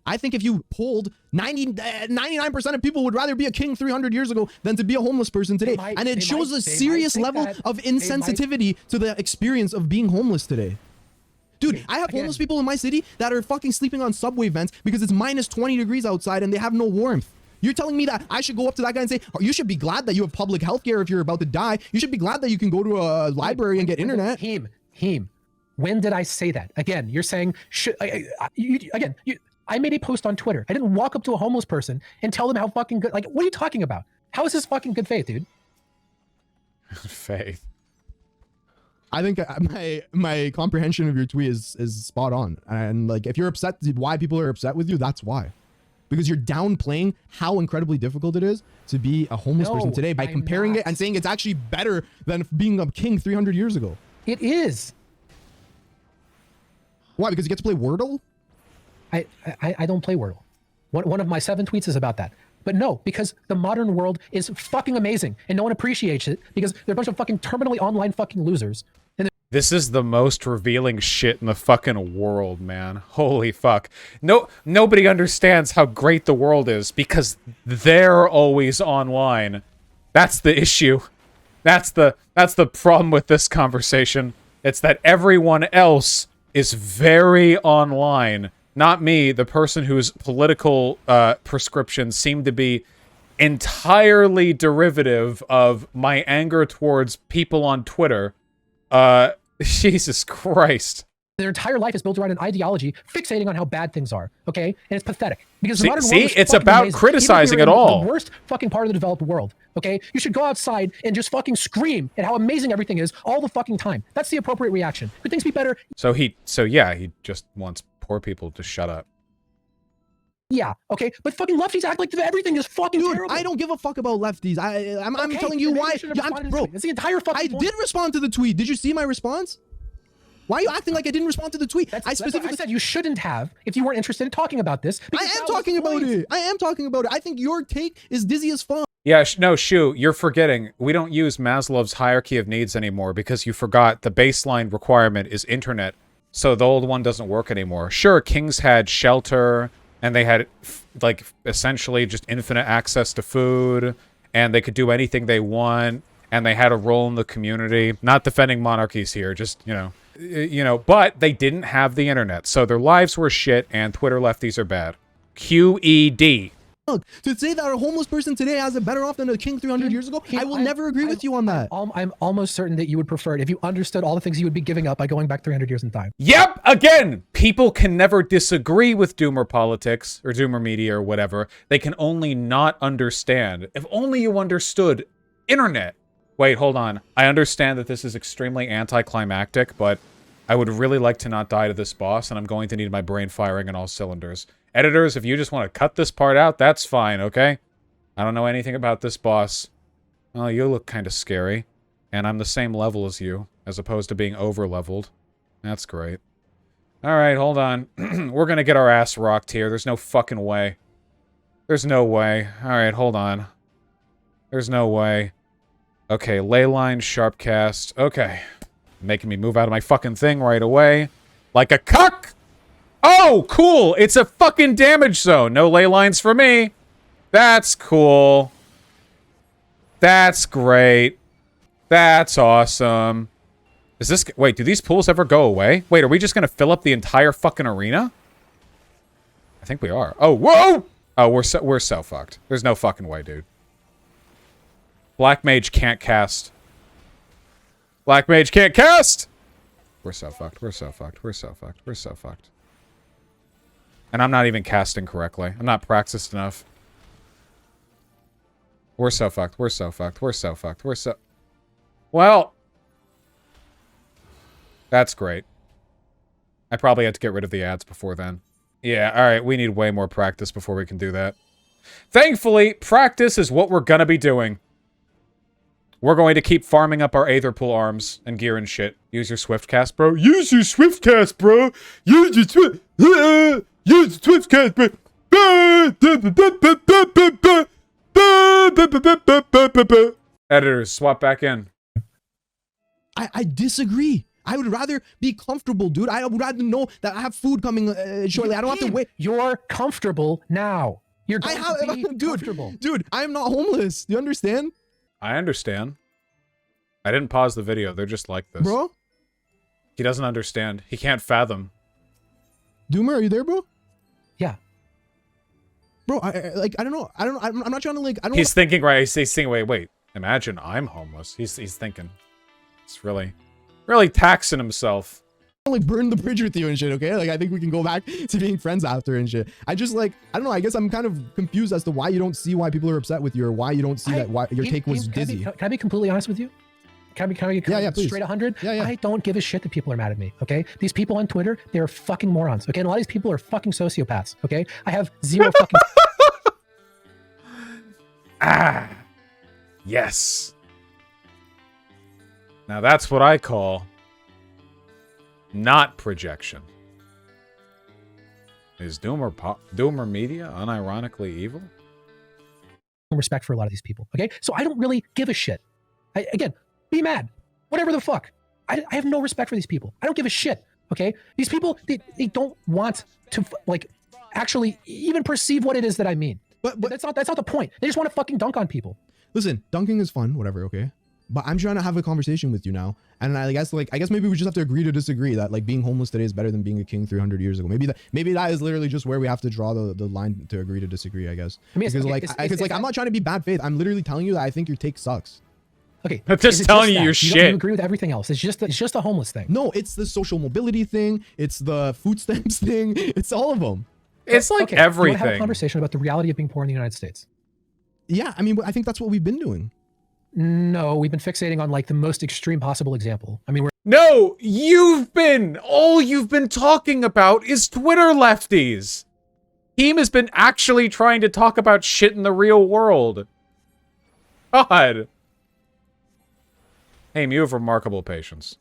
I think if you polled 99% of people would rather be a king 300 years ago than to be a homeless person today. And it shows a serious level of insensitivity to the experience of being homeless today. Dude, I have homeless people in my city that are fucking sleeping on subway vents because it's minus 20 degrees outside and they have no warmth. You're telling me that I should go up to that guy and say, oh, you should be glad that you have public health care if you're about to die. You should be glad that you can go to a library and get internet. Heem, when did I say that? Again, you're saying, I made a post on Twitter. I didn't walk up to a homeless person and tell them how fucking good, like, what are you talking about? How is this fucking good faith, dude? Faith. I think my comprehension of your tweet is spot on. And like, if you're upset, why people are upset with you, that's why. Because you're downplaying how incredibly difficult it is to be a homeless person today by comparing it and saying it's actually better than being a king 300 years ago. It is. Why? Because you get to play Wordle? I don't play Wordle. One of my 7 tweets is about that. But no, because the modern world is fucking amazing and no one appreciates it because they're a bunch of fucking terminally online fucking losers. And this is the most revealing shit in the fucking world, man. Holy fuck. Nobody understands how great the world is because they're always online. That's the issue. That's the problem with this conversation. It's that everyone else is very online. Not me, the person whose political prescriptions seem to be entirely derivative of my anger towards people on Twitter. Jesus Christ. Their entire life is built around an ideology fixating on how bad things are, okay? And it's pathetic. Because the modern world is it's fucking about amazing. criticizing Even if it you're in all. the worst fucking part of the developed world, okay? You should go outside and just fucking scream at how amazing everything is all the fucking time. That's the appropriate reaction. Could things be better? So yeah, he just wants poor people to shut up. Yeah, okay, but fucking lefties act like everything is fucking terrible. I don't give a fuck about lefties. I'm telling you why. Bro, it's the entire fucking I did respond to the tweet. Did you see my response? Why are you acting like I didn't respond to the tweet? I said you shouldn't have if you weren't interested in talking about this. I am talking about it. I am talking about it. I think your take is dizzy as fuck. Yeah, no, Shu, you're forgetting. We don't use Maslow's hierarchy of needs anymore because you forgot the baseline requirement is internet. So the old one doesn't work anymore. Sure, kings had shelter, and they had, like, essentially just infinite access to food, and they could do anything they want, and they had a role in the community. Not defending monarchies here, just, but they didn't have the internet, so their lives were shit, and Twitter lefties are bad. QED. Look, to say that a homeless person today has it better off than a king 300 years ago, I will never agree with you on that. I'm almost certain that you would prefer it if you understood all the things you would be giving up by going back 300 years in time. Yep, again, people can never disagree with doomer politics or doomer media or whatever. They can only not understand. If only you understood internet. Wait, hold on. I understand that this is extremely anticlimactic, but I would really like to not die to this boss, and I'm going to need my brain firing on all cylinders. Editors, if you just want to cut this part out, that's fine, okay? I don't know anything about this boss. Well, you look kind of scary. And I'm the same level as you, as opposed to being over-leveled. That's great. Alright, hold on. We're gonna get our ass rocked here. There's no fucking way. There's no way. Alright, hold on. There's no way. Okay, ley line, sharp cast. Okay. Making me move out of my fucking thing right away. Like a cuck! Oh, cool! It's a fucking damage zone. No ley lines for me. That's cool. That's great. That's awesome. Is this... Wait, do these pools ever go away? Wait, are we just gonna fill up the entire fucking arena? I think we are. Oh, whoa! Oh, we're so fucked. There's no fucking way, dude. Black Mage can't cast. Black Mage can't cast! We're so fucked. We're so fucked. We're so fucked. We're so fucked. And I'm not even casting correctly. I'm not practiced enough. We're so fucked. We're so fucked. We're so fucked. We're so... Well... That's great. I probably had to get rid of the ads before then. Yeah, alright. We need way more practice before we can do that. Thankfully, practice is what we're gonna be doing. We're going to keep farming up our Aether Pool arms and gear and shit. Use your Swift Cast, bro. Use your Swift Cast, bro. Use your Swift... Use your Swift Cast, bro. Editors, swap back in. I disagree. I would rather be comfortable, dude. I would rather know that I have food coming shortly. I don't have to wait. You're comfortable now. You're going to be comfortable. Dude, I'm not homeless. Do you understand? I understand. I didn't pause the video. They're just like this. Bro? He doesn't understand. He can't fathom. Doomer, are you there, bro? Yeah. Bro, I don't know. I'm not trying to, like, I don't He's thinking, right? He's thinking, wait. Imagine I'm homeless. He's thinking. It's really taxing himself. like burn the bridge with you and shit, okay? Like I think we can go back to being friends after and shit. I just like, I don't know, I guess I'm kind of confused as to why you don't see why people are upset with you or why you don't see that why your take was dizzy. Can I be completely honest with you? Can I be yeah, straight 100? Yeah. I don't give a shit that people are mad at me, okay? These people on Twitter, they're fucking morons, okay? And a lot of these people are fucking sociopaths, okay? I have zero fucking... Ah, yes. Now that's what I call not projection. Is Doomer Media unironically evil? Respect for a lot of these people, okay? So I don't really give a shit. Again, be mad. Whatever the fuck. I have no respect for these people. I don't give a shit, okay? These people, they don't want to, like, actually even perceive what it is that I mean. But that's not the point. They just want to fucking dunk on people. Listen, dunking is fun, whatever, okay? But I'm trying to have a conversation with you now. And I guess maybe we just have to agree to disagree that like being homeless today is better than being a king 300 years ago. Maybe that is literally just where we have to draw the line to agree to disagree, I guess. I mean, because I'm not trying to be bad faith. I'm literally telling you that I think your take sucks. Okay. I'm just telling you your shit. You agree with everything else. It's just a homeless thing. No, it's the social mobility thing. It's the food stamps thing. It's all of them. It's like everything. You want to have a conversation about the reality of being poor in the United States? Yeah, I mean, I think that's what we've been doing. No, we've been fixating on like the most extreme possible example. I mean, No, all you've been talking about is Twitter lefties. Heem has been actually trying to talk about shit in the real world. God. Heem, you have remarkable patience.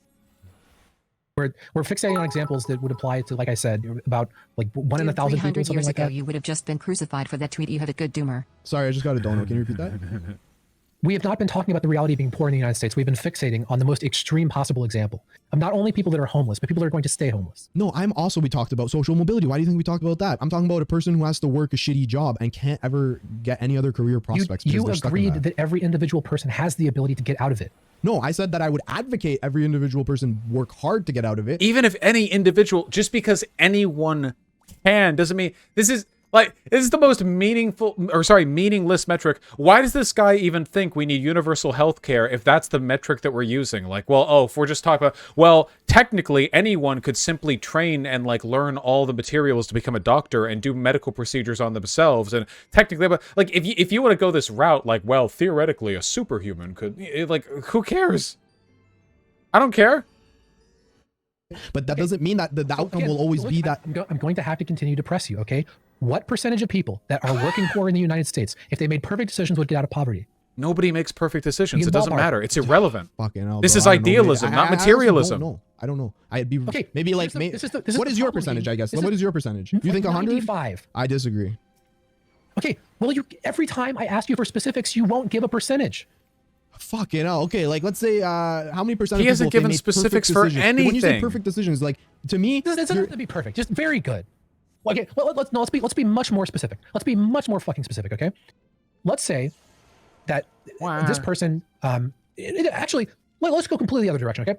We're fixating on examples that would apply to, like I said, about like 1 in 1,000 people, something like that. You would have just been crucified for that tweet. You have a good doomer. Sorry, I just got a donut. Can you repeat that? We have not been talking about the reality of being poor in the United States. We've been fixating on the most extreme possible example of not only people that are homeless, but people that are going to stay homeless. No, we talked about social mobility. Why do you think we talked about that? I'm talking about a person who has to work a shitty job and can't ever get any other career prospects. You agreed that every individual person has the ability to get out of it. No, I said that I would advocate every individual person work hard to get out of it. Even if any individual, just because anyone can, doesn't mean this is the most meaningless metric. Why does this guy even think we need universal health care if that's the metric that we're using? Like, well, oh, if we're just talking about, well, technically anyone could simply train and like learn all the materials to become a doctor and do medical procedures on themselves. And technically, but like, if you want to go this route, like, well, theoretically a superhuman could, like, who cares? I don't care. But that doesn't mean that the outcome will always be that. I'm going to have to continue to press you, okay? What percentage of people that are working poor in the United States, if they made perfect decisions, would get out of poverty? Nobody makes perfect decisions. It doesn't matter. It's irrelevant. Fucking hell, this bro. is idealism, not materialism. I don't know. I'd be okay. Maybe like what is your percentage? I guess. What is your percentage? You think 100? 95. I disagree. Okay. Well, every time I ask you for specifics, you won't give a percentage. Fucking hell. Okay, like let's say how many percent? He hasn't given specifics for anything. When you say perfect decisions, like to me, it doesn't have to be perfect. Just very good. Okay, well, let's be much more specific. Let's be much more fucking specific. Okay, let's say that this person actually let's go completely the other direction. Okay,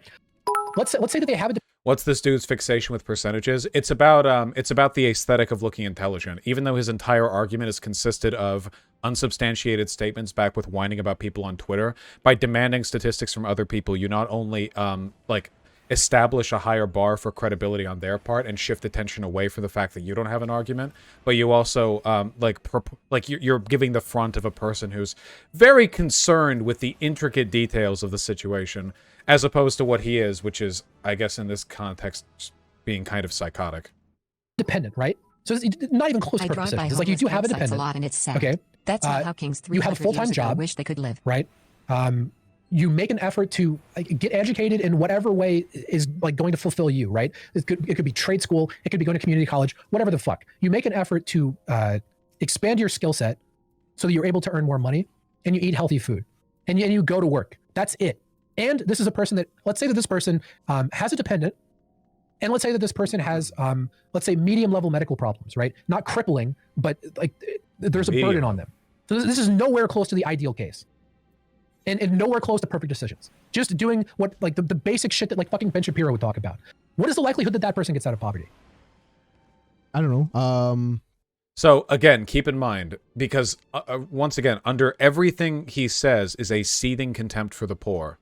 let's say that they have a. What's this dude's fixation with percentages? It's about the aesthetic of looking intelligent. Even though his entire argument is consisted of unsubstantiated statements backed with whining about people on Twitter, by demanding statistics from other people, you not only like establish a higher bar for credibility on their part and shift attention away from the fact that you don't have an argument, but you also you're giving the front of a person who's very concerned with the intricate details of the situation, as opposed to what he is, which is, I guess in this context, being kind of psychotic. Dependent, right? So it's not even close to perfect decisions. It's like you do have a dependent. A lot and it's sad. Okay. That's not how Kings 300 you have a full-time job. Wish they could live. Right. You make an effort to get educated in whatever way is like going to fulfill you, right? It could be trade school, it could be going to community college, whatever the fuck. You make an effort to expand your skill set so that you're able to earn more money, and you eat healthy food, and you go to work. That's it. And this is a person that, let's say that this person has a dependent, and let's say that this person has, let's say, medium level medical problems, right? Not crippling, but like there's a burden on them. So this is nowhere close to the ideal case. And nowhere close to perfect decisions. Just doing what, like the basic shit that like fucking Ben Shapiro would talk about. What is the likelihood that that person gets out of poverty? I don't know. So again, keep in mind, because once again, under everything he says is a seething contempt for the poor.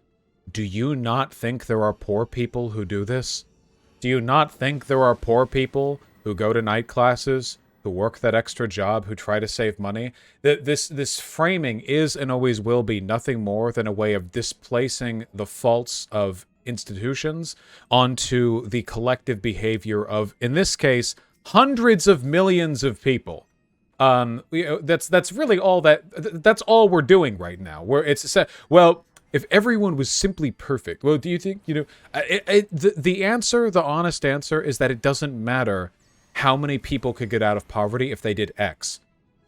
Do you not think there are poor people who do this? Do you not think there are poor people who go to night classes, who work that extra job, who try to save money? This framing is and always will be nothing more than a way of displacing the faults of institutions onto the collective behavior of, in this case, hundreds of millions of people. That's really all that's all we're doing right now. Where it's well, if everyone was simply perfect, well, do you think, the answer, the honest answer is that it doesn't matter how many people could get out of poverty if they did X,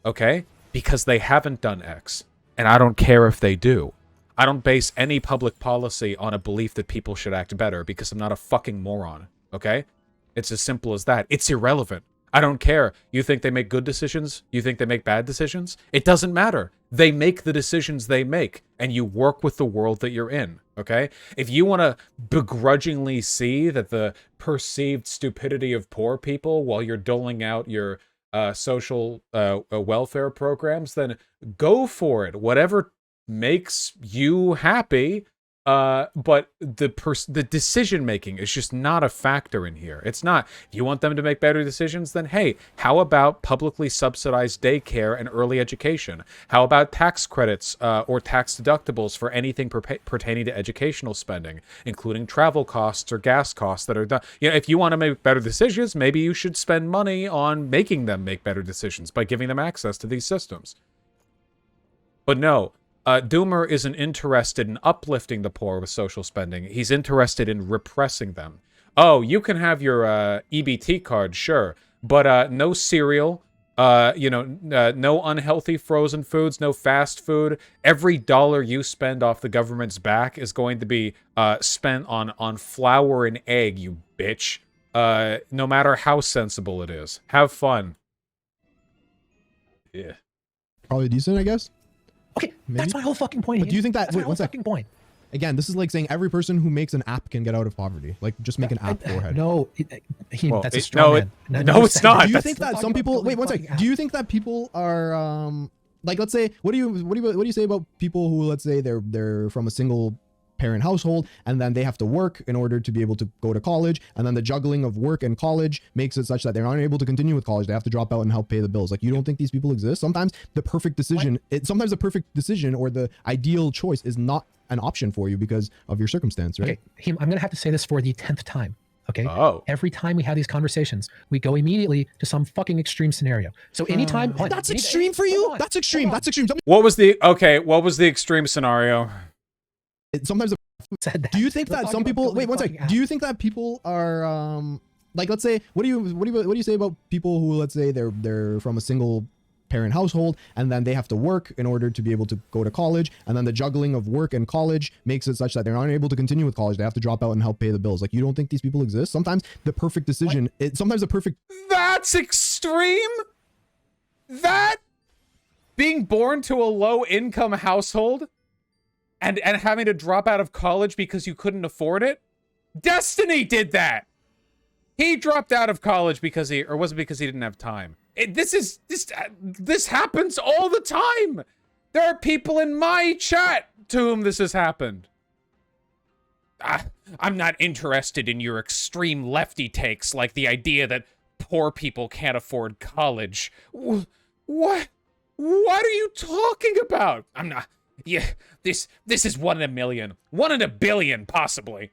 okay? Because they haven't done X, and I don't care if they do. I don't base any public policy on a belief that people should act better because I'm not a fucking moron, okay? It's as simple as that. It's irrelevant. I don't care. You think they make good decisions? You think they make bad decisions? It doesn't matter. They make the decisions they make, and you work with the world that you're in, okay? If you want to begrudgingly see that the perceived stupidity of poor people while you're doling out your social welfare programs, then go for it. Whatever makes you happy. But the decision making is just not a factor in here. It's not. If you want them to make better decisions, then hey, how about publicly subsidized daycare and early education? How about tax credits or tax deductibles for anything pertaining to educational spending, including travel costs or gas costs that are done? If you want to make better decisions, maybe you should spend money on making them make better decisions by giving them access to these systems. But no. Doomer isn't interested in uplifting the poor with social spending. He's interested in repressing them. Oh, you can have your EBT card, sure, but no cereal, No unhealthy frozen foods, no fast food. Every dollar you spend off the government's back is going to be spent on flour and egg, you bitch. No matter how sensible it is. Have fun. Yeah. Probably decent, I guess. Okay, Maybe? that's my whole fucking point. But do you think that... That's my Wait, whole one sec. fucking point. Again, this is like saying every person who makes an app can get out of poverty. Like, just make an app for head. No, Well, that's a straw man. no, it's not. Do you That's- think that some people... Wait, one sec. Do you think that people are... like, let's say... What do you say about people who, let's say, they're from a single parent household, and then they have to work in order to be able to go to college, and then the juggling of work and college makes it such that they're not able to continue with college. They have to drop out and help pay the bills. Like, you don't think these people exist? Sometimes the perfect decision, or the ideal choice is not an option for you because of your circumstance, right? Okay, Heem, I'm gonna have to say this for the 10th time. Okay. Oh. Every time we have these conversations, we go immediately to some fucking extreme scenario. So anytime That's extreme for you? That's extreme. That's extreme. What was the extreme scenario? Sometimes said that. do you think that some people... Wait, one sec. Do you think that people are... like, let's say... What do you say about people who, let's say, they're from a single parent household, and then they have to work in order to be able to go to college, and then the juggling of work and college makes it such that they're not able to continue with college. They have to drop out and help pay the bills. Like, you don't think these people exist? Sometimes the perfect decision... That's extreme? That being born to a low-income household and having to drop out of college because you couldn't afford it? Destiny did that! He dropped out of college because or was it because he didn't have time? This happens all the time! There are people in my chat to whom this has happened. I'm not interested in your extreme lefty takes, like the idea that poor people can't afford college. What are you talking about? I'm not... Yeah, this is 1 in a million. 1 in a billion, possibly.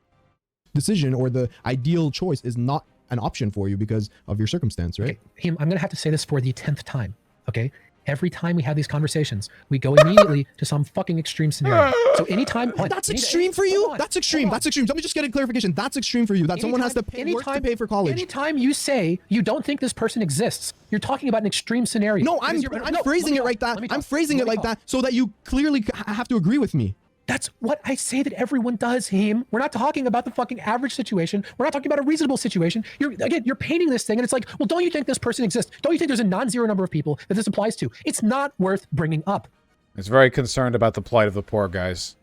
Decision or the ideal choice is not an option for you because of your circumstance, right? Okay, Heem, I'm gonna have to say this for the 10th time. Okay. Every time we have these conversations, we go immediately to some fucking extreme scenario. So anytime... That's extreme for you? That's extreme. That's extreme. Let me just get a clarification. That's extreme for you. That someone has to work to pay for college. Anytime you say you don't think this person exists, you're talking about an extreme scenario. No, I'm phrasing it like that. I'm phrasing it like that so that you clearly have to agree with me. That's what I say that everyone does, Heem. We're not talking about the fucking average situation. We're not talking about a reasonable situation. You're painting this thing, and it's like, well, don't you think this person exists? Don't you think there's a non-zero number of people that this applies to? It's not worth bringing up. It's very concerned about the plight of the poor, guys.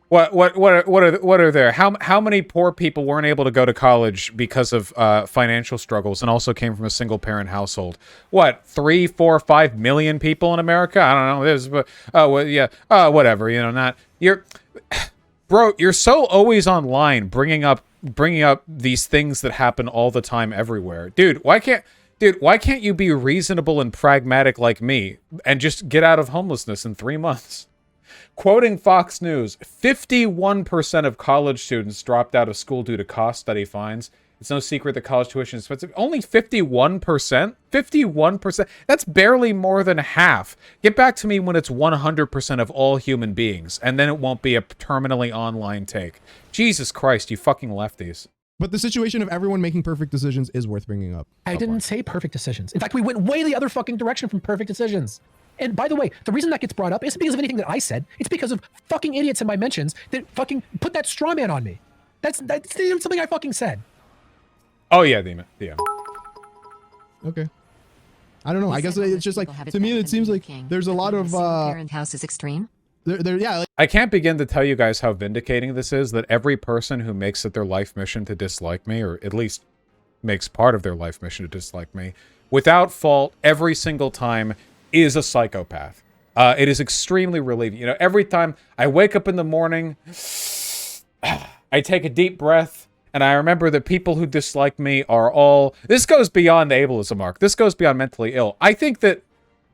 What are there? How many poor people weren't able to go to college because of financial struggles and also came from a single parent household? What, 3, 4, 5 million people in America? I don't know. There's whatever. You know, bro. You're so always online, bringing up these things that happen all the time everywhere, dude. Why can't you be reasonable and pragmatic like me and just get out of homelessness in 3 months? Quoting Fox News, 51% of college students dropped out of school due to cost study fines. It's no secret that college tuition is expensive. Only 51%? 51%? That's barely more than half. Get back to me when it's 100% of all human beings, and then it won't be a terminally online take. Jesus Christ, you fucking lefties. But the situation of everyone making perfect decisions is worth bringing up. I didn't say perfect decisions. In fact, we went way the other fucking direction from perfect decisions. And by the way, the reason that gets brought up isn't because of anything that I said. It's because of fucking idiots in my mentions that fucking put that straw man on me. That's something I fucking said. Oh yeah, the Okay. I don't know. I guess it's just like, to me, it seems like there's a lot of parent house is extreme. Yeah. I can't begin to tell you guys how vindicating this is, that every person who makes it their life mission to dislike me, or at least makes part of their life mission to dislike me, without fault, every single time, is a psychopath. It is extremely relieving. You know, every time I wake up in the morning, I take a deep breath, and I remember that people who dislike me are all... This goes beyond the ableism arc. This goes beyond mentally ill. I think that...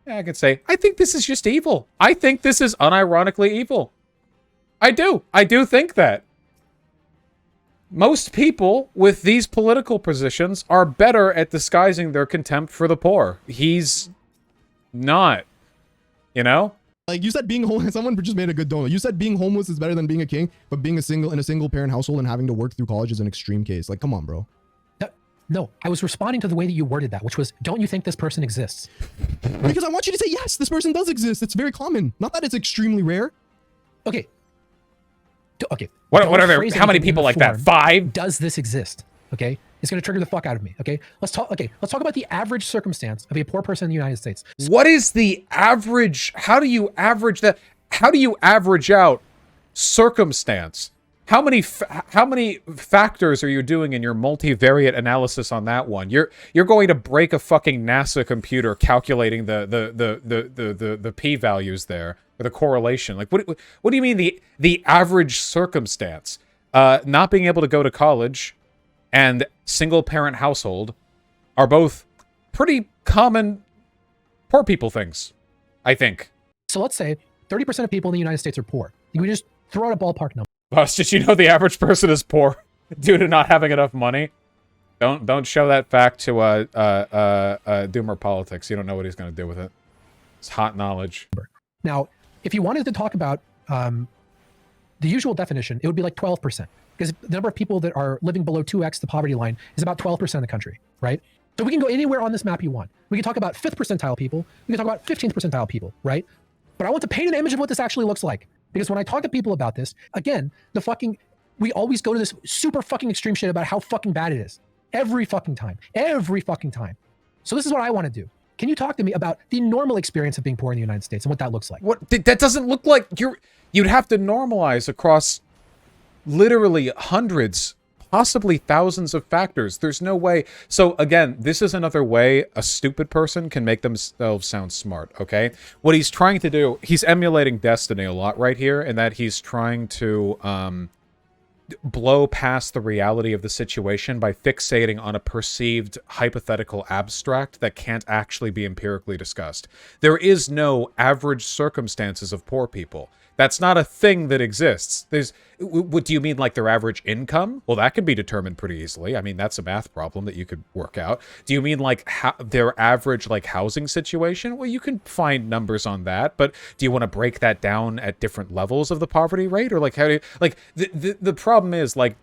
I could say, I think this is just evil. I think this is unironically evil. I do. I do think that. Most people with these political positions are better at disguising their contempt for the poor. He's not. You know? Like you said, being homeless, someone just made a good donut. You said being homeless is better than being a king, but being in a single parent household and having to work through college is an extreme case. Like, come on, bro. No, I was responding to the way that you worded that, which was, don't you think this person exists? Because I want you to say, yes, this person does exist. It's very common. Not that it's extremely rare. Okay. Okay. What Don't are there? phrase How many anything in people the like that? form, 5? Does this exist? Okay. It's going to trigger the fuck out of me. Okay. Let's talk about the average circumstance of a poor person in the United States. What is the average? How do you average that? How do you average out circumstance? How many factors are you doing in your multivariate analysis on that one? You're going to break a fucking NASA computer calculating the p-values there, or the correlation. Like what do you mean the average circumstance? Not being able to go to college and single parent household are both pretty common poor people things, I think. So let's say 30% of people in the United States are poor. You can just throw out a ballpark number. Boss, did you know the average person is poor due to not having enough money? Don't show that fact to Doomer Politics. You don't know what he's going to do with it. It's hot knowledge. Now, if you wanted to talk about the usual definition, it would be like 12%, because the number of people that are living below 2x the poverty line is about 12% of the country, right? So we can go anywhere on this map you want. We can talk about 5th percentile people. We can talk about 15th percentile people, right? But I want to paint an image of what this actually looks like. Because when I talk to people about this, again, we always go to this super fucking extreme shit about how fucking bad it is. Every fucking time. Every fucking time. So this is what I want to do. Can you talk to me about the normal experience of being poor in the United States and what that looks like? What? That doesn't look like you'd have to normalize across literally hundreds, possibly thousands of factors. There's no way. So again, this is another way a stupid person can make themselves sound smart, okay? What he's trying to do, he's emulating Destiny a lot right here, in that he's trying to blow past the reality of the situation by fixating on a perceived hypothetical abstract that can't actually be empirically discussed. There is no average circumstances of poor people. That's not a thing that exists. What do you mean, like their average income? Well, that can be determined pretty easily. I mean, that's a math problem that you could work out. Do you mean like their average like housing situation? Well, you can find numbers on that, but do you want to break that down at different levels of the poverty rate, or like how do you, like the problem is like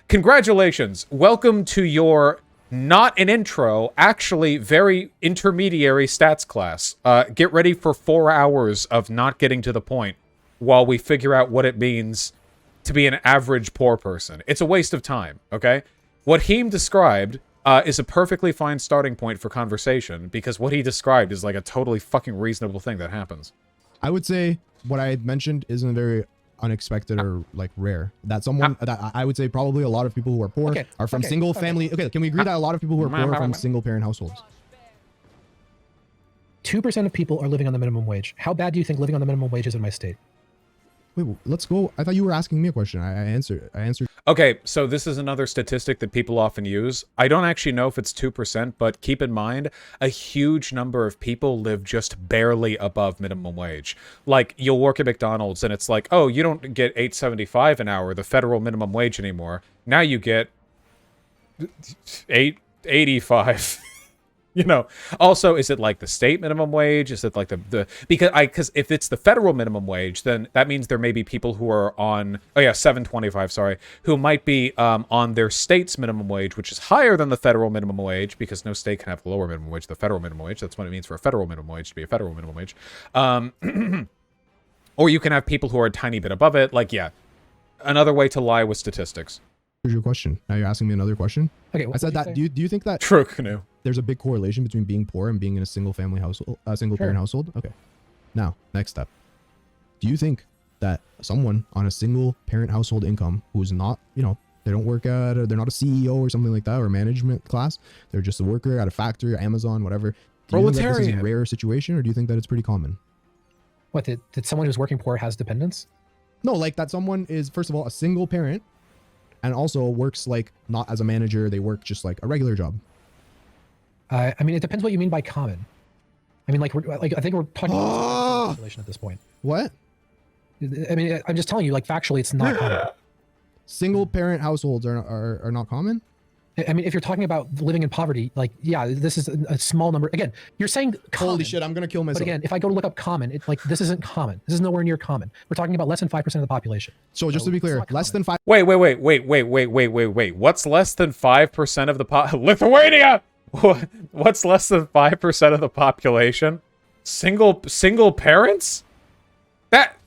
congratulations, welcome to your not an intro, actually very intermediary stats class. Get ready for 4 hours of not getting to the point while we figure out what it means to be an average poor person. It's a waste of time, okay? What Heem described is a perfectly fine starting point for conversation, because what he described is like a totally fucking reasonable thing that happens. I would say what I mentioned isn't very unexpected or like rare. That someone that I would say probably a lot of people who are poor are from single family. Okay, can we agree that a lot of people who are poor are from single parent households? 2% of people are living on the minimum wage. How bad do you think living on the minimum wage is in my state? Wait, let's go. I thought you were asking me a question. I answered. Okay, so this is another statistic that people often use. I don't actually know if it's 2%, but keep in mind, a huge number of people live just barely above minimum wage. Like, you'll work at McDonald's and it's like, oh, you don't get $8.75 an hour, the federal minimum wage anymore. Now you get $8.85. You know, also, is it like the state minimum wage? Is it like because if it's the federal minimum wage, then that means there may be people who are on, $7.25, sorry, who might be on their state's minimum wage, which is higher than the federal minimum wage, because no state can have the lower minimum wage, the federal minimum wage. That's what it means for a federal minimum wage to be a federal minimum wage. Or you can have people who are a tiny bit above it. Like, yeah, another way to lie with statistics. Here's your question. Now you're asking me another question. Okay, I said that. Do you think that True Canoe, there's a big correlation between being poor and being in a single family household, single parent household? Okay. Now, next step. Do you think that someone on a single parent household income who's not, they don't work at, they're not a CEO or something like that, or management class, they're just a worker at a factory or Amazon, whatever. Do you think that this is a rare situation, or do you think that it's pretty common? What, that someone who's working poor has dependents? No, like that someone is, first of all, a single parent, and also works like not as a manager, they work just like a regular job. I mean, it depends what you mean by common. I mean, I think we're talking about population at this point. What? I mean, I'm just telling you, like, factually, it's not common. Single parent households are not common? I mean, if you're talking about living in poverty, like, yeah, this is a small number. Again, you're saying common, Holy shit, I'm gonna kill myself. but again, if I go to look up common, it's like, this isn't common. This is nowhere near common. We're talking about less than 5% of the population. So just to be clear, less than 5. Wait. What's less than 5% of the Lithuania? What's less than 5% of the population? Single parents? That's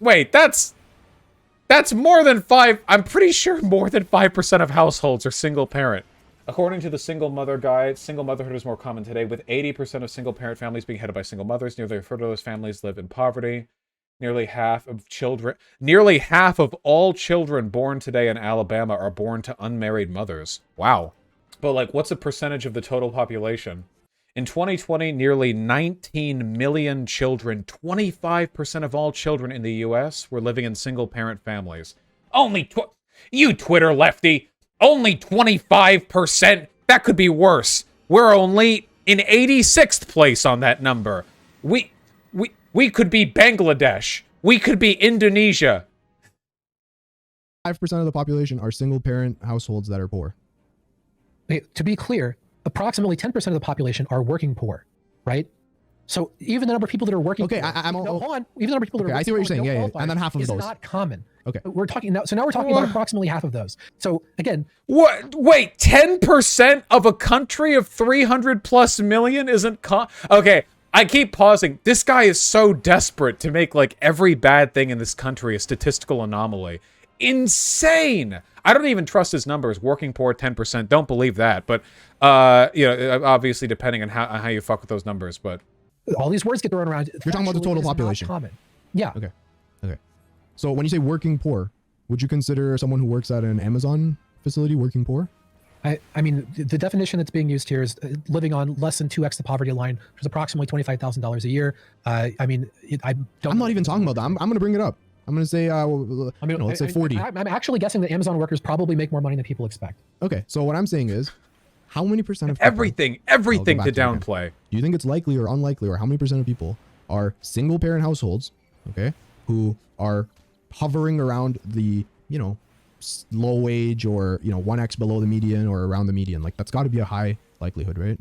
more than 5. I'm pretty sure more than 5% of households are single parent. According to the Single Mother Guide, single motherhood is more common today, with 80% of single-parent families being headed by single mothers. Nearly a third of those families live in poverty. Nearly half of all children born today in Alabama are born to unmarried mothers. Wow. But, like, what's a percentage of the total population? In 2020, nearly 19 million children, 25% of all children in the U.S., were living in single-parent families. You Twitter lefty! Only 25%? That could be worse. We're only in 86th place on that number. We could be Bangladesh. We could be Indonesia. 5% of the population are single-parent households that are poor. Okay, to be clear, approximately 10% of the population are working poor, right? So even the number of people that are working, okay, poor, even the number of people that are I see what you're saying. Yeah, and then half of is those not common. Okay, we're talking now. So now we're talking about approximately half of those. So again, what? Wait, 10% of a country of 300 plus million isn't okay. I keep pausing. This guy is so desperate to make like every bad thing in this country a statistical anomaly. Insane. I don't even trust his numbers. Working poor, 10%. Don't believe that. But you know, obviously depending on how you fuck with those numbers. But all these words get thrown around. You're talking about the total population. Common. Yeah. Okay. Okay. So when you say working poor, would you consider someone who works at an Amazon facility working poor? I mean, the definition that's being used here is living on less than 2x the poverty line, which is approximately $25,000 a year. I mean, I'm not even talking about that. I'm going to bring it up. I'm going to say, let's say 40. I'm actually guessing that Amazon workers probably make more money than people expect. Okay, so what I'm saying is, how many percent of everything to downplay? Do you think it's likely or unlikely, or how many percent of people are single parent households, okay, who are hovering around the, you know, low wage or, you know, 1x below the median or around the median? Like, that's got to be a high likelihood, right?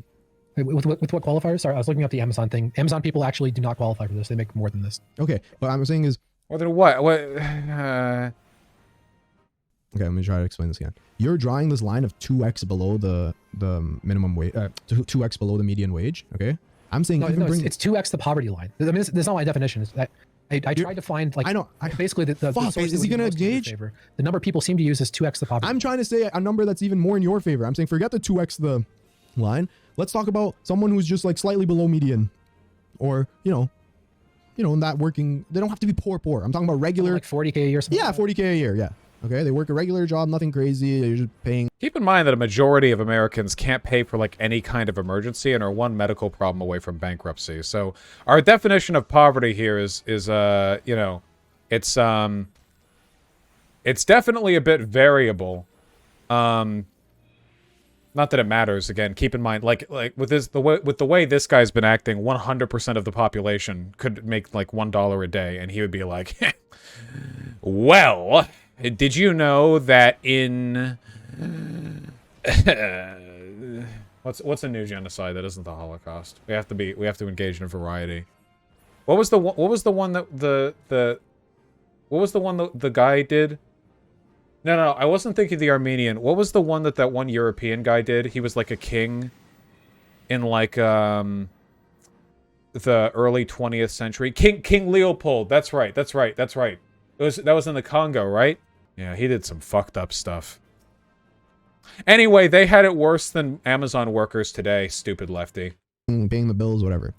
With what qualifiers? Sorry, I was looking up the Amazon thing. Amazon people actually do not qualify for this. They make more than this. Okay, but I'm saying is, or then what? Okay, let me try to explain this again. You're drawing this line of 2x below the minimum wage, 2x below the median wage. Okay, I'm saying it's 2x the poverty line. I mean, this is not my definition. It's that I tried to find, like, basically the fuck, is he gonna gauge? The number people seem to use is 2x the poverty. I'm trying to say a number that's even more in your favor. I'm saying forget the 2x the line. Let's talk about someone who's just like slightly below median, or you know, not working. They don't have to be poor. I'm talking about regular, like 40K a year. Yeah, 40K a year. Yeah. Okay, they work a regular job, nothing crazy. They're just paying. Keep in mind that a majority of Americans can't pay for like any kind of emergency and are one medical problem away from bankruptcy. So our definition of poverty here is you know, it's definitely a bit variable. Not that it matters. Again, keep in mind, like with the way this guy's been acting, 100% of the population could make like $1 a day, and he would be like, "Well, did you know that in what's a new genocide that isn't the Holocaust? We have to engage in a variety. What was the one that the guy did? No, I wasn't thinking the Armenian. What was the one that one European guy did? He was like a king in like the early 20th century. King Leopold. That's right. That was in the Congo, right? Yeah, he did some fucked up stuff. Anyway, they had it worse than Amazon workers today, stupid lefty. Paying the bills, whatever.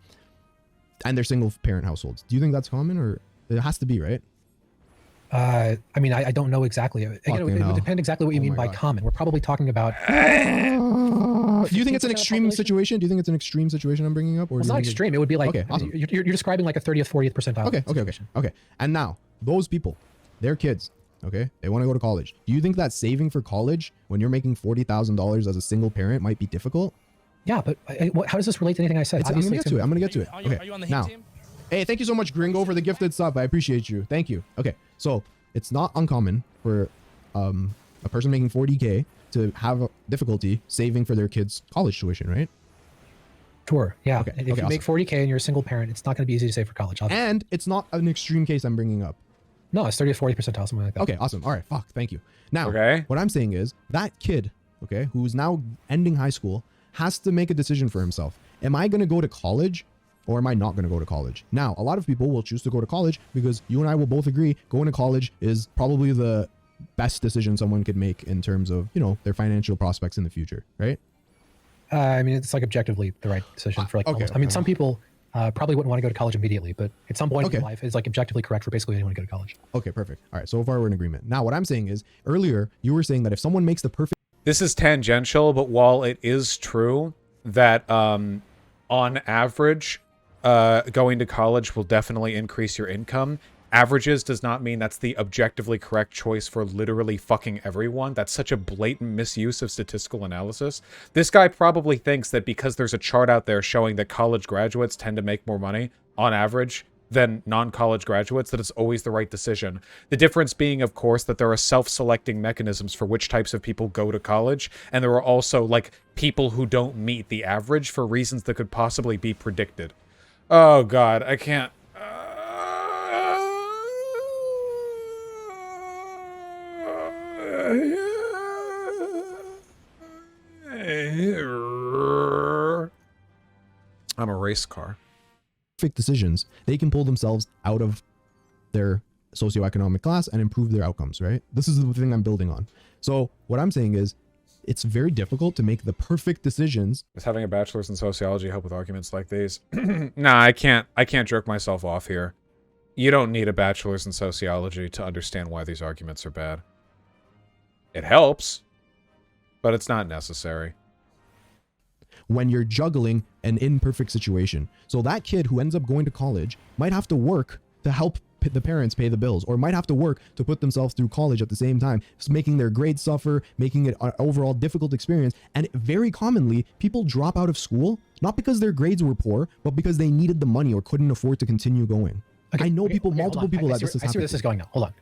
And they're single parent households. Do you think that's common, or it has to be, right? I mean, I don't know exactly. Again, it would depend exactly what you mean by common. We're probably talking about. Do you think it's an extreme situation? Do you think it's an extreme situation I'm bringing up? Or it's not extreme. It would be like, okay, awesome. You're describing like a 30th, 40th percentile. Okay. And now, those people, their kids, okay, they want to go to college. Do you think that saving for college when you're making $40,000 as a single parent might be difficult? Yeah, but how does this relate to anything I said? I'm going to get to it. Okay. Are you on the now, Heem team? Hey, thank you so much, Gringo, for the gifted sub. I appreciate you. Thank you. Okay, so it's not uncommon for a person making 40K to have a difficulty saving for their kids' college tuition, right? Sure. Yeah. Okay, If you make 40K and you're a single parent, it's not going to be easy to save for college. Obviously. And it's not an extreme case I'm bringing up. No, it's 30 to 40 percentile, something like that. Okay, awesome. All right, fuck, thank you. Now, Okay. what I'm saying is that kid, okay, who's now ending high school, has to make a decision for himself. Am I going to go to college or am I not going to go to college? Now, a lot of people will choose to go to college because you and I will both agree going to college is probably the best decision someone could make in terms of, you know, their financial prospects in the future, right? I mean, it's like objectively the right decision for like, okay, almost, I mean, some people probably wouldn't want to go to college immediately, but at some point in life, it's like objectively correct for basically anyone to go to college. Okay, perfect. All right, so far we're in agreement. Now, what I'm saying is earlier you were saying that if someone makes the perfect... This is tangential, but while it is true that on average, going to college will definitely increase your income, averages does not mean that's the objectively correct choice for literally fucking everyone. That's such a blatant misuse of statistical analysis. This guy probably thinks that because there's a chart out there showing that college graduates tend to make more money on average than non-college graduates, that it's always the right decision. The difference being, of course, that there are self-selecting mechanisms for which types of people go to college, and there are also, like, people who don't meet the average for reasons that could possibly be predicted. Oh, God, I can't... I'm a race car. perfect decisions, they can pull themselves out of their socioeconomic class and improve their outcomes, right? This is the thing I'm building on. So what I'm saying is it's very difficult to make the perfect decisions. Does having a bachelor's in sociology help with arguments like these? Nah, I can't jerk myself off here. You don't need a bachelor's in sociology to understand why these arguments are bad. It helps, but it's not necessary. When you're juggling an imperfect situation. So that kid who ends up going to college might have to work to help the parents pay the bills, or might have to work to put themselves through college at the same time, making their grades suffer, making it an overall difficult experience. And very commonly, people drop out of school, not because their grades were poor, but because they needed the money or couldn't afford to continue going. I know multiple people that this has happened. I see where this is going now. Hold on.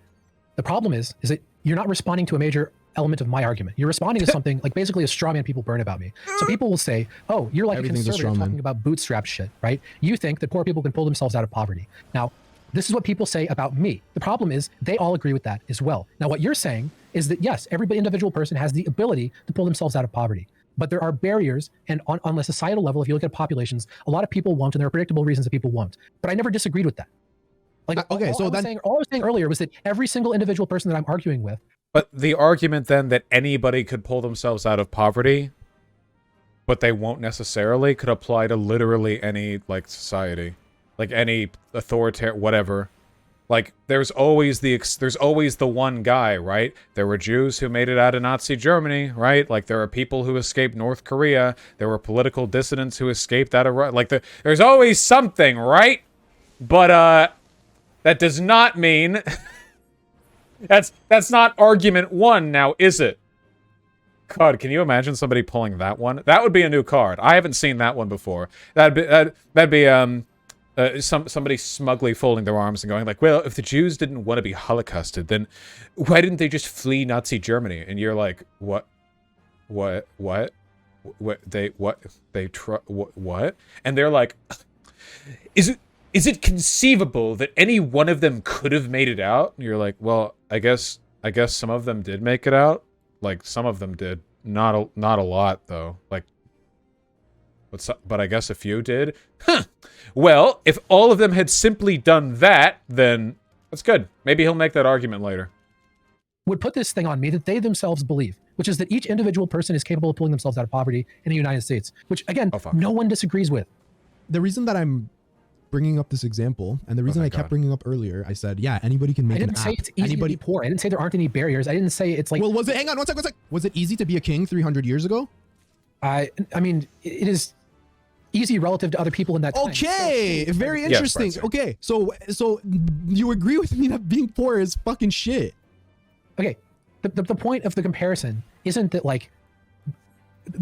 The problem is that you're not responding to a major element of my argument. You're responding to something like basically a straw man people burn about me. So people will say, oh, you're like a conservative talking about bootstrap shit, right? You think that poor people can pull themselves out of poverty. Now, this is what people say about me. The problem is they all agree with that as well. Now, what you're saying is that yes, every individual person has the ability to pull themselves out of poverty, but there are barriers, and on a societal level, if you look at populations, a lot of people won't, and there are predictable reasons that people won't. But I never disagreed with that. Like, okay, all I was saying earlier was that every single individual person that I'm arguing with. But the argument then that anybody could pull themselves out of poverty, but they won't necessarily, could apply to literally any, like, society. Like, any authoritarian, whatever. Like, there's always the one guy, right? There were Jews who made it out of Nazi Germany, right? Like, there are people who escaped North Korea. There were political dissidents who escaped out of... Like, there's always something, right? But, that does not mean... That's not argument one now, is it? God, can you imagine somebody pulling that one? That would be a new card. I haven't seen that one before. That'd be somebody smugly folding their arms and going like, well, if the Jews didn't want to be holocausted, then why didn't they just flee Nazi Germany? And you're like, what? And they're like, is it conceivable that any one of them could have made it out? And you're like, well, I guess some of them did make it out. Like, some of them did. Not a lot, though. Like, but I guess a few did. Huh. Well, if all of them had simply done that, then that's good. Maybe he'll make that argument later. Would put this thing on me that they themselves believe, which is that each individual person is capable of pulling themselves out of poverty in the United States, which, again, no one disagrees with. The reason that I'm bringing up this example, and the reason I kept bringing up earlier, I said, yeah, anybody can make an app. I didn't say it's easy to be poor. I didn't say there aren't any barriers. I didn't say it's like... Well, was it... Hang on, one sec. Was it easy to be a king 300 years ago? I mean, it is easy relative to other people in that time. Okay, very interesting. Yes, okay, so you agree with me that being poor is fucking shit. Okay, the point of the comparison isn't that, like,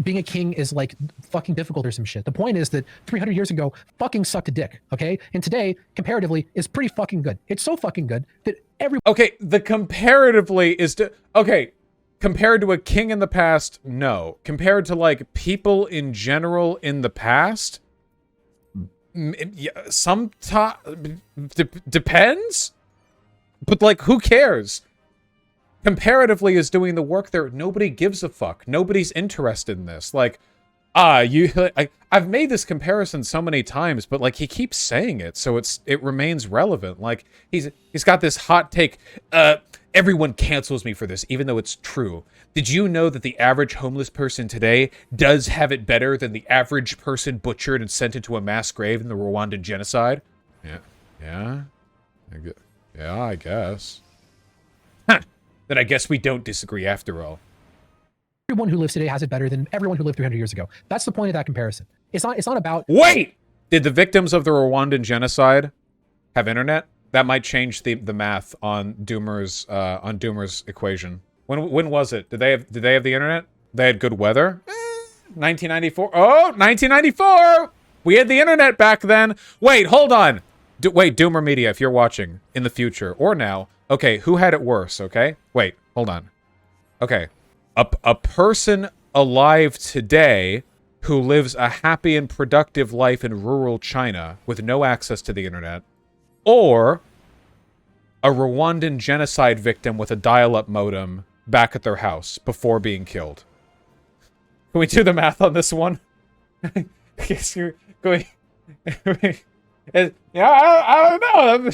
being a king is like fucking difficult or some shit. The point is that 300 years ago, fucking sucked a dick, okay? And today, comparatively, is pretty fucking good. It's so fucking good that Okay, the comparatively is to... Okay, Compared to a king in the past, no. Compared to, like, people in general in the past, depends? But, like, who cares? Comparatively is doing the work there. Nobody gives a fuck. Nobody's interested in this. Like, I've made this comparison so many times, but, like, he keeps saying it, so it remains relevant. Like, he's got this hot take, everyone cancels me for this, even though it's true. Did you know that the average homeless person today does have it better than the average person butchered and sent into a mass grave in the Rwandan genocide? Yeah, I guess. Huh. Then I guess we don't disagree after all. Everyone who lives today has it better than everyone who lived 300 years ago. That's the point of that comparison. It's not about... Wait! Did the victims of the Rwandan genocide have internet? That might change the math on Doomer's equation. When was it? Did they have the internet? They had good weather? 1994. Oh, 1994! We had the internet back then. Wait, hold on. Wait, Doomer Media, if you're watching in the future or now. Okay, who had it worse, okay? Wait, hold on. Okay. A person alive today who lives a happy and productive life in rural China with no access to the internet, or a Rwandan genocide victim with a dial-up modem back at their house before being killed. Can we do the math on this one? Yes, you're going... Yeah, I don't know.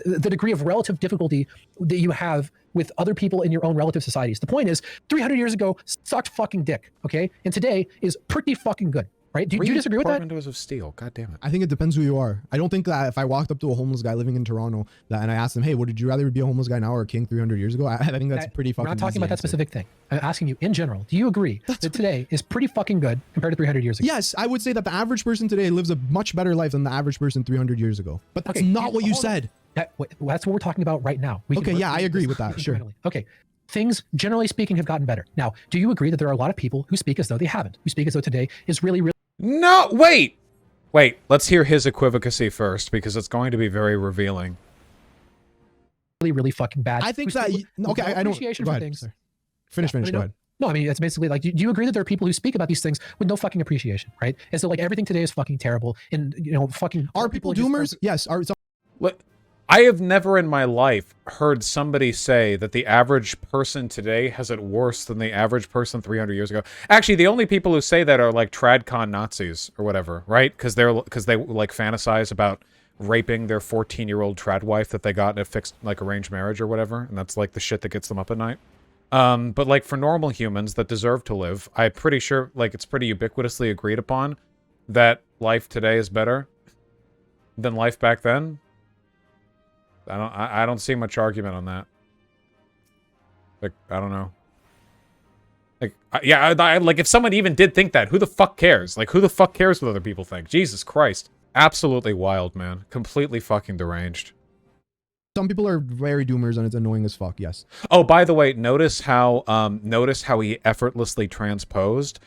The degree of relative difficulty that you have with other people in your own relative societies. The point is, 300 years ago sucked fucking dick, okay? And today is pretty fucking good, right? Do you disagree with that? Windows of steel. God damn it. I think it depends who you are. I don't think that if I walked up to a homeless guy living in Toronto and I asked him, hey, would you rather be a homeless guy now or a king 300 years ago? I think that's pretty fucking We're not talking easy about that answer. specific thing. I'm asking you in general. Do you agree that today is pretty fucking good compared to 300 years ago? Yes, I would say that the average person today lives a much better life than the average person 300 years ago. But that's not what you said. That's what we're talking about right now. Okay, yeah, I agree with that. Sure. Okay. Things, generally speaking, have gotten better. Now, do you agree that there are a lot of people who speak as though they haven't? Who speak as though today is really, really... No, wait! Wait, let's hear his equivocacy first, because it's going to be very revealing. really fucking bad. I think that... Okay, I don't... Appreciation Go for ahead. things. Sorry. Finish, go ahead. No, I mean, it's basically like, do you agree that there are people who speak about these things with no fucking appreciation, right? And so, like, everything today is fucking terrible, and, you know, fucking... Are people doomers? Yes. I have never in my life heard somebody say that the average person today has it worse than the average person 300 years ago. Actually, the only people who say that are like tradcon Nazis or whatever, right? Because they like fantasize about raping their 14-year-old trad wife that they got in a fixed like arranged marriage or whatever, and that's like the shit that gets them up at night. But like for normal humans that deserve to live, I'm pretty sure like it's pretty ubiquitously agreed upon that life today is better than life back then. I don't see much argument on that. Like, I don't know. Like, yeah, like if someone even did think that, who the fuck cares? Like, who the fuck cares what other people think? Jesus Christ. Absolutely wild, man. Completely fucking deranged. Some people are very doomers and it's annoying as fuck, yes. Oh, by the way, notice how he effortlessly transposed.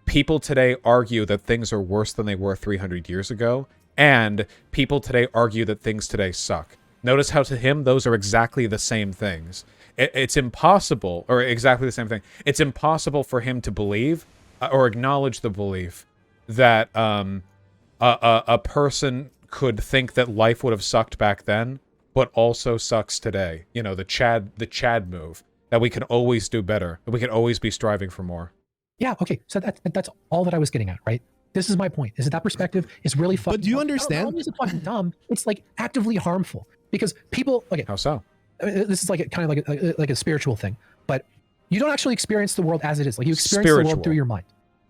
People today argue that things are worse than they were 300 years ago, and people today argue that things today suck. Notice how to him, those are exactly the same things. It's impossible, or exactly the same thing. It's impossible for him to believe or acknowledge the belief that a person could think that life would have sucked back then, but also sucks today. You know, the Chad move, that we can always do better, that we can always be striving for more. Yeah, okay, so that's all that I was getting at, right? This is my point, is that perspective is really fucking... But do you understand? Not only is it fucking dumb, it's like actively harmful. Because people... Okay. How so? This is like kind of like a spiritual thing, but you don't actually experience the world as it is. Like you experience the world through your mind.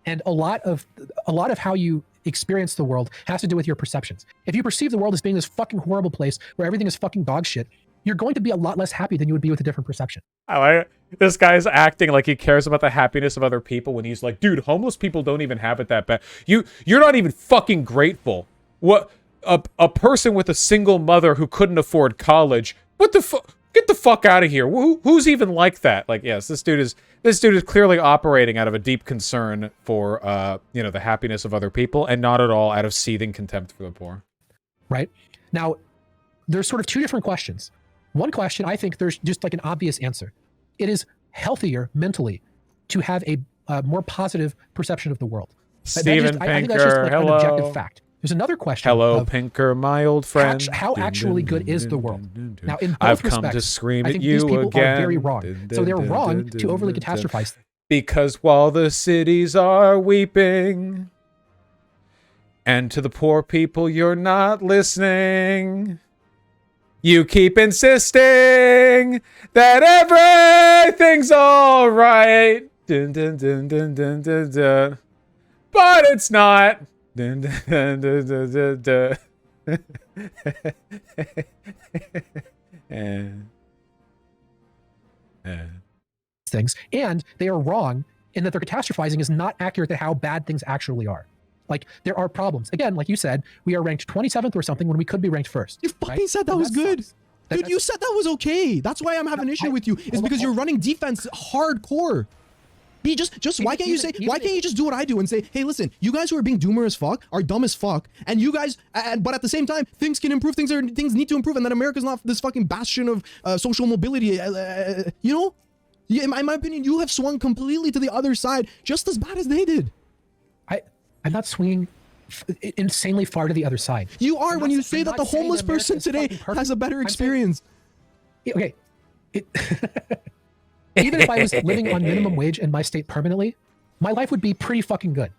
And a lot of how you experience the world has to do with your perceptions. If you perceive the world as being this fucking horrible place where everything is fucking dog shit, you're going to be a lot less happy than you would be with a different perception. I like this guy's acting like he cares about the happiness of other people when he's like, dude, homeless people don't even have it that bad. You're not even fucking grateful. What a person with a single mother who couldn't afford college, what the fuck? Get the fuck out of here. Who's even like that? Like, yes, this dude is clearly operating out of a deep concern for you know, the happiness of other people, and not at all out of seething contempt for the poor. Right? Now, there's sort of two different questions. one question, I think there's just like an obvious answer. It is healthier mentally to have a more positive perception of the world. Steven I think that's just Pinker, like hello. an objective fact. There's another question. Hello, of Pinker, my old friend. how actually good is the world? Now, in both I've respects, come to scream I at think you these people again. are very wrong. So they're wrong to overly catastrophize. Because while the cities are weeping, and to the poor people you're not listening, you keep insisting that everything's all right. Dun, dun, dun, dun, dun, dun, dun. But it's not. Dun, dun, dun, dun, dun, dun. Things, and they are wrong in that their catastrophizing is not accurate to how bad things actually are. Like, there are problems. Again, like you said, we are ranked 27th or something when we could be ranked first. You fucking said that was good. Dude, you said that was okay. That's why I'm having an issue with you, is because you're running defense hardcore. Why can't you just do what I do and say, hey, listen, you guys who are being doomer as fuck are dumb as fuck, and you guys, but at the same time, things can improve, things need to improve, and that America's not this fucking bastion of social mobility, you know? In my opinion, you have swung completely to the other side, just as bad as they did. I'm not swinging insanely far to the other side. You are when you say that the homeless person today has a better experience. Okay. Even if I was living on minimum wage in my state permanently, my life would be pretty fucking good.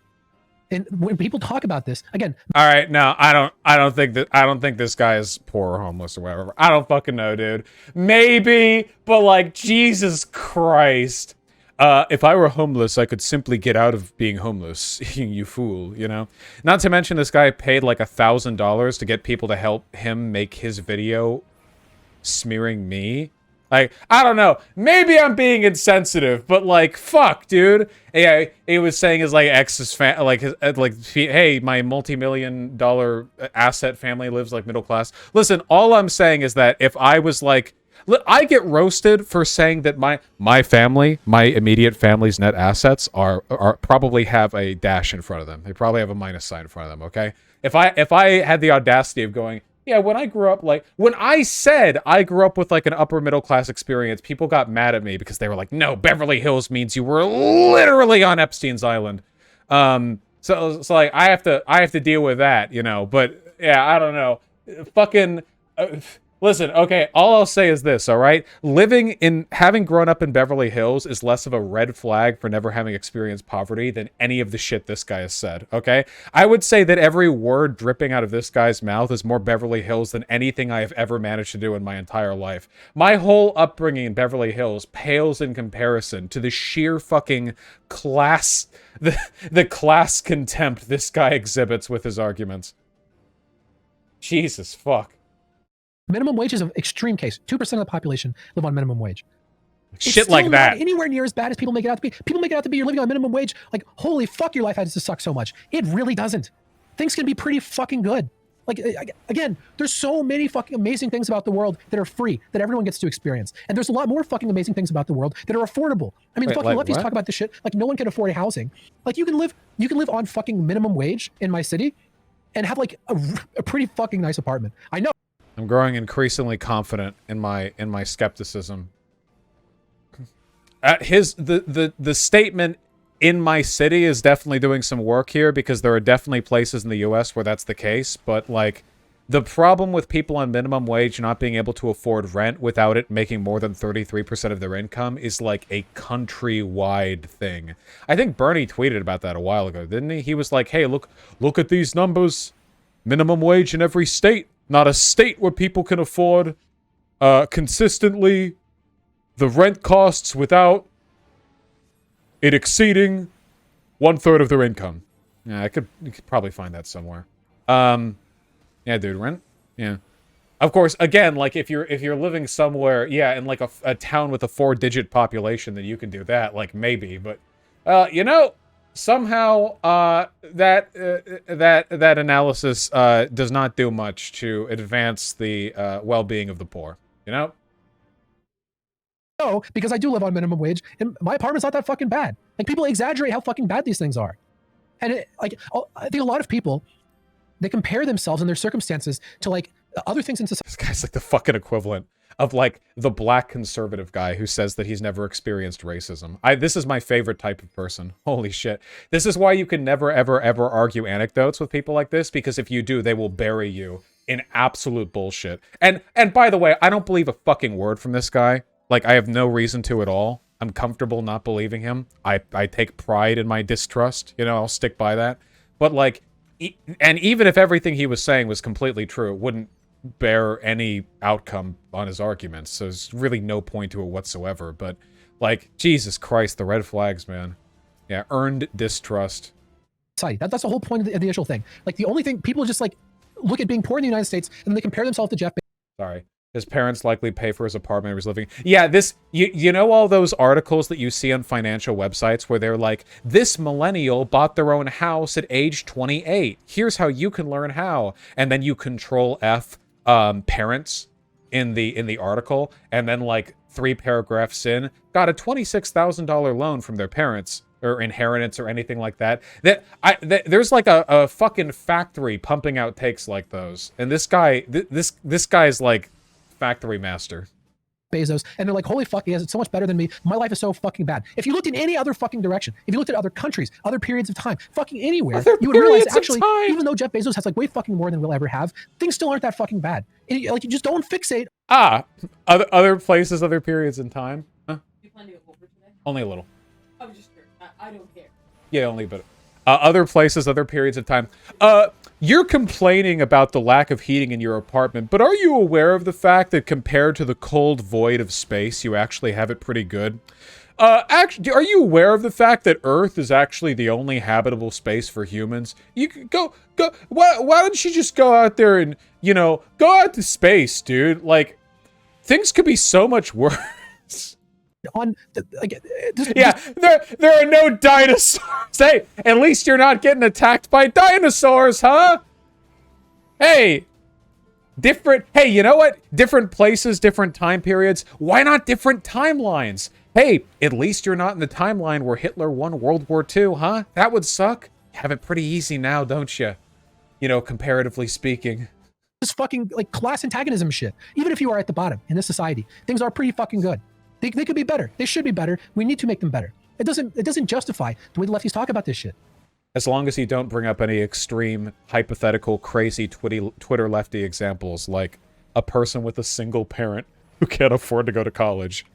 And when people talk about this, again, all right, no, I don't think this guy is poor or homeless or whatever. I don't fucking know, dude. Maybe, but like, Jesus Christ. If I were homeless, I could simply get out of being homeless. You fool, you know? Not to mention this guy paid like $1,000 to get people to help him make his video smearing me. Like, I don't know. Maybe I'm being insensitive, but like, fuck, dude. Yeah, he was saying his like ex's hey, my multi-million-dollar asset family lives like middle class. Listen, all I'm saying is that if I was like, I get roasted for saying that my family, my immediate family's net assets are probably have a dash in front of them. They probably have a minus sign in front of them. Okay, if I had the audacity of going, yeah, when I grew up, like, when I said I grew up with, like, an upper middle class experience, people got mad at me because they were like, no, Beverly Hills means you were literally on Epstein's Island. So like, I have to deal with that, you know, but, yeah, I don't know. Fucking, listen, okay, all I'll say is this, all right? Having grown up in Beverly Hills is less of a red flag for never having experienced poverty than any of the shit this guy has said, okay? I would say that every word dripping out of this guy's mouth is more Beverly Hills than anything I have ever managed to do in my entire life. My whole upbringing in Beverly Hills pales in comparison to the sheer fucking class, the class contempt this guy exhibits with his arguments. Jesus fuck. Minimum wage is an extreme case. 2% of the population live on minimum wage. Shit like that. Not anywhere near as bad as people make it out to be. People make it out to be you're living on minimum wage. Like, holy fuck, your life has to suck so much. It really doesn't. Things can be pretty fucking good. Like, again, there's so many fucking amazing things about the world that are free, that everyone gets to experience. And there's a lot more fucking amazing things about the world that are affordable. I mean, the fucking lefties talk about this shit. Like, no one can afford housing. Like, you can live on fucking minimum wage in my city and have like a pretty fucking nice apartment. I know. I'm growing increasingly confident in my skepticism. The statement in my city is definitely doing some work here, because there are definitely places in the US where that's the case, but like, the problem with people on minimum wage not being able to afford rent without it making more than 33% of their income is like a countrywide thing. I think Bernie tweeted about that a while ago, didn't he? He was like, hey, look at these numbers. Minimum wage in every state. Not a state where people can afford consistently the rent costs without it exceeding 1/3 of their income. Yeah, you could probably find that somewhere. Yeah, dude, rent. Yeah, of course. Again, like if you're living somewhere, yeah, in like a town with a 4-digit population, then you can do that. Like maybe, but you know. Somehow, that analysis does not do much to advance the well-being of the poor. You know? No, because I do live on minimum wage, and my apartment's not that fucking bad. Like, people exaggerate how fucking bad these things are, and I think a lot of people, they compare themselves and their circumstances to like other things in society. This guy's like the fucking equivalent. of like the black conservative guy who says that he's never experienced racism. This is my favorite type of person. Holy shit. This is why you can never, ever, ever argue anecdotes with people like this, because if you do, they will bury you in absolute bullshit. And by the way, I don't believe a fucking word from this guy. Like, I have no reason to at all. I'm comfortable not believing him. I take pride in my distrust. You know, I'll stick by that. But like, and even if everything he was saying was completely true, it wouldn't bear any outcome on his arguments. So there's really no point to it whatsoever. But like, Jesus Christ, the red flags, man. Yeah, earned distrust. That's the whole point of the initial thing. Like, the only thing, people just like look at being poor in the United States and they compare themselves to Jeff Bezos. Sorry. His parents likely pay for his apartment he was living in. Yeah, this, you know all those articles that you see on financial websites where they're like, this millennial bought their own house at age 28. Here's how you can learn how. And then you control F parents in the article, and then like 3 paragraphs in, got a $26,000 loan from their parents, or inheritance or anything like that. There's like a fucking factory pumping out takes like those. And this guy, this guy's like factory master. Bezos, and they're like, holy fuck, he has it so much better than me. My life is so fucking bad. If you looked in any other fucking direction, if you looked at other countries, other periods of time, fucking anywhere, you would realize actually, even though Jeff Bezos has like way fucking more than we'll ever have, things still aren't that fucking bad. Like, you just don't fixate. Other places, other periods in time. Huh? You plan to go over today? Only a little. I was just curious. I don't care. Yeah, only a bit. Other places, other periods of time. You're complaining about the lack of heating in your apartment, but are you aware of the fact that compared to the cold void of space, you actually have it pretty good? Actually, are you aware of the fact that Earth is actually the only habitable space for humans? You could go. Why don't you just go out there and, you know, go out to space, dude? Like, things could be so much worse. There are no dinosaurs. Hey, at least you're not getting attacked by dinosaurs, huh? Hey, you know what? Different places, different time periods. Why not different timelines? Hey, at least you're not in the timeline where Hitler won World War II, huh? That would suck. You have it pretty easy now, don't you? You know, comparatively speaking. This fucking like class antagonism shit. Even if you are at the bottom in this society, things are pretty fucking good. They could be better. They should be better. We need to make them better. It doesn't justify the way the lefties talk about this shit. As long as you don't bring up any extreme, hypothetical, crazy Twitter lefty examples, like a person with a single parent who can't afford to go to college.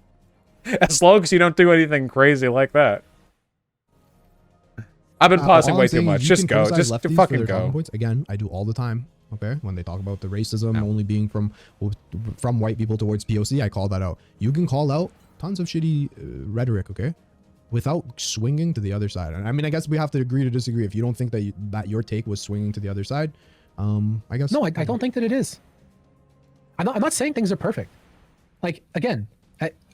As long as you don't do anything crazy like that. I've been pausing way too much. Just go. Just fucking go. Again, I do all the time. Okay, when they talk about the racism only being from white people towards POC, I call that out. You can call out tons of shitty rhetoric, okay, without swinging to the other side. And I mean, I guess we have to agree to disagree. If you don't think that that your take was swinging to the other side, I guess. No, I don't think that it is. I'm not saying things are perfect. Like, again,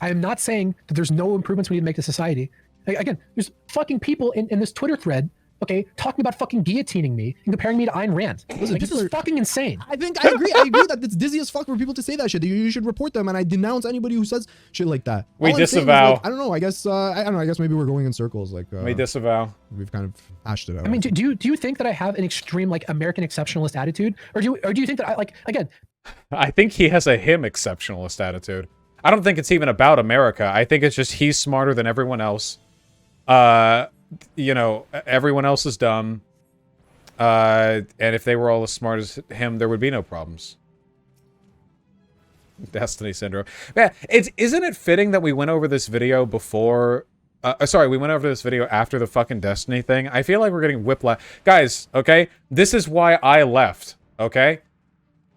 I'm not saying that there's no improvements we need to make to society. Again, there's fucking people in this Twitter thread, okay, talking about fucking guillotining me and comparing me to Ayn Rand. Listen, this is fucking insane. I agree that it's dizzy as fuck for people to say that shit. You should report them, and I denounce anybody who says shit like that. We disavow. Like, I don't know. I guess I guess maybe we're going in circles. Like we disavow. We've kind of hashed it out. I mean, do you think that I have an extreme like American exceptionalist attitude, or do you think that I like again? I think he has a him exceptionalist attitude. I don't think it's even about America. I think it's just he's smarter than everyone else. You know, everyone else is dumb. And if they were all as smart as him, there would be no problems. Destiny syndrome. Man, isn't it fitting that we went over this video before... we went over this video after the fucking Destiny thing. I feel like we're getting whiplash. Guys, okay? This is why I left, okay?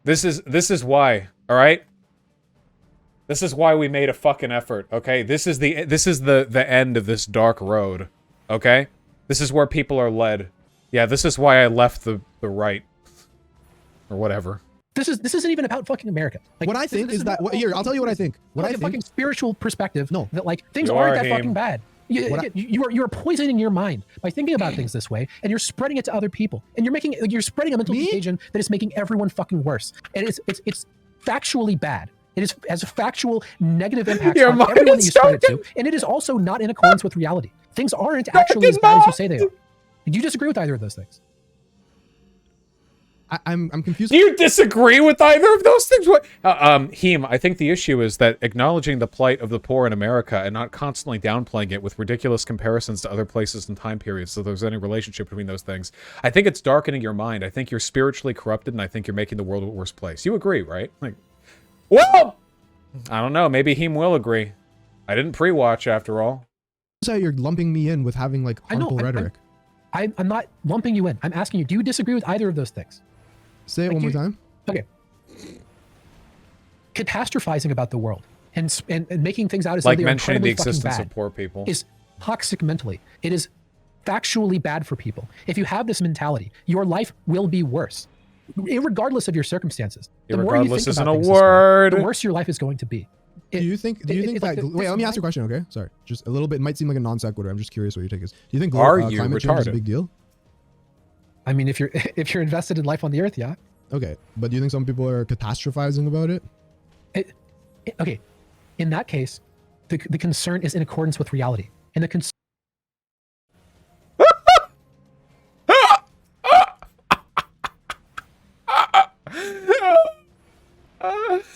This is why, alright? This is why we made a fucking effort, okay? This is the end of this dark road, okay? This is where people are led. Yeah, this is why I left the right. Or whatever. This isn't even about fucking America. Like, what I think is that... Here, I'll tell you what I think. What I think... fucking spiritual perspective. No. That, like, things aren't that fucking bad. You're poisoning your mind by thinking about things this way, and you're spreading it to other people. And you're spreading a mental contagion that is making everyone fucking worse. And it's factually bad. It has a factual negative impact on everyone that you spread it to, and it is also not in accordance with reality. Things aren't actually as bad as you say they are. Do you disagree with either of those things? I'm confused. Do you disagree with either of those things? What? Heem, I think the issue is that acknowledging the plight of the poor in America and not constantly downplaying it with ridiculous comparisons to other places and time periods, so there's any relationship between those things. I think it's darkening your mind. I think you're spiritually corrupted, and I think you're making the world a worse place. You agree, right? Like, well, I don't know. Maybe Heem will agree. I didn't pre-watch after all. So you're lumping me in with having like harmful rhetoric. I'm not lumping you in. I'm asking you, do you disagree with either of those things? Say it one more time. Okay. Catastrophizing about the world and making things out as like though they're mentioning the incredibly existence fucking of bad poor people is toxic mentally. It is factually bad for people. If you have this mentality, your life will be worse, regardless of your circumstances. The more you think isn't about a things word. this way, the worse your life is going to be. Do you think that? like Wait, let me ask you a question. Okay, sorry, just a little bit. It might seem like a non sequitur. I'm just curious what your take is. Do you think climate change is a big deal? I mean, if you're invested in life on the earth, yeah. Okay, but do you think some people are catastrophizing about it? Okay, in that case, the concern is in accordance with reality, and the concern.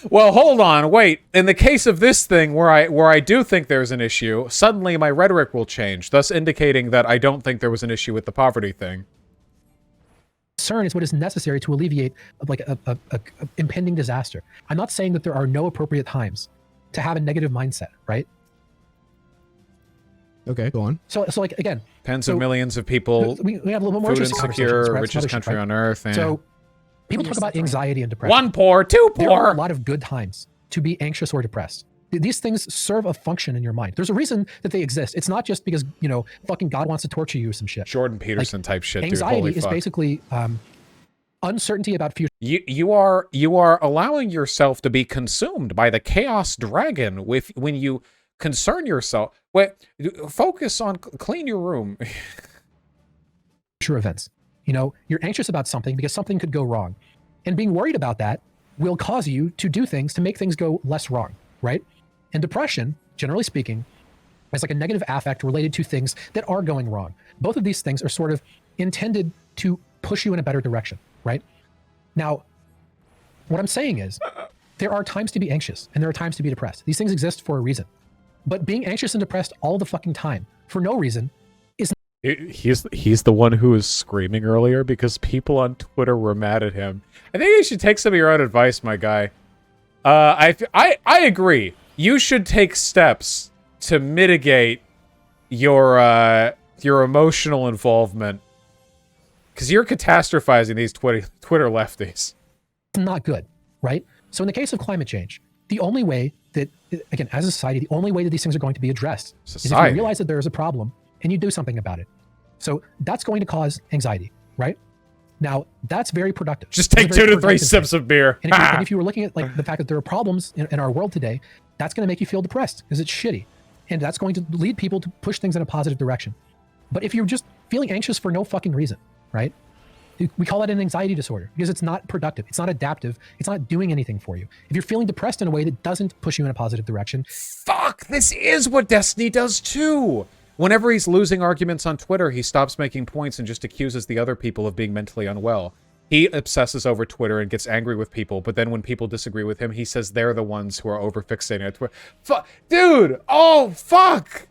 Well, hold on, wait. In the case of this thing, where I do think there's an issue, suddenly my rhetoric will change, thus indicating that I don't think there was an issue with the poverty thing. Concern is what is necessary to alleviate like a impending disaster. I'm not saying that there are no appropriate times to have a negative mindset, right? Okay, go on. So like again, tens of millions of people, we have a little bit more food interesting insecure, conversations, right? richest country on earth. And So people talk about anxiety and depression. one poor, two There are poor. a lot of good times to be anxious or depressed. These things serve a function in your mind. There's a reason that they exist. It's not just because, you know, fucking God wants to torture you or some shit. Jordan Peterson type shit, dude. Anxiety Holy is fuck. basically uncertainty about future. You are allowing yourself to be consumed by the chaos dragon when you concern yourself. Wait, focus on clean your room. Future events. You know, you're anxious about something because something could go wrong. And being worried about that will cause you to do things to make things go less wrong, right? And depression, generally speaking, is like a negative affect related to things that are going wrong. Both of these things are sort of intended to push you in a better direction, right? Now, what I'm saying is there are times to be anxious and there are times to be depressed. These things exist for a reason. But being anxious and depressed all the fucking time for no reason is... He's the one who was screaming earlier because people on Twitter were mad at him. I think you should take some of your own advice, my guy. I agree. You should take steps to mitigate your emotional involvement, because you're catastrophizing these Twitter lefties. Not good, right? So in the case of climate change, the only way that, again, as a society, the only way that these things are going to be addressed is if you realize that there is a problem and you do something about it. So that's going to cause anxiety, right? Now, that's very productive. Just take 2 to 3 sips of beer. And if you were looking at like the fact that there are problems in our world today, that's going to make you feel depressed because it's shitty. And that's going to lead people to push things in a positive direction. But if you're just feeling anxious for no fucking reason, right? We call that an anxiety disorder because it's not productive. It's not adaptive. It's not doing anything for you. If you're feeling depressed in a way that doesn't push you in a positive direction. Fuck, this is what Destiny does too. Whenever he's losing arguments on Twitter, he stops making points and just accuses the other people of being mentally unwell. He obsesses over Twitter and gets angry with people, but then when people disagree with him, he says they're the ones who are over-fixating on Twitter. Fuck, dude! Oh, fuck!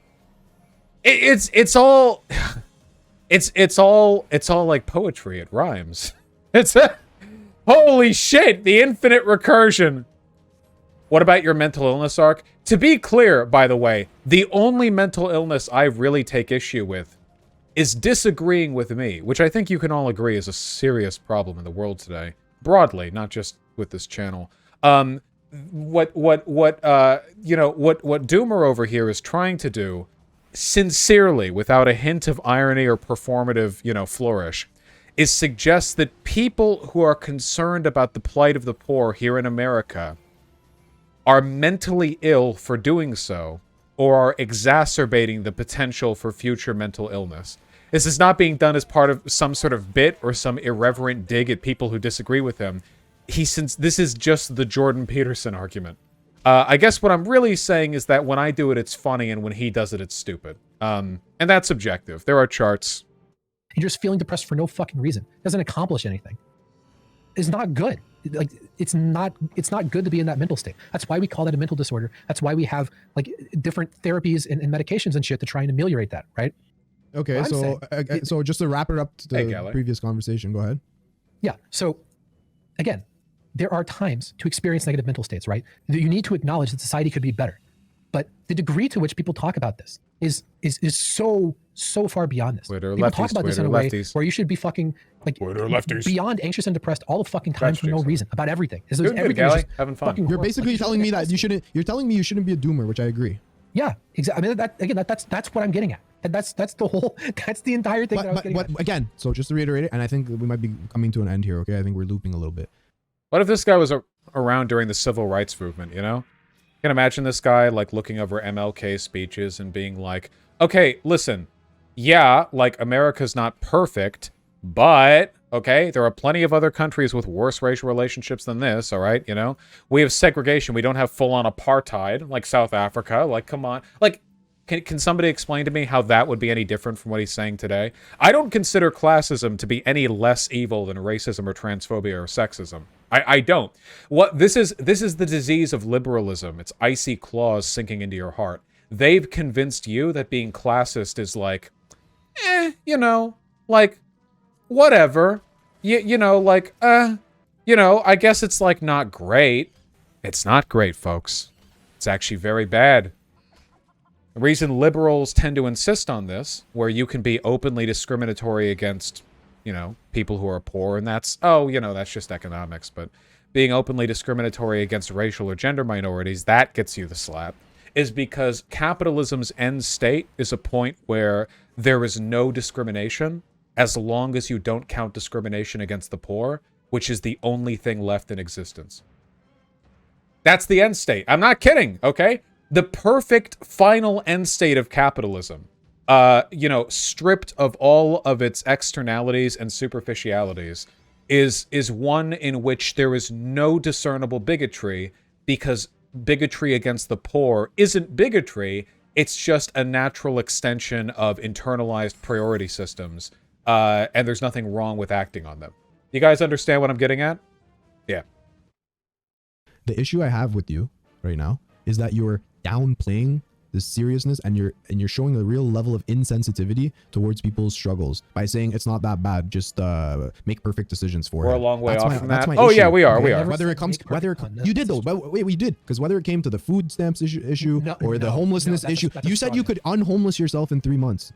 It's all... It's all like poetry. It rhymes. Holy shit, the infinite recursion. What about your mental illness arc? To be clear, by the way, the only mental illness I really take issue with is disagreeing with me, which I think you can all agree is a serious problem in the world today. Broadly, not just with this channel. What Doomer over here is trying to do, sincerely, without a hint of irony or performative, flourish, is suggest that people who are concerned about the plight of the poor here in America are mentally ill for doing so, or are exacerbating the potential for future mental illness. This is not being done as part of some sort of bit or some irreverent dig at people who disagree with him. This is just the Jordan Peterson argument. I guess what I'm really saying is that when I do it, it's funny, and when he does it, it's stupid. And that's subjective. There are charts. You're just feeling depressed for no fucking reason. It doesn't accomplish anything. is not good. Like it's not good to be in that mental state. That's why we call that a mental disorder. That's why we have like different therapies and medications and shit to try and ameliorate that, right? Okay, so just to wrap it up to the previous conversation, go ahead. Yeah. So again, there are times to experience negative mental states, right? You need to acknowledge that society could be better. But the degree to which people talk about this is so far beyond this. Twitter people lefties, talk about this in a way where you should be fucking like beyond anxious and depressed all the fucking time for no reason about everything. Everything is just having fun. fucking You're basically telling me that you shouldn't. You're telling me you shouldn't be a doomer, which I agree. Yeah, exactly. I mean, that's what I'm getting at. And that's the whole. That's the entire thing that I was getting at. Again, so just to reiterate it, and I think we might be coming to an end here. Okay, I think we're looping a little bit. What if this guy was around during the civil rights movement? You know, you can imagine this guy like looking over MLK speeches and being like, "Okay, listen, yeah, like America's not perfect, but." Okay, there are plenty of other countries with worse racial relationships than this, all right? You know, we have segregation. We don't have full-on apartheid like South Africa. Like, come on. Like, can somebody explain to me how that would be any different from what he's saying today? I don't consider classism to be any less evil than racism or transphobia or sexism. I don't. This is the disease of liberalism. It's icy claws sinking into your heart. They've convinced you that being classist is like, you know, like, whatever. You know, like, you know, I guess it's like not great. It's not great, folks. It's actually very bad. The reason liberals tend to insist on this, where you can be openly discriminatory against, you know, people who are poor, and that's, oh, you know, that's just economics, but being openly discriminatory against racial or gender minorities, that gets you the slap, is because capitalism's end state is a point where there is no discrimination as long as you don't count discrimination against the poor, which is the only thing left in existence. That's the end state. I'm not kidding, okay? The perfect final end state of capitalism, you know, stripped of all of its externalities and superficialities, is one in which there is no discernible bigotry, because bigotry against the poor isn't bigotry, it's just a natural extension of internalized priority systems. And there's nothing wrong with acting on them. You guys understand what I'm getting at? Yeah. The issue I have with you right now is that you're downplaying the seriousness and you're showing a real level of insensitivity towards people's struggles by saying it's not that bad, just make perfect decisions for it. We're a long way off from that. Oh yeah, we are. Whether it comes, you did though. Wait, we did, because whether it came to the food stamps issue or the homelessness issue, you said you could unhomeless yourself in 3 months.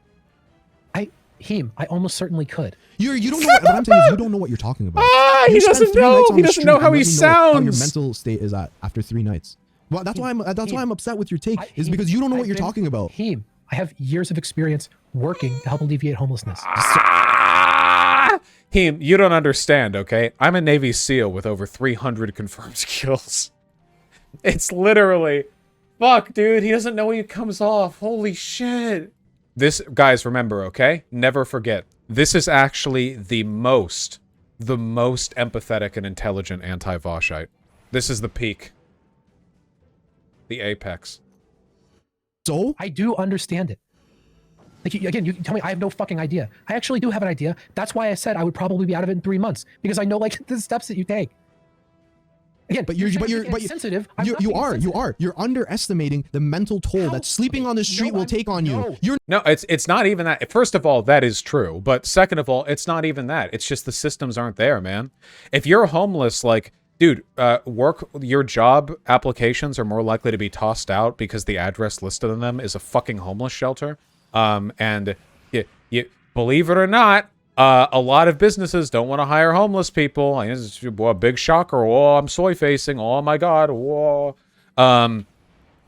Heem, I almost certainly could. You don't know what I'm saying is you don't know what you're talking about. He doesn't know. He doesn't know how he sounds. How your mental state is at after 3 nights. Well, that's why I'm upset with your take, is because you don't know what you're talking about. Heem, I have years of experience working to help alleviate homelessness. Heem, you don't understand, okay? I'm a Navy SEAL with over 300 confirmed kills. It's literally, fuck, dude. He doesn't know when he comes off. Holy shit. This, guys, remember, okay? Never forget. This is actually the most empathetic and intelligent anti-Vaushite. This is the peak. The apex. So? I do understand it. Like, again, you tell me I have no fucking idea. I actually do have an idea. That's why I said I would probably be out of it in 3 months, because I know, like, the steps that you take. Again, you're sensitive. You're underestimating the mental toll that sleeping on the street will take on you. No, it's not even that. First of all, that is true. But second of all, it's not even that. It's just the systems aren't there, man. If you're homeless, like, dude, your job applications are more likely to be tossed out because the address listed on them is a fucking homeless shelter. And you believe it or not, a lot of businesses don't want to hire homeless people. It's a big shocker. Oh, I'm soy facing. Oh my God. Whoa.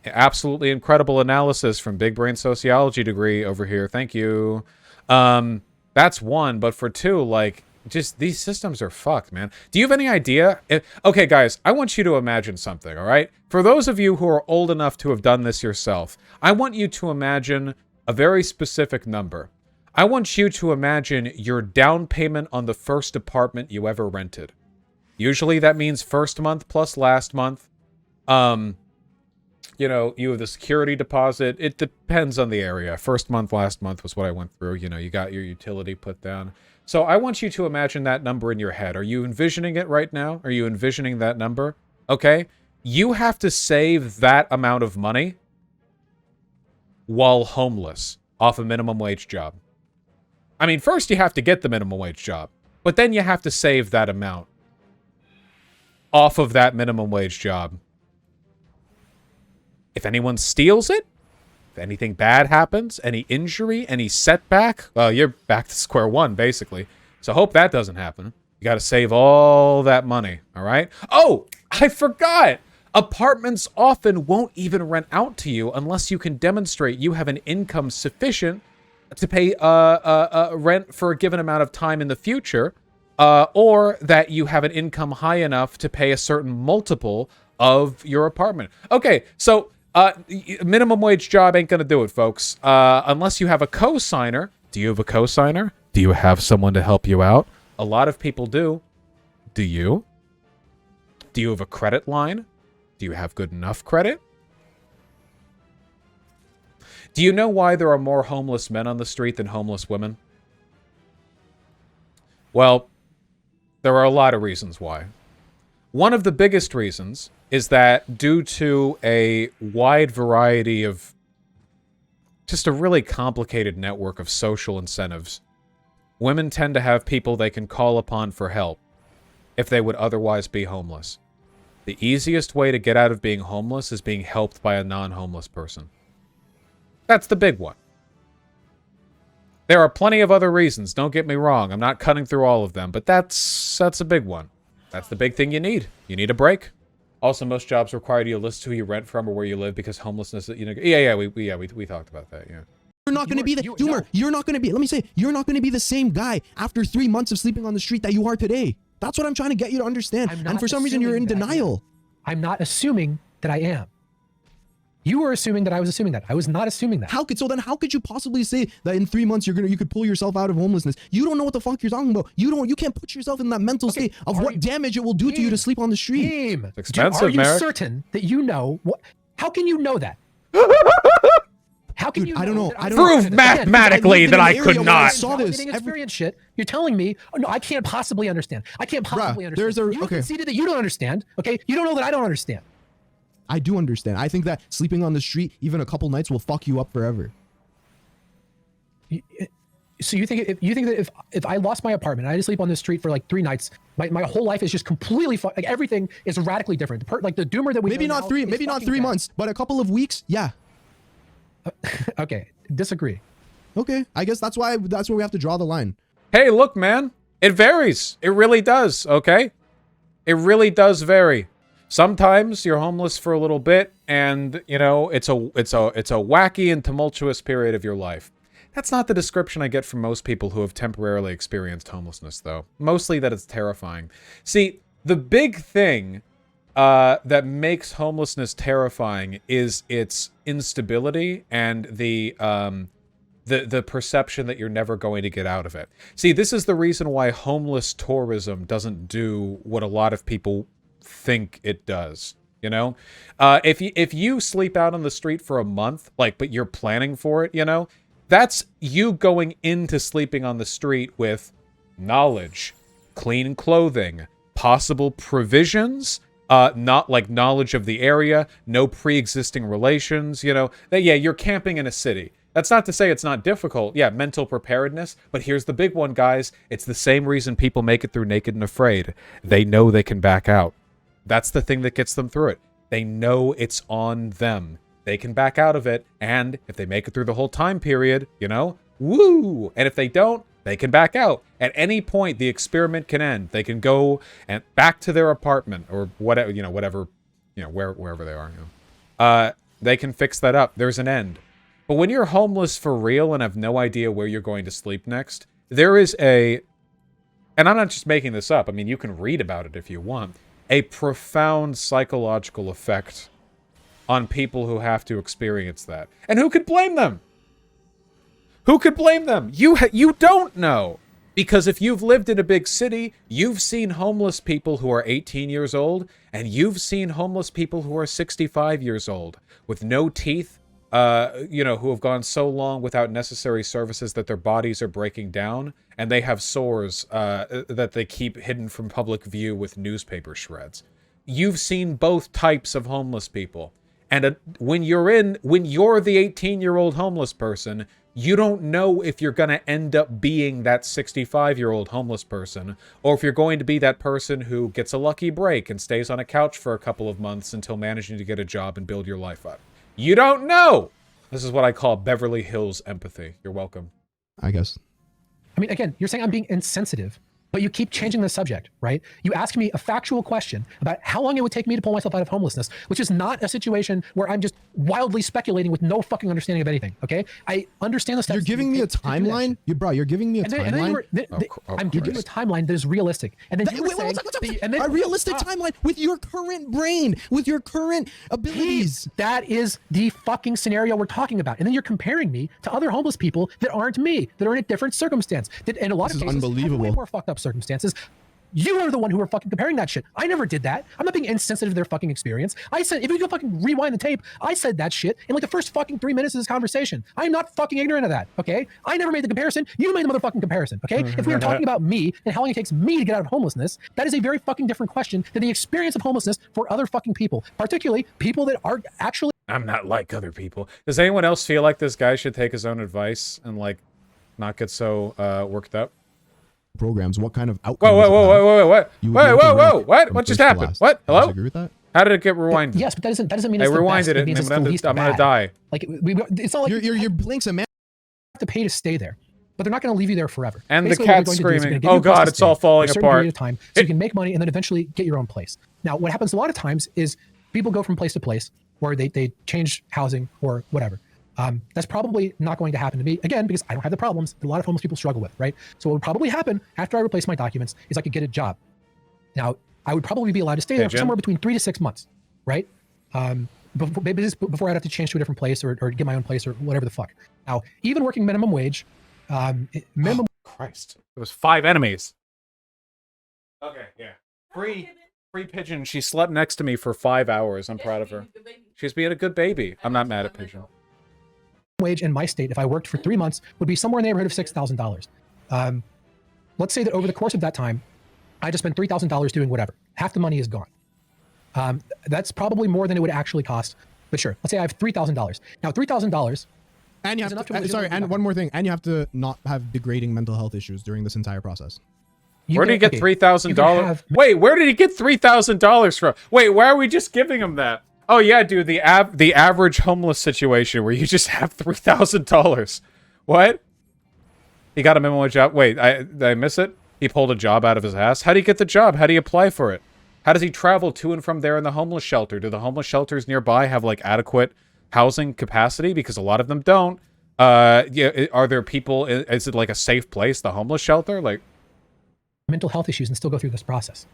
Absolutely incredible analysis from Big Brain Sociology degree over here. Thank you. That's one. But for two, like, just these systems are fucked, man. Do you have any idea? Okay, guys, I want you to imagine something, all right? For those of you who are old enough to have done this yourself, I want you to imagine a very specific number. I want you to imagine your down payment on the first apartment you ever rented. Usually that means first month plus last month. You know, you have the security deposit. It depends on the area. First month, last month was what I went through. You know, you got your utility put down. So I want you to imagine that number in your head. Are you envisioning it right now? Are you envisioning that number? Okay. You have to save that amount of money while homeless off a minimum wage job. I mean, first you have to get the minimum wage job, but then you have to save that amount off of that minimum wage job. If anyone steals it, if anything bad happens, any injury, any setback, well, you're back to square one, basically. So hope that doesn't happen. You got to save all that money, all right? Oh, I forgot! Apartments often won't even rent out to you unless you can demonstrate you have an income sufficient to pay rent for a given amount of time in the future, or that you have an income high enough to pay a certain multiple of your apartment. Okay, so minimum wage job ain't gonna do it, folks. Unless you have a co-signer. Do you have a co-signer? Do you have someone to help you out? A lot of people do. Do you? Do you have a credit line? Do you have good enough credit? Do you know why there are more homeless men on the street than homeless women? Well, there are a lot of reasons why. One of the biggest reasons is that due to a wide variety of just a really complicated network of social incentives, women tend to have people they can call upon for help if they would otherwise be homeless. The easiest way to get out of being homeless is being helped by a non-homeless person. That's the big one. There are plenty of other reasons, don't get me wrong. I'm not cutting through all of them, but that's a big one. That's the big thing you need. You need a break. Also, most jobs require you to list who you rent from or where you live because homelessness, we talked about that, yeah. You're not going to be the Doomer. You're not going to be. Let me say, you're not going to be the same guy after 3 months of sleeping on the street that you are today. That's what I'm trying to get you to understand. And for some reason, you're in denial. I'm not assuming that I am. You were assuming that I was assuming that. I was not assuming that. How could you possibly say that in 3 months you could pull yourself out of homelessness? You don't know what the fuck you're talking about. You can't put yourself in that mental state of what damage it will do to you to sleep on the street. Heem, it's expensive, are you certain that you know what? How can you know that? How can you? I don't know. Prove mathematically that I could not. I saw this. Experience shit. You're telling me, oh, no, I can't possibly understand. I can't possibly understand. You conceded that you don't understand. Okay, you don't know that I don't understand. I do understand. I think that sleeping on the street, even a couple nights, will fuck you up forever. So you think that if I lost my apartment, and I had to sleep on the street for like 3 nights, my whole life is just completely like everything is radically different. Like the Doomer that we maybe not 3 months, but a couple of weeks, yeah. Okay, disagree. Okay, I guess that's where we have to draw the line. Hey, look, man, it varies. It really does. Okay, it really does vary. Sometimes you're homeless for a little bit, and you know it's a wacky and tumultuous period of your life. That's not the description I get from most people who have temporarily experienced homelessness, though. Mostly that it's terrifying. See, the big thing that makes homelessness terrifying is its instability and the perception that you're never going to get out of it. See, this is the reason why homeless tourism doesn't do what a lot of people think it does. You know, if you sleep out on the street for a month, but you're planning for it, you know, that's you going into sleeping on the street with knowledge, clean clothing, possible provisions, not like knowledge of the area, no pre-existing relations, you know, that, yeah, you're camping in a city. That's not to say it's not difficult. Yeah, mental preparedness. But here's the big one, guys. It's the same reason people make it through Naked and Afraid. They know they can back out. That's the thing that gets them through it. They know it's on them. They can back out of it. And if they make it through the whole time period, you know, woo! And if they don't, they can back out. At any point, the experiment can end. They can go and back to their apartment or whatever, wherever they are. You know. They can fix that up. There's an end. But when you're homeless for real and have no idea where you're going to sleep next, there is and I'm not just making this up. I mean, you can read about it if you want. A profound psychological effect on people who have to experience that. And who could blame them? Who could blame them? You don't know. Because if you've lived in a big city, you've seen homeless people who are 18 years old, and you've seen homeless people who are 65 years old, with no teeth, you know, who have gone so long without necessary services that their bodies are breaking down, and they have sores that they keep hidden from public view with newspaper shreds. You've seen both types of homeless people. And when you're the 18-year-old homeless person, you don't know if you're going to end up being that 65-year-old homeless person, or if you're going to be that person who gets a lucky break and stays on a couch for a couple of months until managing to get a job and build your life up. You don't know! This is what I call Beverly Hills empathy. You're welcome. I guess. I mean, again, you're saying I'm being insensitive, but you keep changing the subject, right? You ask me a factual question about how long it would take me to pull myself out of homelessness, which is not a situation where I'm just wildly speculating with no fucking understanding of anything, okay? I understand the steps. You're giving me a timeline? You're giving me a timeline? I'm giving you a timeline that is realistic. And then you were saying... A realistic timeline with your current brain, with your current abilities. That is the fucking scenario we're talking about. And then you're comparing me to other homeless people that aren't me, that are in a different circumstance. That in a lot of cases unbelievable. have way more fucked up circumstances. You are the one who were fucking comparing that shit. I never did that. I'm not being insensitive to their fucking experience. I said, if you go fucking rewind the tape, I said that shit in like the first fucking 3 minutes of this conversation. I'm not fucking ignorant of that, okay? I never made the comparison. You made the motherfucking comparison, okay? If we were talking about me and how long it takes me to get out of homelessness, that is a very fucking different question than the experience of homelessness for other fucking people, particularly people that are actually... I'm not like other people. Does anyone else feel like this guy should take his own advice and, like, not get so worked up? Programs, what kind of outcomes? Whoa! What just happened? What? Hello? Agree with that? How did it get rewinded? Yes, but that doesn't mean I it's the rewinded best. it, means and it's the least I'm gonna bad. die. Like it's not like your blink's a man. have to pay to stay there, but they're not going to leave you there forever. And Basically, the what cat's they're going to do is screaming. they're gonna give you Oh a place God, to it's stay all falling for a certain apart. period of time, so you can make money and then eventually get your own place. Now, what happens a lot of times is people go from place to place where they change housing or whatever. That's probably not going to happen to me, again, because I don't have the problems that a lot of homeless people struggle with, right? So what would probably happen after I replace my documents is I could get a job. Now, I would probably be allowed to stay there for somewhere between 3 to 6 months, right? Before I'd have to change to a different place or get my own place or whatever the fuck. Now, even working minimum wage, minimum... Oh, Christ. There was 5 enemies. Okay, yeah. Free Pigeon. She slept next to me for 5 hours. I'm proud of her. She's being a good baby. I'm not mad at Pigeon. Wage in my state, if I worked for 3 months, would be somewhere in the neighborhood of $6,000. Let's say that over the course of that time, I just spent $3,000 doing whatever. Half the money is gone. That's probably more than it would actually cost. But sure, let's say I have $3,000. Now, $3,000... And you have to, sorry, and one more thing. And you have to not have degrading mental health issues during this entire process. Where did he get $3,000? Wait, where did he get $3,000 from? Wait, why are we just giving him that? Oh yeah, dude, the average homeless situation where you just have $3,000. What? He got a minimum wage job. Wait, did I miss it? He pulled a job out of his ass. How do you get the job? How do you apply for it? How does he travel to and from there in the homeless shelter? Do the homeless shelters nearby have like adequate housing capacity? Because a lot of them don't. Yeah, are there people? Is it like a safe place? The homeless shelter, like mental health issues, and still go through this process.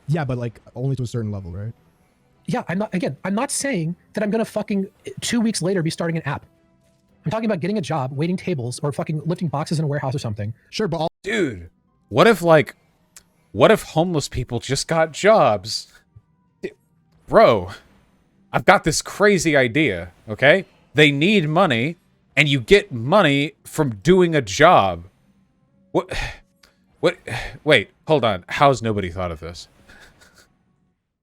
Yeah, but like only to a certain level, right? Yeah, I'm not saying that I'm gonna fucking 2 weeks later be starting an app. I'm talking about getting a job, waiting tables, or fucking lifting boxes in a warehouse or something. Sure, but dude, what if homeless people just got jobs? Bro, I've got this crazy idea, okay? They need money, and you get money from doing a job. What? Wait, hold on. How's nobody thought of this?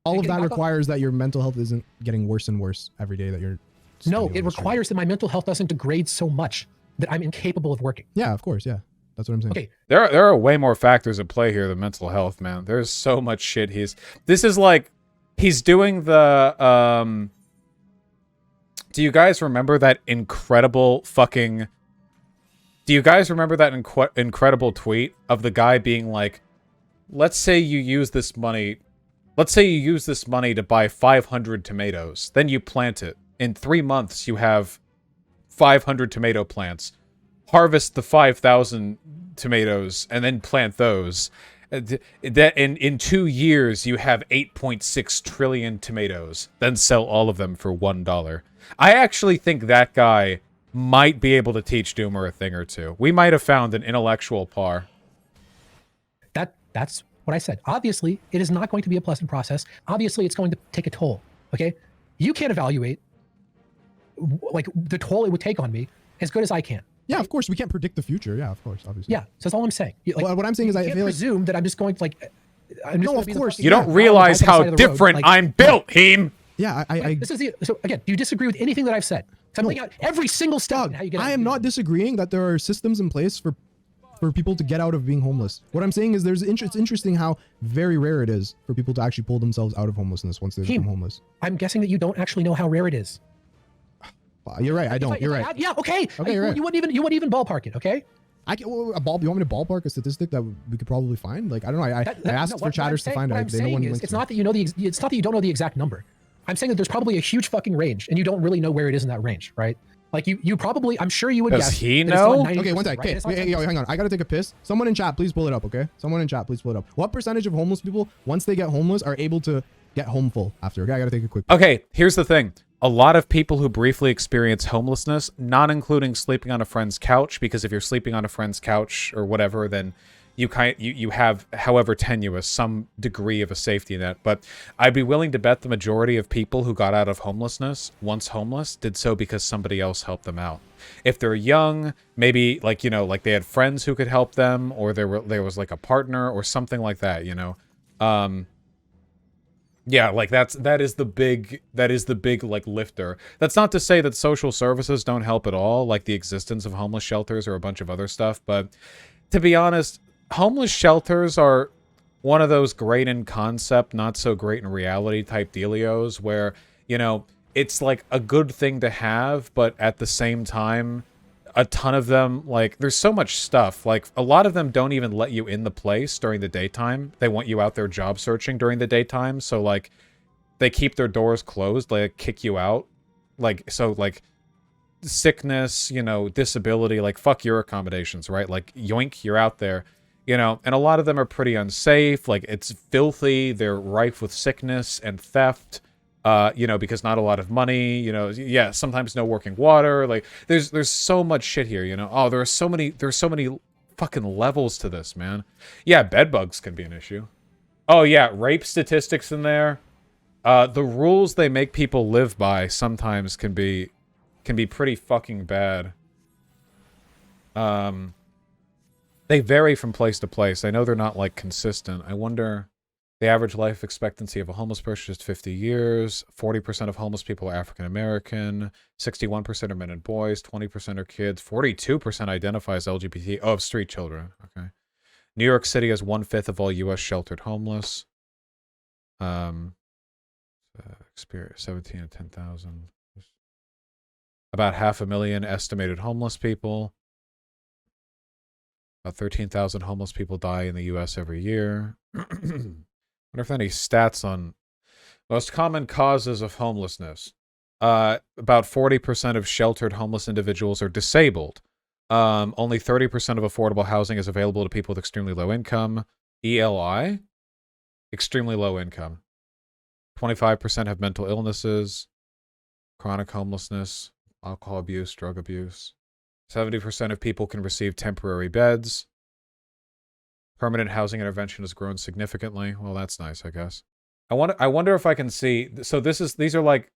All of that requires that your mental health isn't getting worse and worse every day that you're... No, it requires that my mental health doesn't degrade so much that I'm incapable of working. Yeah, of course, yeah. That's what I'm saying. Okay. There are way more factors at play here than mental health, man. There's so much shit this is like, he's doing the, do you guys remember that incredible fucking... Do you guys remember that incredible tweet of the guy being like, let's say you use this money to buy 500 tomatoes. Then you plant it. In 3 months, you have 500 tomato plants. Harvest the 5,000 tomatoes and then plant those. That in 2 years, you have 8.6 trillion tomatoes. Then sell all of them for $1. I actually think that guy might be able to teach Doomer a thing or two. We might have found an intellectual par. That's what I said. Obviously, it is not going to be a pleasant process. Obviously, it's going to take a toll, okay? You can't evaluate like the toll it would take on me as good as I can. Yeah, of course we can't predict the future. Yeah, of course, obviously. Yeah, so that's all I'm saying. Like, what I'm saying is, I feel like presume that I'm just going to like. No, of course. You don't realize how different I'm built, Heem. Yeah, This is so again. Do you disagree with anything that I've said? I'm laying out every single step in how you get. I am not disagreeing that there are systems in place for people to get out of being homeless. What I'm saying is it's interesting how very rare it is for people to actually pull themselves out of homelessness once they become homeless. I'm guessing that you don't actually know how rare it is. You're right. I don't. You're right. Yeah. Okay. Okay. You're right. You wouldn't even ballpark it. Okay. I can you want me to ballpark a statistic that we could probably find? Like, I don't know. I asked for chatters to find it. They know one. It's not that you know it's not that you don't know the exact number. I'm saying that there's probably a huge fucking range, and you don't really know where it is in that range, right? Like you probably, I'm sure you would guess. Does he know? Okay, one second. Right? Okay, hang on. I gotta take a piss. Someone in chat, please pull it up. Okay, someone in chat, please pull it up. What percentage of homeless people, once they get homeless, are able to get home full after? Okay, I gotta take a quick piss. Okay, here's the thing. A lot of people who briefly experience homelessness, not including sleeping on a friend's couch, because if you're sleeping on a friend's couch or whatever, then you have, however tenuous, some degree of a safety net. But I'd be willing to bet the majority of people who got out of homelessness, once homeless, did so because somebody else helped them out. If they're young, maybe like they had friends who could help them, or there was like a partner or something like that. Yeah, like that is the big like lifter. That's not to say that social services don't help at all, like the existence of homeless shelters or a bunch of other stuff. But to be honest, homeless shelters are one of those great in concept, not so great in reality type dealios where, it's like a good thing to have, but at the same time, a ton of them, like, there's so much stuff. Like, a lot of them don't even let you in the place during the daytime. They want you out there job searching during the daytime. So, like, they keep their doors closed. They kick you out. Like, so, like, sickness, disability, like, fuck your accommodations, right? Like, yoink, you're out there. And a lot of them are pretty unsafe. Like, it's filthy. They're rife with sickness and theft. Because not a lot of money, yeah, sometimes no working water. Like, there's so much shit here, Oh, there's so many fucking levels to this, man. Yeah, bed bugs can be an issue. Oh yeah, rape statistics in there. The rules they make people live by sometimes can be pretty fucking bad. They vary from place to place. I know they're not like consistent. I wonder. The average life expectancy of a homeless person is 50 years. 40% of homeless people are African American. 61% are men and boys. 20% are kids. 42% identify as LGBT. Oh, street children. Okay. New York City has 1/5 of all U.S. sheltered homeless. Experience 17 to 10,000. About 500,000 estimated homeless people. About 13,000 homeless people die in the U.S. every year. I wonder if any stats on most common causes of homelessness. About 40% of sheltered homeless individuals are disabled. Only 30% of affordable housing is available to people with extremely low income. ELI? Extremely low income. 25% have mental illnesses, chronic homelessness, alcohol abuse, drug abuse. 70% of people can receive temporary beds. Permanent housing intervention has grown significantly. Well, that's nice, I guess. I wonder if I can see. So these are like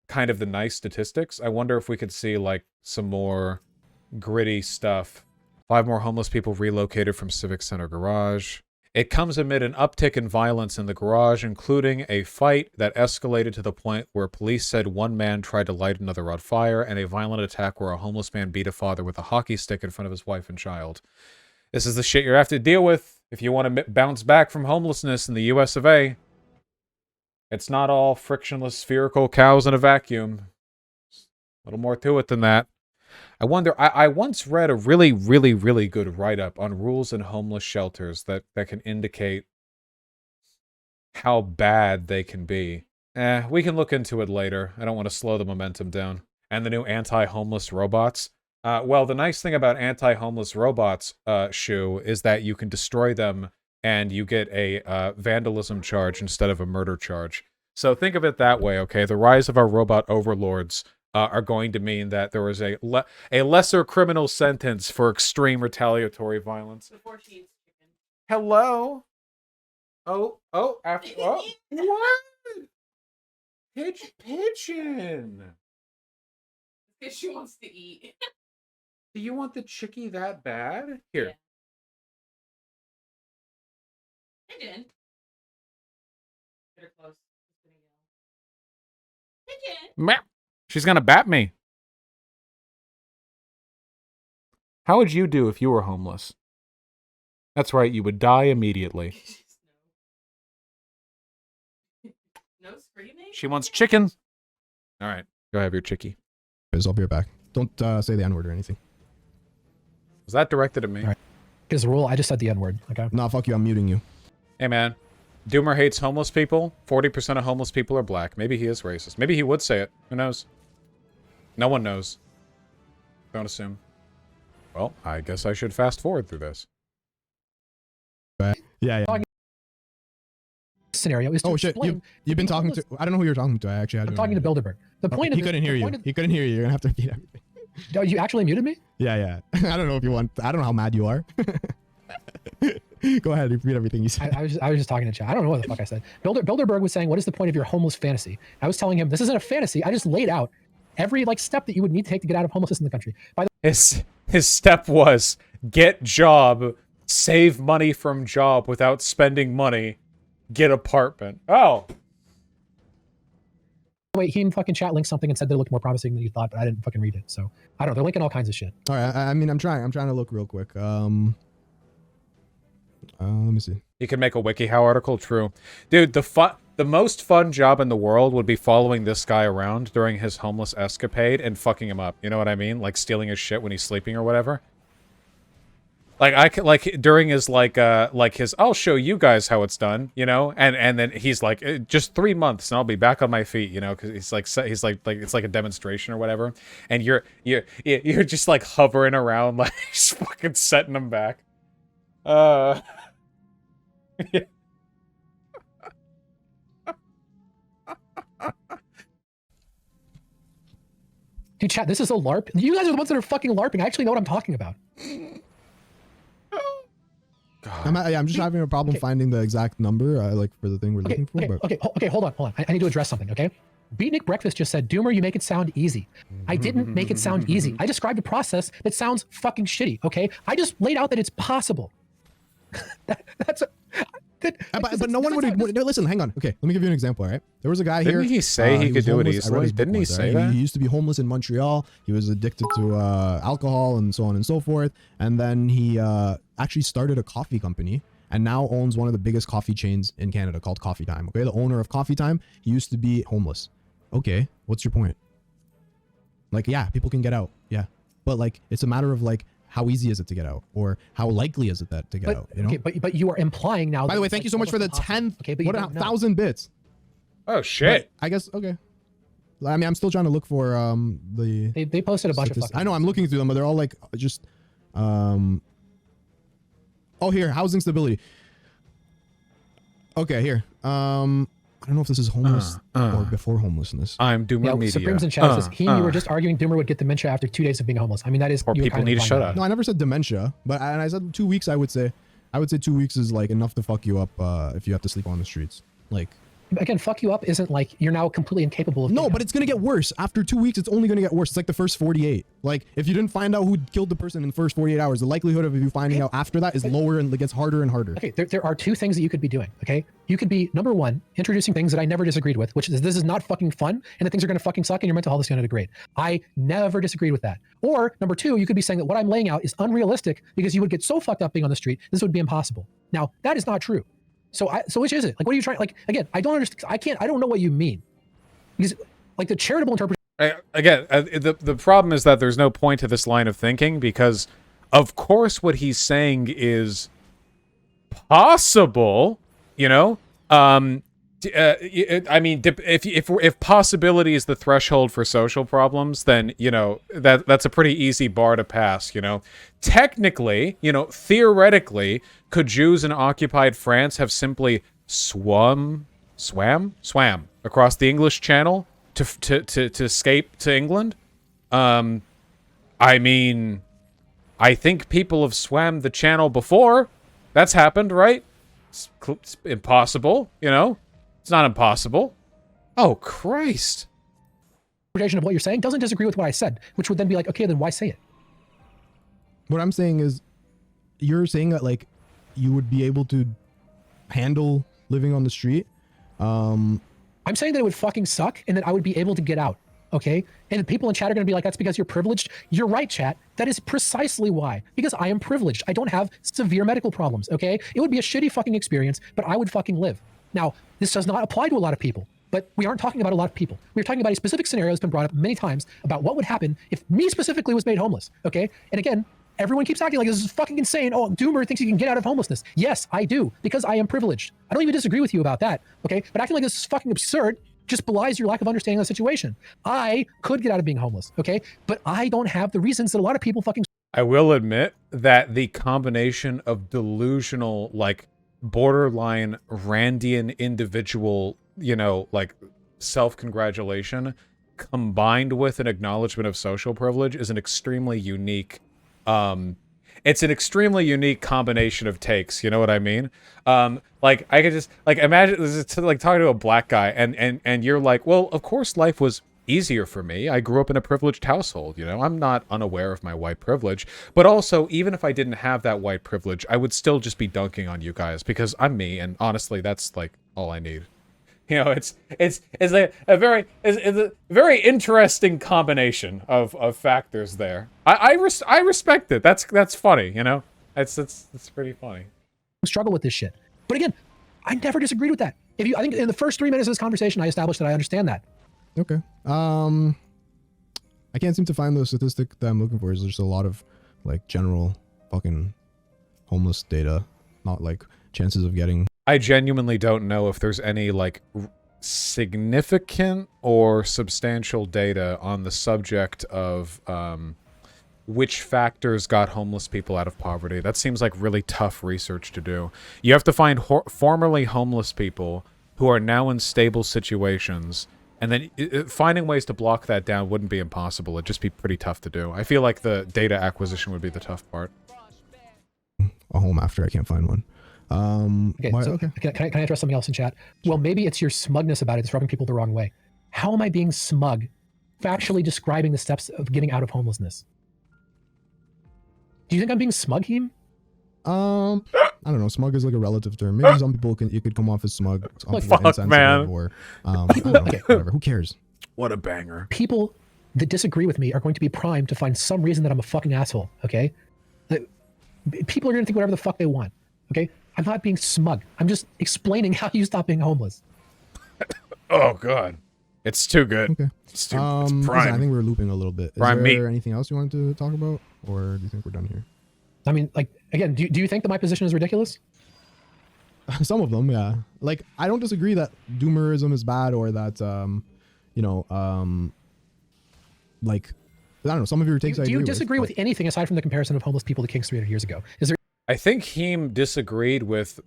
kind of the nice statistics. I wonder if we could see like some more gritty stuff. 5 more homeless people relocated from Civic Center garage. It comes amid an uptick in violence in the garage, including a fight that escalated to the point where police said one man tried to light another on fire, and a violent attack where a homeless man beat a father with a hockey stick in front of his wife and child. This is the shit you have to deal with if you want to bounce back from homelessness in the US of A. It's not all frictionless spherical cows in a vacuum. A little more to it than that. I wonder, I once read a really, really, really good write-up on rules in homeless shelters that can indicate how bad they can be. We can look into it later. I don't want to slow the momentum down. And the new anti-homeless robots. Well, the nice thing about anti-homeless robots, Shu, is that you can destroy them and you get a vandalism charge instead of a murder charge. So think of it that way, okay? The rise of our robot overlords are going to mean that there is a lesser criminal sentence for extreme retaliatory violence. Before she eats chicken. Hello? Oh, after, oh, what? Pigeon. Because she wants to eat. Do you want the chickie that bad? Here. Pigeon. Get her close. Pigeon. Meow. She's gonna bat me. How would you do if you were homeless? That's right, you would die immediately. No screaming? She wants chicken. All right, go have your chickie. I'll be right back. Don't say the N-word or anything. Was that directed at me? All right. Here's the rule. I just said the N-word. Okay. Nah, fuck you. I'm muting you. Hey, man. Doomer hates homeless people. 40% of homeless people are black. Maybe he is racist. Maybe he would say it. Who knows? No one knows. Don't assume. Well, I guess I should fast forward through this. Yeah. Scenario is to Oh shit! explain You've been talking to. I don't know who you're talking to. I actually had. I'm talking to Bilderberg. The point of he couldn't hear you. He couldn't hear you. You're gonna have to repeat everything. Oh, you actually muted me? Yeah. I don't know if you want. I don't know how mad you are. Go ahead, repeat everything you said. I was just talking to chat. I don't know what the fuck I said. Bilderberg was saying, "What is the point of your homeless fantasy?" I was telling him, "This isn't a fantasy. I just laid out every step that you would need to take to get out of homelessness in the country." By the His step was get job, save money from job without spending money, get apartment. Oh. way, he in fucking chat linked something and said they looked more promising than you thought, but I didn't fucking read it. So I don't know. They're linking all kinds of shit. All right. I mean, I'm trying to look real quick. Let me see. You can make a WikiHow article. True, dude. The most fun job in the world would be following this guy around during his homeless escapade and fucking him up. You know what I mean? Like stealing his shit when he's sleeping or whatever. Like I could, like during his his I'll show you guys how it's done, you know, and then he's like just 3 months and I'll be back on my feet, you know, because he's like it's like a demonstration or whatever, and you're just like hovering around like just fucking setting them back. Yeah. Dude, chat, this is a LARP. You guys are the ones that are fucking LARPing. I actually know what I'm talking about. I'm just having a problem finding the exact number, for the thing we're looking for. Okay, hold on. I need to address something, okay? Beatnik Breakfast just said, Doomer, you make it sound easy. I didn't make it sound easy. I described a process that sounds fucking shitty, okay? I just laid out that it's possible. But no one would listen. Hang on. Okay, let me give you an example. All right, there was a guy here. Didn't he say he could do it easily? Didn't he say that? He used to be homeless in Montreal. He was addicted to alcohol and so on and so forth. And then he actually started a coffee company and now owns one of the biggest coffee chains in Canada called Coffee Time. Okay, the owner of Coffee Time, he used to be homeless. Okay, what's your point? Like, yeah, people can get out. Yeah, but like, it's a matter of like, how easy is it to get out, or how likely is it to get out? You know? Okay, but you are implying now. By the way, thank you so much for the 10th. Okay, but what 1,000 bits? Oh shit! But I guess okay. I mean, I'm still trying to look for the. They posted a bunch of. I know, I'm looking through them, but they're all like just. Oh, here, housing stability. Okay, here. I don't know if this is homeless or before homelessness. I'm Doomer Media. Supreme's in chat says, Heem, you were just arguing Doomer would get dementia after 2 days of being homeless. I mean, that is... Or people need to shut up. No, I never said dementia, but I said 2 weeks, I would say 2 weeks is like enough to fuck you up if you have to sleep on the streets. Like... Again, fuck you up isn't like you're now completely incapable of... No, but it's going to get worse. After 2 weeks, it's only going to get worse. It's like the first 48. Like, if you didn't find out who killed the person in the first 48 hours, the likelihood of you finding out after that is lower and it gets harder and harder. Okay, there are 2 things that you could be doing, okay? You could be, number 1, introducing things that I never disagreed with, which is this is not fucking fun and that things are going to fucking suck and your mental health is going to degrade. I never disagreed with that. Or, number 2, you could be saying that what I'm laying out is unrealistic because you would get so fucked up being on the street, this would be impossible. Now, that is not true. So which is it? Like, what are you trying? Like, again, I don't understand. I don't know what you mean. Because, like, the charitable interpretation. Again, the problem is that there's no point to this line of thinking because, of course, what he's saying is possible. You know, I mean, if possibility is the threshold for social problems, then you know that's a pretty easy bar to pass. You know, technically, you know, theoretically, could Jews in occupied France have simply swam across the English Channel to escape to England? I mean, I think people have swam the channel before. That's happened, right? It's impossible, you know? It's not impossible. Oh, Christ. interpretation of what you're saying doesn't disagree with what I said, which would then be like, okay, then why say it? What I'm saying is, you're saying that like you would be able to handle living on the street. I'm saying that it would fucking suck and that I would be able to get out. Okay. And the people in chat are going to be like, that's because you're privileged. You're right, chat. That is precisely why. Because I am privileged. I don't have severe medical problems. Okay. It would be a shitty fucking experience, but I would fucking live. Now, this does not apply to a lot of people, but we aren't talking about a lot of people. We're talking about a specific scenario that's been brought up many times about what would happen if me specifically was made homeless. Okay. And again, everyone keeps acting like this is fucking insane. Oh, Doomer thinks he can get out of homelessness. Yes, I do, because I am privileged. I don't even disagree with you about that, okay? But acting like this is fucking absurd just belies your lack of understanding of the situation. I could get out of being homeless, okay? But I don't have the reasons that a lot of people fucking... I will admit that the combination of delusional, like, borderline Randian individual, you know, like, self-congratulation combined with an acknowledgement of social privilege is an extremely unique... it's an extremely unique combination of takes, you know what I mean? Like, I could just, like, imagine, like, talking to a black guy, and you're like, well, of course life was easier for me. I grew up in a privileged household, you know? I'm not unaware of my white privilege, but also, even if I didn't have that white privilege, I would still just be dunking on you guys, because I'm me, and honestly, that's, like, all I need. You know, it's a very interesting combination of factors there. I respect it. That's funny. You know, it's pretty funny. struggle with this shit. But again, I never disagreed with that. I think in the first 3 minutes of this conversation, I established that I understand that. Okay. I can't seem to find the statistic that I'm looking for. Is there's a lot of like general fucking homeless data, not like chances of getting. I genuinely don't know if there's any, like, significant or substantial data on the subject of which factors got homeless people out of poverty. That seems like really tough research to do. You have to find formerly homeless people who are now in stable situations, and then finding ways to block that down wouldn't be impossible. It'd just be pretty tough to do. I feel like the data acquisition would be the tough part. A home after I can't find one. Okay, Can I address something else in chat? Well, maybe it's your smugness about it that's rubbing people the wrong way. How am I being smug? Factually describing the steps of getting out of homelessness. Do you think I'm being smug, Heem? I don't know. Smug is like a relative term. Maybe some people you could come off as smug. Fuck, man. Or, whatever. Who cares? What a banger. People that disagree with me are going to be primed to find some reason that I'm a fucking asshole, okay? People are going to think whatever the fuck they want, okay? I'm not being smug. I'm just explaining how you stop being homeless. Oh, God. It's too good. Okay. It's prime. Listen, I think we're looping a little bit. Is prime there anything else you wanted to talk about? Or do you think we're done here? I mean, like, again, do you think that my position is ridiculous? Some of them, yeah. Like, I don't disagree that doomerism is bad or that, like, I don't know, some of your takes I agree with. Do you disagree with anything aside from the comparison of homeless people to Kings 300 years ago? Is there... I think Heem disagreed with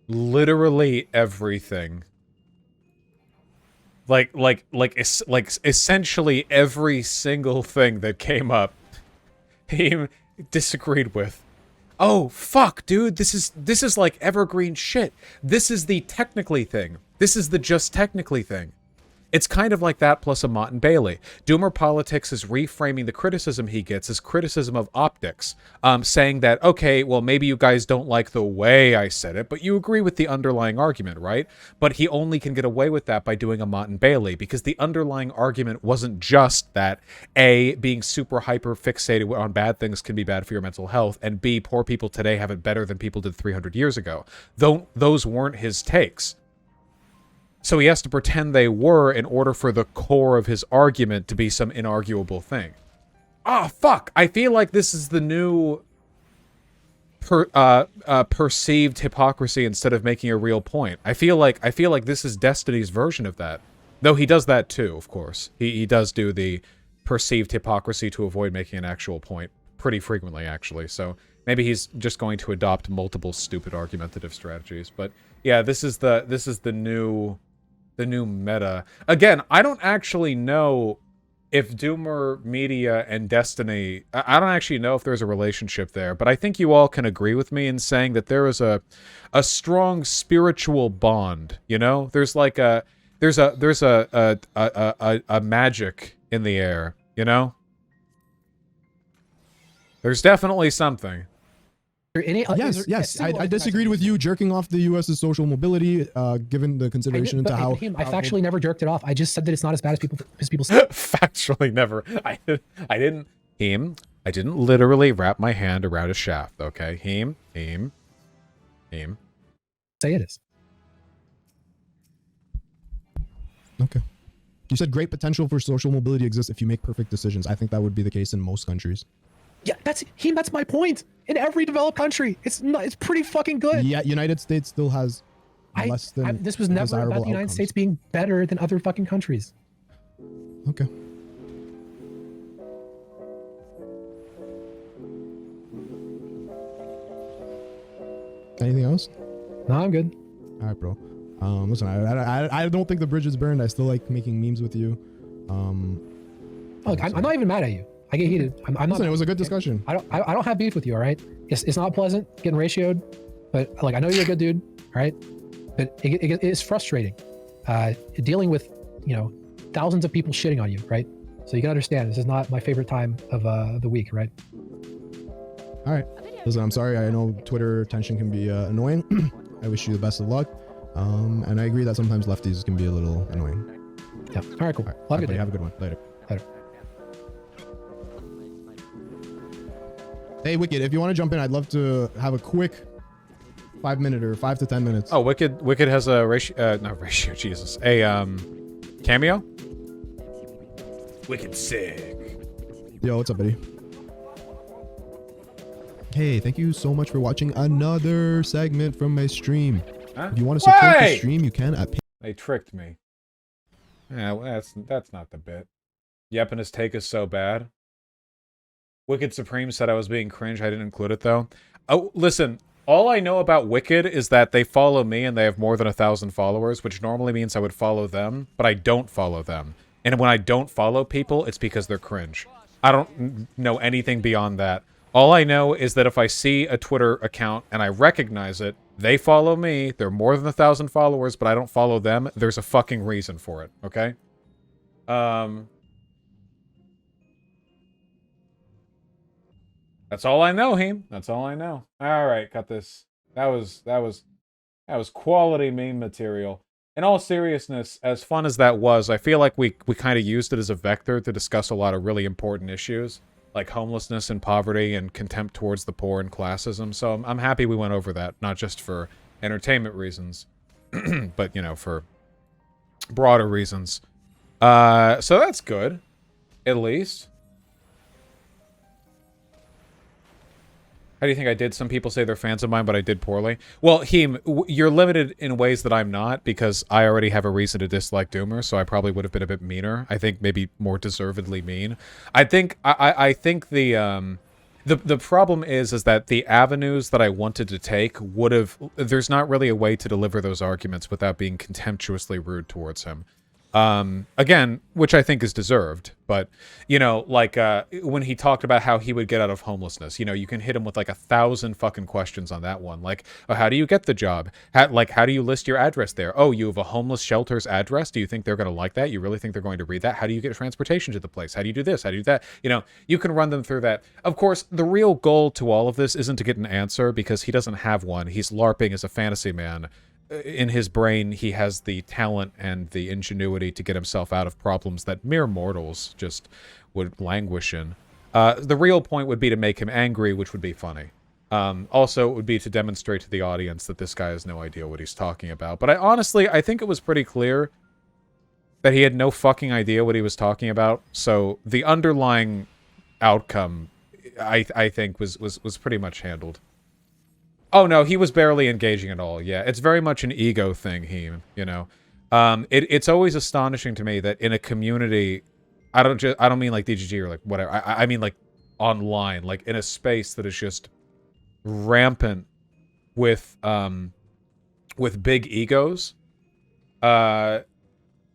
literally everything. Like essentially every single thing that came up, Heem disagreed with. Oh, fuck, dude, this is like evergreen shit. This is the technically thing. This is the just technically thing. It's kind of like that plus a Mott and Bailey. Doomer Politics is reframing the criticism he gets as criticism of optics, saying that, okay, well, maybe you guys don't like the way I said it, but you agree with the underlying argument, right? But he only can get away with that by doing a Mott and Bailey, because the underlying argument wasn't just that, A, being super hyper fixated on bad things can be bad for your mental health, and B, poor people today have it better than people did 300 years ago. Those weren't his takes. So he has to pretend they were in order for the core of his argument to be some inarguable thing. Ah, fuck! I feel like this is the new perceived hypocrisy instead of making a real point. I feel like this is Destiny's version of that. Though he does that too, of course. He does do the perceived hypocrisy to avoid making an actual point pretty frequently, actually. So maybe he's just going to adopt multiple stupid argumentative strategies. But yeah, this is the new meta. Again, I don't actually know if Doomer Media and Destiny, I don't actually know if there's a relationship there, but I think you all can agree with me in saying that there is a strong spiritual bond, you know? There's like a there's a magic in the air, you know? There's definitely something. Yes. I disagreed with you jerking off the U.S.'s social mobility, given the consideration into how. I factually never jerked it off. I just said that it's not as bad as people say. Factually never. I didn't. Heem. I didn't literally wrap my hand around a shaft. Okay, Heem. Say it is. Okay. You said great potential for social mobility exists if you make perfect decisions. I think that would be the case in most countries. Yeah, that's my point. In every developed country, it's pretty fucking good. Yeah, United States still has less than this was never about the United States being better than other fucking countries. Okay. Anything else? No, I'm good. All right, bro. Listen, I don't think the bridge is burned. I still like making memes with you. Look, I'm not even mad at you. I get heated. I'm not. Listen, it was a good discussion. I don't have beef with you. All right. It's not pleasant getting ratioed, but like I know you're a good dude. All right. But it is frustrating, dealing with thousands of people shitting on you. Right. So you can understand this is not my favorite time of the week. Right. All right. Listen, I'm sorry. I know Twitter tension can be annoying. I wish you the best of luck. And I agree that sometimes lefties can be a little annoying. Yeah. All right. Cool. All right, have a good one. Later. Hey, Wicked, if you want to jump in, I'd love to have a quick 5 minute or 5 to 10 minutes. Oh, Wicked has a ratio. Not ratio. Jesus, a cameo. Wicked sick. Yo, what's up, buddy? Hey, thank you so much for watching another segment from my stream. Huh? If you want to support the stream, you can at They tricked me. Yeah, well, that's not the bit. Yep, and his take is so bad. Wicked Supreme said I was being cringe. I didn't include it, though. Oh, listen. All I know about Wicked is that they follow me and they have more than 1,000 followers, which normally means I would follow them, but I don't follow them. And when I don't follow people, it's because they're cringe. I don't know anything beyond that. All I know is that if I see a Twitter account and I recognize it, they follow me, they're more than 1,000 followers, but I don't follow them, there's a fucking reason for it, okay? That's all I know, Heem. That's all I know. All right, cut this. That was quality meme material. In all seriousness, as fun as that was, I feel like we kind of used it as a vector to discuss a lot of really important issues, like homelessness and poverty and contempt towards the poor and classism. So I'm happy we went over that, not just for entertainment reasons, but, for broader reasons. So that's good, at least. How do you think I did? Some people say they're fans of mine, but I did poorly. Well, Heem, you're limited in ways that I'm not, because I already have a reason to dislike Doomer, so I probably would have been a bit meaner. I think maybe more deservedly mean. I think the problem is that the avenues that I wanted to take would have... There's not really a way to deliver those arguments without being contemptuously rude towards him. Again, which I think is deserved, but, when he talked about how he would get out of homelessness, you can hit him with, 1,000 fucking questions on that one. Like, oh, how do you get the job? How do you list your address there? Oh, you have a homeless shelter's address? Do you think they're going to like that? You really think they're going to read that? How do you get transportation to the place? How do you do this? How do you do that? You can run them through that. Of course, the real goal to all of this isn't to get an answer, because he doesn't have one. He's LARPing as a fantasy man. In his brain, he has the talent and the ingenuity to get himself out of problems that mere mortals just would languish in. The real point would be to make him angry, which would be funny. Also, it would be to demonstrate to the audience that this guy has no idea what he's talking about. But I think it was pretty clear that he had no fucking idea what he was talking about. So the underlying outcome, I think, was pretty much handled. Oh, no, he was barely engaging at all. Yeah, it's very much an ego thing, Heem, It's always astonishing to me that in a community, I don't mean like DGG or like whatever. I mean like online, like in a space that is just rampant with big egos. In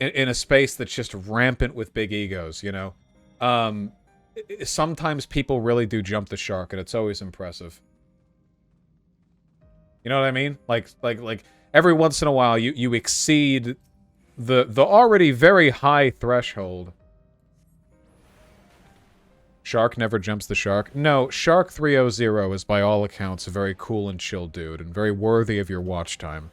a space that's just rampant with big egos, Sometimes people really do jump the shark, and it's always impressive. You know what I mean? Like every once in a while, you exceed the already very high threshold. Shark never jumps the shark. No, Shark 300 is by all accounts a very cool and chill dude, and very worthy of your watch time.